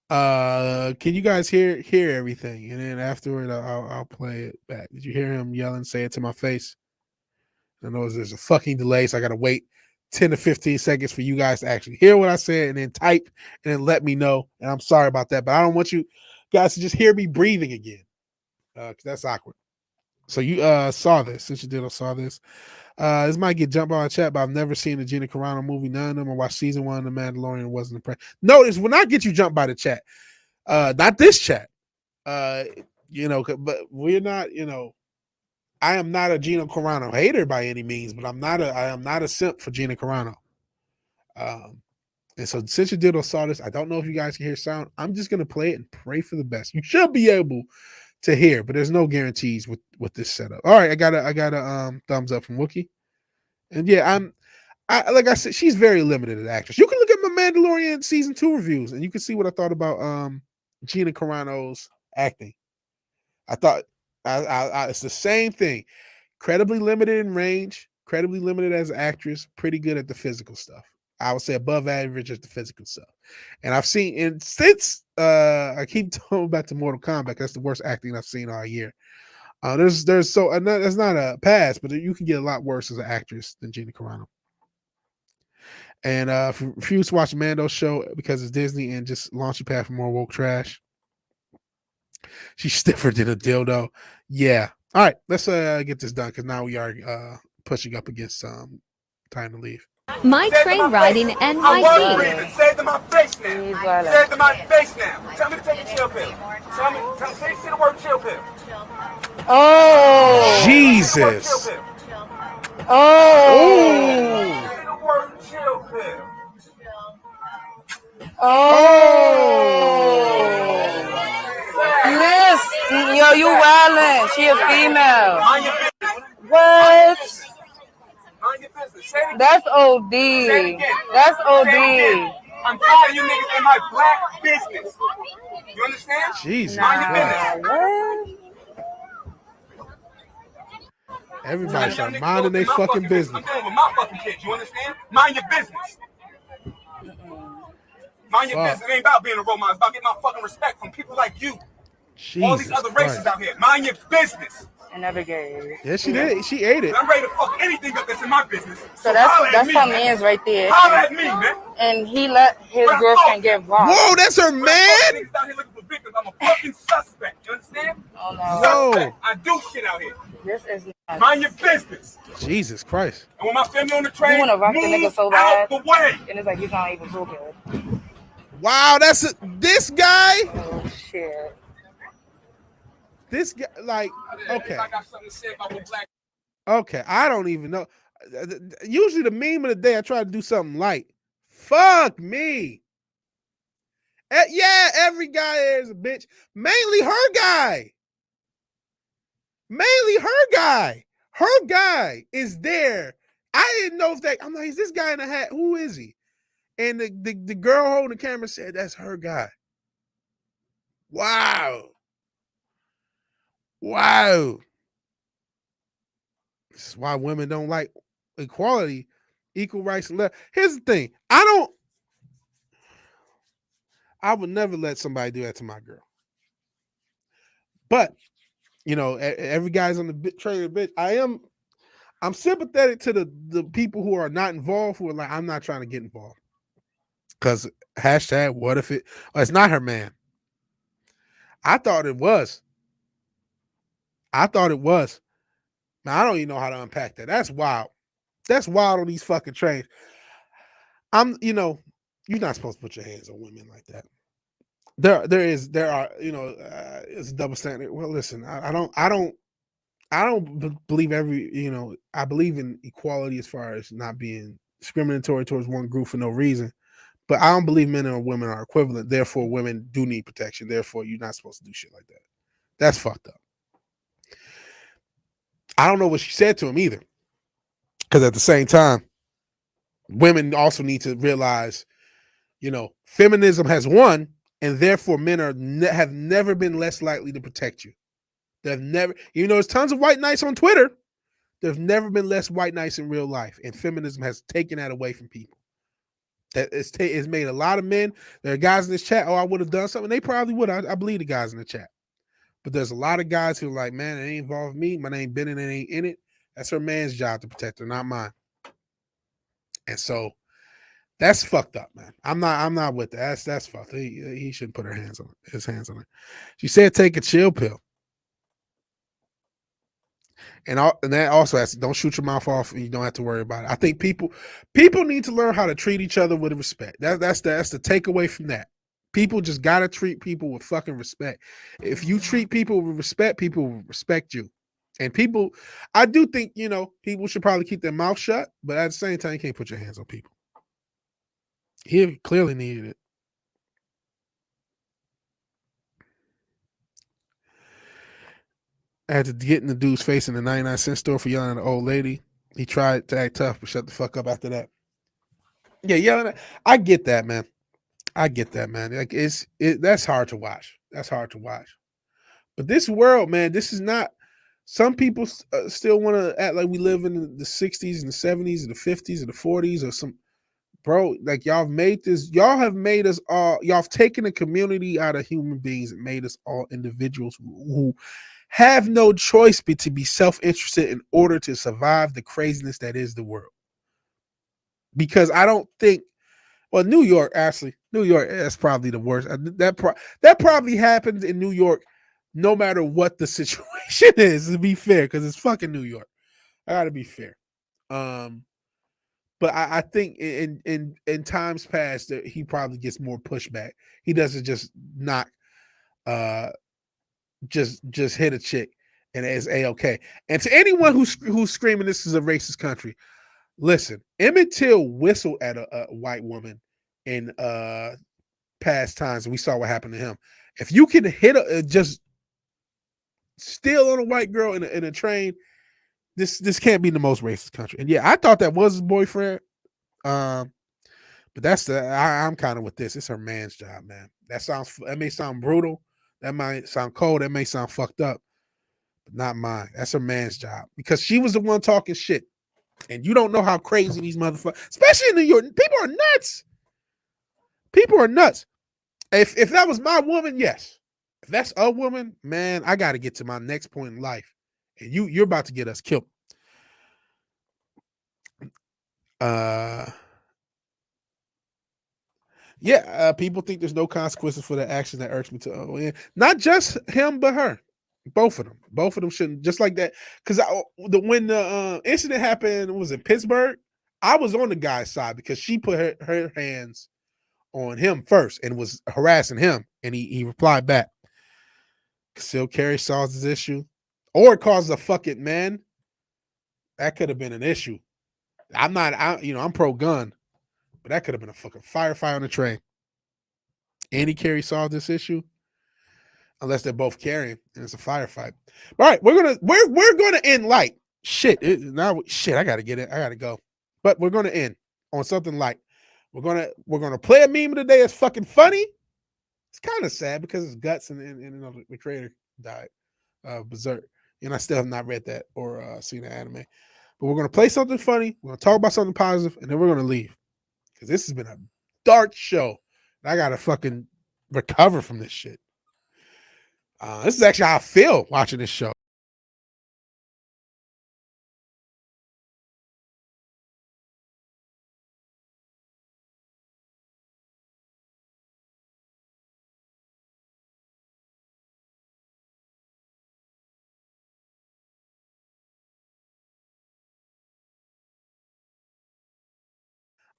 Can you guys hear everything? And then afterward, I'll play it back. Did you hear him yelling, say it to my face? I know there's a fucking delay, so I gotta wait 10 to 15 seconds for you guys to actually hear what I said and then type and then let me know. And I'm sorry about that, but I don't want you guys to just hear me breathing again. Cause that's awkward. So you saw this. Since you did, I saw this. This might get jumped by a chat, but I've never seen the Gina Carano movie. None of them. I watched season 1 of The Mandalorian. Wasn't impressed. Notice will not get you jumped by the chat. Not this chat. But we're not. I am not a Gina Carano hater by any means, but I am not a simp for Gina Carano. And so since you did saw this, I don't know if you guys can hear sound. I'm just gonna play it and pray for the best. You should be able to hear, but there's no guarantees with this setup. All right, I got a thumbs up from Wookie. And yeah, like I said, she's very limited as actress. You can look at my Mandalorian season 2 reviews, and you can see what I thought about Gina Carano's acting. I thought it's the same thing. Credibly limited in range, credibly limited as an actress, pretty good at the physical stuff. I would say above average at the physical stuff. And I've seen, and since I keep talking back to Mortal Kombat, that's the worst acting I've seen all year. That's not a pass, but you can get a lot worse as an actress than Gina Carano. And refuse to watch the Mando show because it's Disney and just launch a pad for more woke trash. She's stiffer than a dildo. Yeah. All right, let's get this done because now we are pushing up against time to leave. My train riding and my feet. Say it to my face now. Say it to my face now. Tell me to take a chill pill. Say the word chill pill. Oh. Jesus. Oh. Say the word chill pill. Oh. Miss, yo, you wildin'. She a female. Mind your business. What? Mind your business. Say it again. That's OD. Say it again. That's Say OD. it again. I'm tired of you niggas in my black business. You understand? Jesus. Mind your business. What? Everybody start minding their fucking business. I'm dealing with my fucking kids. You understand? Mind your business. Mind your business. It ain't about being a role model. It's about getting my fucking respect from people like you. Jesus all these other races Christ. out here. Mind your business. I never gave. Yeah, she did. She ate it. I'm ready to fuck anything up that's in my business. So that's my man's right there. Holler at me, man. And he let his girlfriend get involved. Whoa, that's her man? Niggas out here looking for victims. I'm a fucking suspect. You understand? Oh no. Whoa. I do shit out here. This is nuts. Mind your business. Jesus Christ. And when my family on the train, You wanna rock the nigga move so bad. out the way. And it's like he's not even so good. Wow, this guy? Oh shit. This guy, like, okay. I got something to say about what black. Okay, I don't even know. Usually the meme of the day, I try to do something light. Fuck me. Yeah, every guy is a bitch. Mainly her guy. Mainly her guy. Her guy is there. I didn't know if that. I'm like, is this guy in a hat? Who is he? And the girl holding the camera said, that's her guy. Wow. Wow. This is why women don't like equality, equal rights and left. Here's the thing. I would never let somebody do that to my girl. But, every guy's on the trailer bitch. I'm sympathetic to the people who are not involved, who are like, I'm not trying to get involved. Because hashtag, what if it's not her man? I thought it was. Man, I don't even know how to unpack that. That's wild. That's wild on these fucking trains. You're not supposed to put your hands on women like that. There are, it's a double standard. Well, listen, I don't believe I believe in equality as far as not being discriminatory towards one group for no reason. But I don't believe men and women are equivalent. Therefore, women do need protection. Therefore, you're not supposed to do shit like that. That's fucked up. I don't know what she said to him either. Because at the same time, women also need to realize, feminism has won, and therefore men have never been less likely to protect you. They've never, there's tons of white knights on Twitter. There's never been less white knights in real life, and feminism has taken that away from people. That it's made a lot of men. There are guys in this chat. Oh, I would have done something. They probably would. I believe the guys in the chat. But there's a lot of guys who are like, man, it ain't involved me. My name been in it, ain't in it. That's her man's job to protect her, not mine. And so That's fucked up, man. I'm not with that. That's fucked. He shouldn't put his hands on it. She said take a chill pill. And that also has don't shoot your mouth off and you don't have to worry about it. I think people need to learn how to treat each other with respect. That's the takeaway from that. People just gotta treat people with fucking respect. If you treat people with respect, people will respect you. And people, I do think, people should probably keep their mouth shut, but at the same time, you can't put your hands on people. He clearly needed it. I had to get in the dude's face in the 99-cent store for yelling at an old lady. He tried to act tough, but shut the fuck up after that. Yeah, yelling at, I get that, man. Like that's hard to watch. That's hard to watch. But this world, man, this is not. Some people still want to act like we live in the 60s and the 70s and the 50s and the 40s or some. Bro, like y'all have made us all. Y'all have taken a community out of human beings and made us all individuals who have no choice but to be self-interested in order to survive the craziness that is the world. Because I don't think, well, New York, that's probably the worst. That probably happens in New York no matter what the situation is, to be fair, because it's fucking New York. I gotta be fair. But I think in times past that he probably gets more pushback. He doesn't just knock just hit a chick and it's a-okay. And to anyone who's screaming this is a racist country, listen, Emmett Till whistled at a white woman in past times, and we saw what happened to him. If you can hit just steal on a white girl in a train, this can't be the most racist country. And yeah, I thought that was his boyfriend. But that's I'm kind of with this. It's her man's job, man. That may sound brutal. That might sound cold. That may sound fucked up, but not mine. That's her man's job because she was the one talking shit. And you don't know how crazy these motherfuckers, especially in New York, people are nuts. People are nuts. If that was my woman, yes. If that's a woman, man, I got to get to my next point in life. And you're about to get us killed. People think there's no consequences for the action that irks me to not just him, but her. Both of them shouldn't, just like that. Because when the incident happened, was in Pittsburgh, I was on the guy's side because she put her hands on him first and was harassing him, and he replied back. Concealed carry solves this issue, or it causes a fucking man. That could have been an issue. I'm pro-gun, but that could have been a fucking firefight on the train. Any carry solved this issue, unless they're both carrying and it's a firefight. All right, we're gonna end light. I gotta get it. I gotta go. But we're gonna end on something light. We're gonna play a meme today. It's fucking funny. It's kind of sad because it's Guts and the creator died. Berserk. And I still have not read that or seen the anime. But we're gonna play something funny. We're gonna talk about something positive, and then we're gonna leave. Because this has been a dark show. And I gotta fucking recover from this shit. This is actually how I feel watching this show.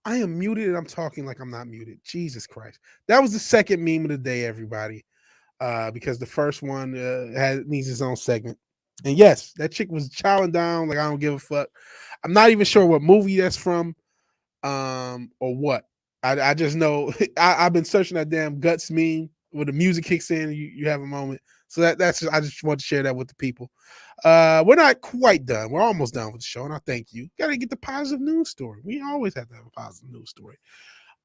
I am muted and I'm talking like I'm not muted. Jesus Christ. That was the second meme of the day, everybody. Because the first one needs its own segment. And yes, that chick was chowing down like I don't give a fuck. I'm not even sure what movie that's from or what. I just know I've been searching that damn Guts meme where the music kicks in and you have a moment. So that's I just want to share that with the people. We're not quite done. We're almost done with the show, and I thank you. Got to get the positive news story. We always have to have a positive news story.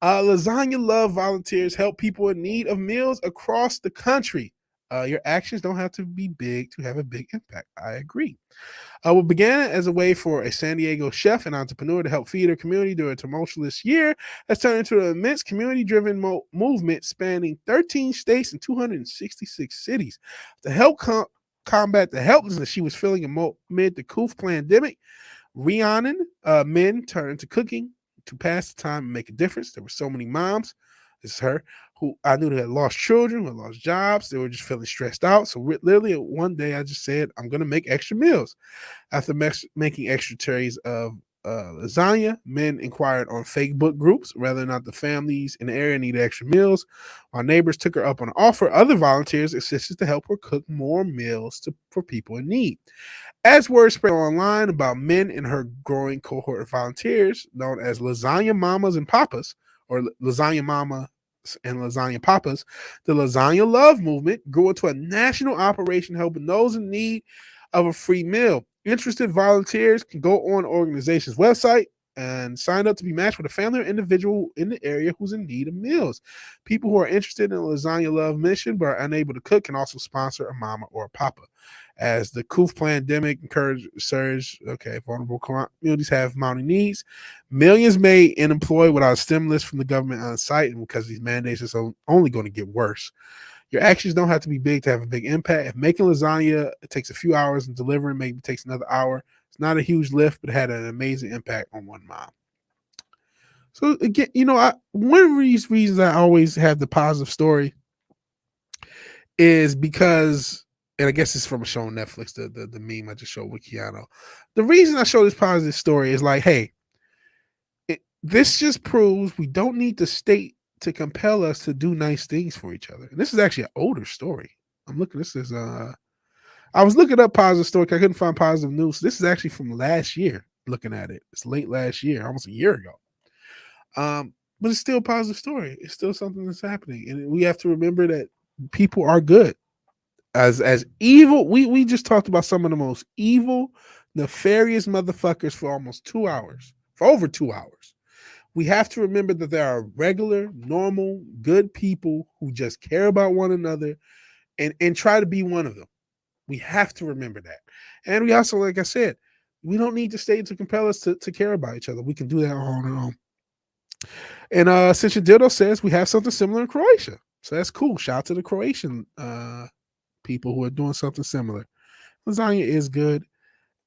Lasagna Love volunteers help people in need of meals across the country. Your actions don't have to be big to have a big impact. I agree. What began as a way for a San Diego chef and entrepreneur to help feed her community during a tumultuous year has turned into an immense community-driven movement spanning 13 states and 266 cities. To help combat the helplessness she was feeling amid the COVID pandemic, Rhiannon men turned to cooking to pass the time and make a difference. There were so many moms, this is her, who I knew that had lost children, who had lost jobs. They were just feeling stressed out. So literally one day I just said, I'm going to make extra meals. After making extra trays of lasagna, men inquired on Facebook groups whether or not the families in the area needed extra meals. While neighbors took her up on an offer, other volunteers assisted to help her cook more meals for people in need. As word spread online about men in her growing cohort of volunteers, known as Lasagna Mamas and Papas, or Lasagna Mama and Lasagna Papas, the Lasagna Love movement grew into a national operation helping those in need of a free meal. Interested volunteers can go on the organization's website and sign up to be matched with a family or individual in the area who's in need of meals. People who are interested in the Lasagna Love mission but are unable to cook can also sponsor a mama or a papa. As the COVID pandemic encouraged surge, vulnerable communities have mounting needs. Millions made unemployed without stimulus from the government on site, and because these mandates are only going to get worse. Your actions don't have to be big to have a big impact. If making lasagna takes a few hours and delivering maybe takes another hour, it's not a huge lift, but it had an amazing impact on one mom. So again, one of these reasons I always have the positive story is because, and I guess it's from a show on Netflix, the meme I just showed with Keanu. The reason I show this positive story is like, hey, this just proves we don't need the state to compel us to do nice things for each other. And this is actually an older story. I'm looking, I was looking up positive story because I couldn't find positive news. This is actually from last year, looking at it. It's late last year, almost a year ago. But it's still a positive story. It's still something that's happening. And we have to remember that people are good. As evil, we just talked about some of the most evil, nefarious motherfuckers for almost 2 hours, for over 2 hours. We have to remember that there are regular, normal, good people who just care about one another and try to be one of them. We have to remember that. And we also, like I said, we don't need the state to compel us to care about each other. We can do that on our own. And since your dildo says we have something similar in Croatia. So that's cool. Shout out to the Croatian people who are doing something similar. Lasagna is good.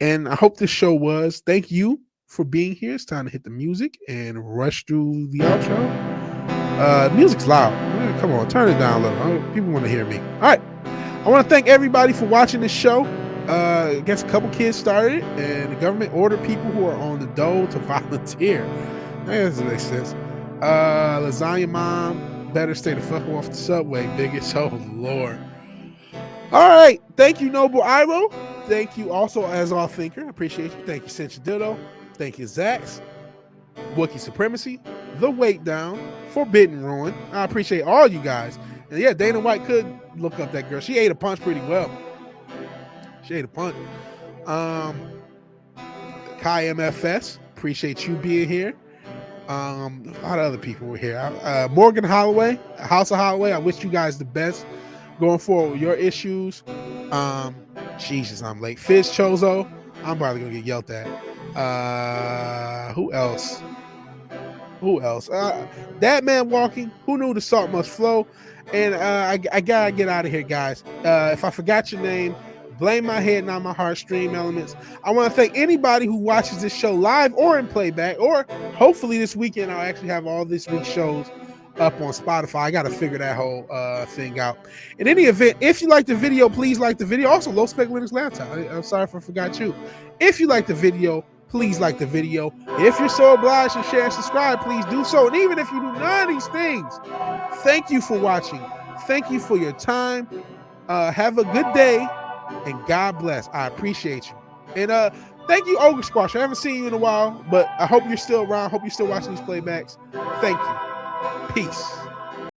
And I hope this show was. Thank you for being here. It's time to hit the music and rush through the outro. Music's loud. Come on, turn it down a little. People want to hear me. All right. I want to thank everybody for watching this show. I guess a couple kids started, and the government ordered people who are on the dole to volunteer. That doesn't make sense. Lasagna mom, better stay the fuck off the subway, biggest. Oh, Lord. All right. Thank you, Noble Iro. Thank you also, as all thinker. I appreciate you. Thank you, Cinch Ditto. Thank you, Zax. Wookiee Supremacy. The Weight Down. Forbidden Ruin. I appreciate all you guys. And yeah, Dana White could look up that girl. She ate a punch pretty well. She ate a punch. Kai MFS. Appreciate you being here. A lot of other people were here. Morgan Holloway, House of Holloway. I wish you guys the best going forward with your issues. Jesus, I'm late. Fizz Chozo. I'm probably gonna get yelled at. Who else? That man walking. Who knew the salt must flow? And I gotta get out of here, guys. If I forgot your name, blame my head, not my heart. Stream Elements. I want to thank anybody who watches this show live or in playback, or hopefully this weekend I'll actually have all this week's shows up on Spotify. I got to figure that whole thing out. In any event, if you like the video, please like the video. Also, Low Spec Linux Laptop. I'm sorry if I forgot you. If you like the video, please like the video. If you're so obliged to share and subscribe, please do so. And even if you do none of these things, thank you for watching. Thank you for your time. Have a good day, and God bless. I appreciate you. And thank you, Ogre Squash. I haven't seen you in a while, but I hope you're still around. Hope you're still watching these playbacks. Thank you. Peace.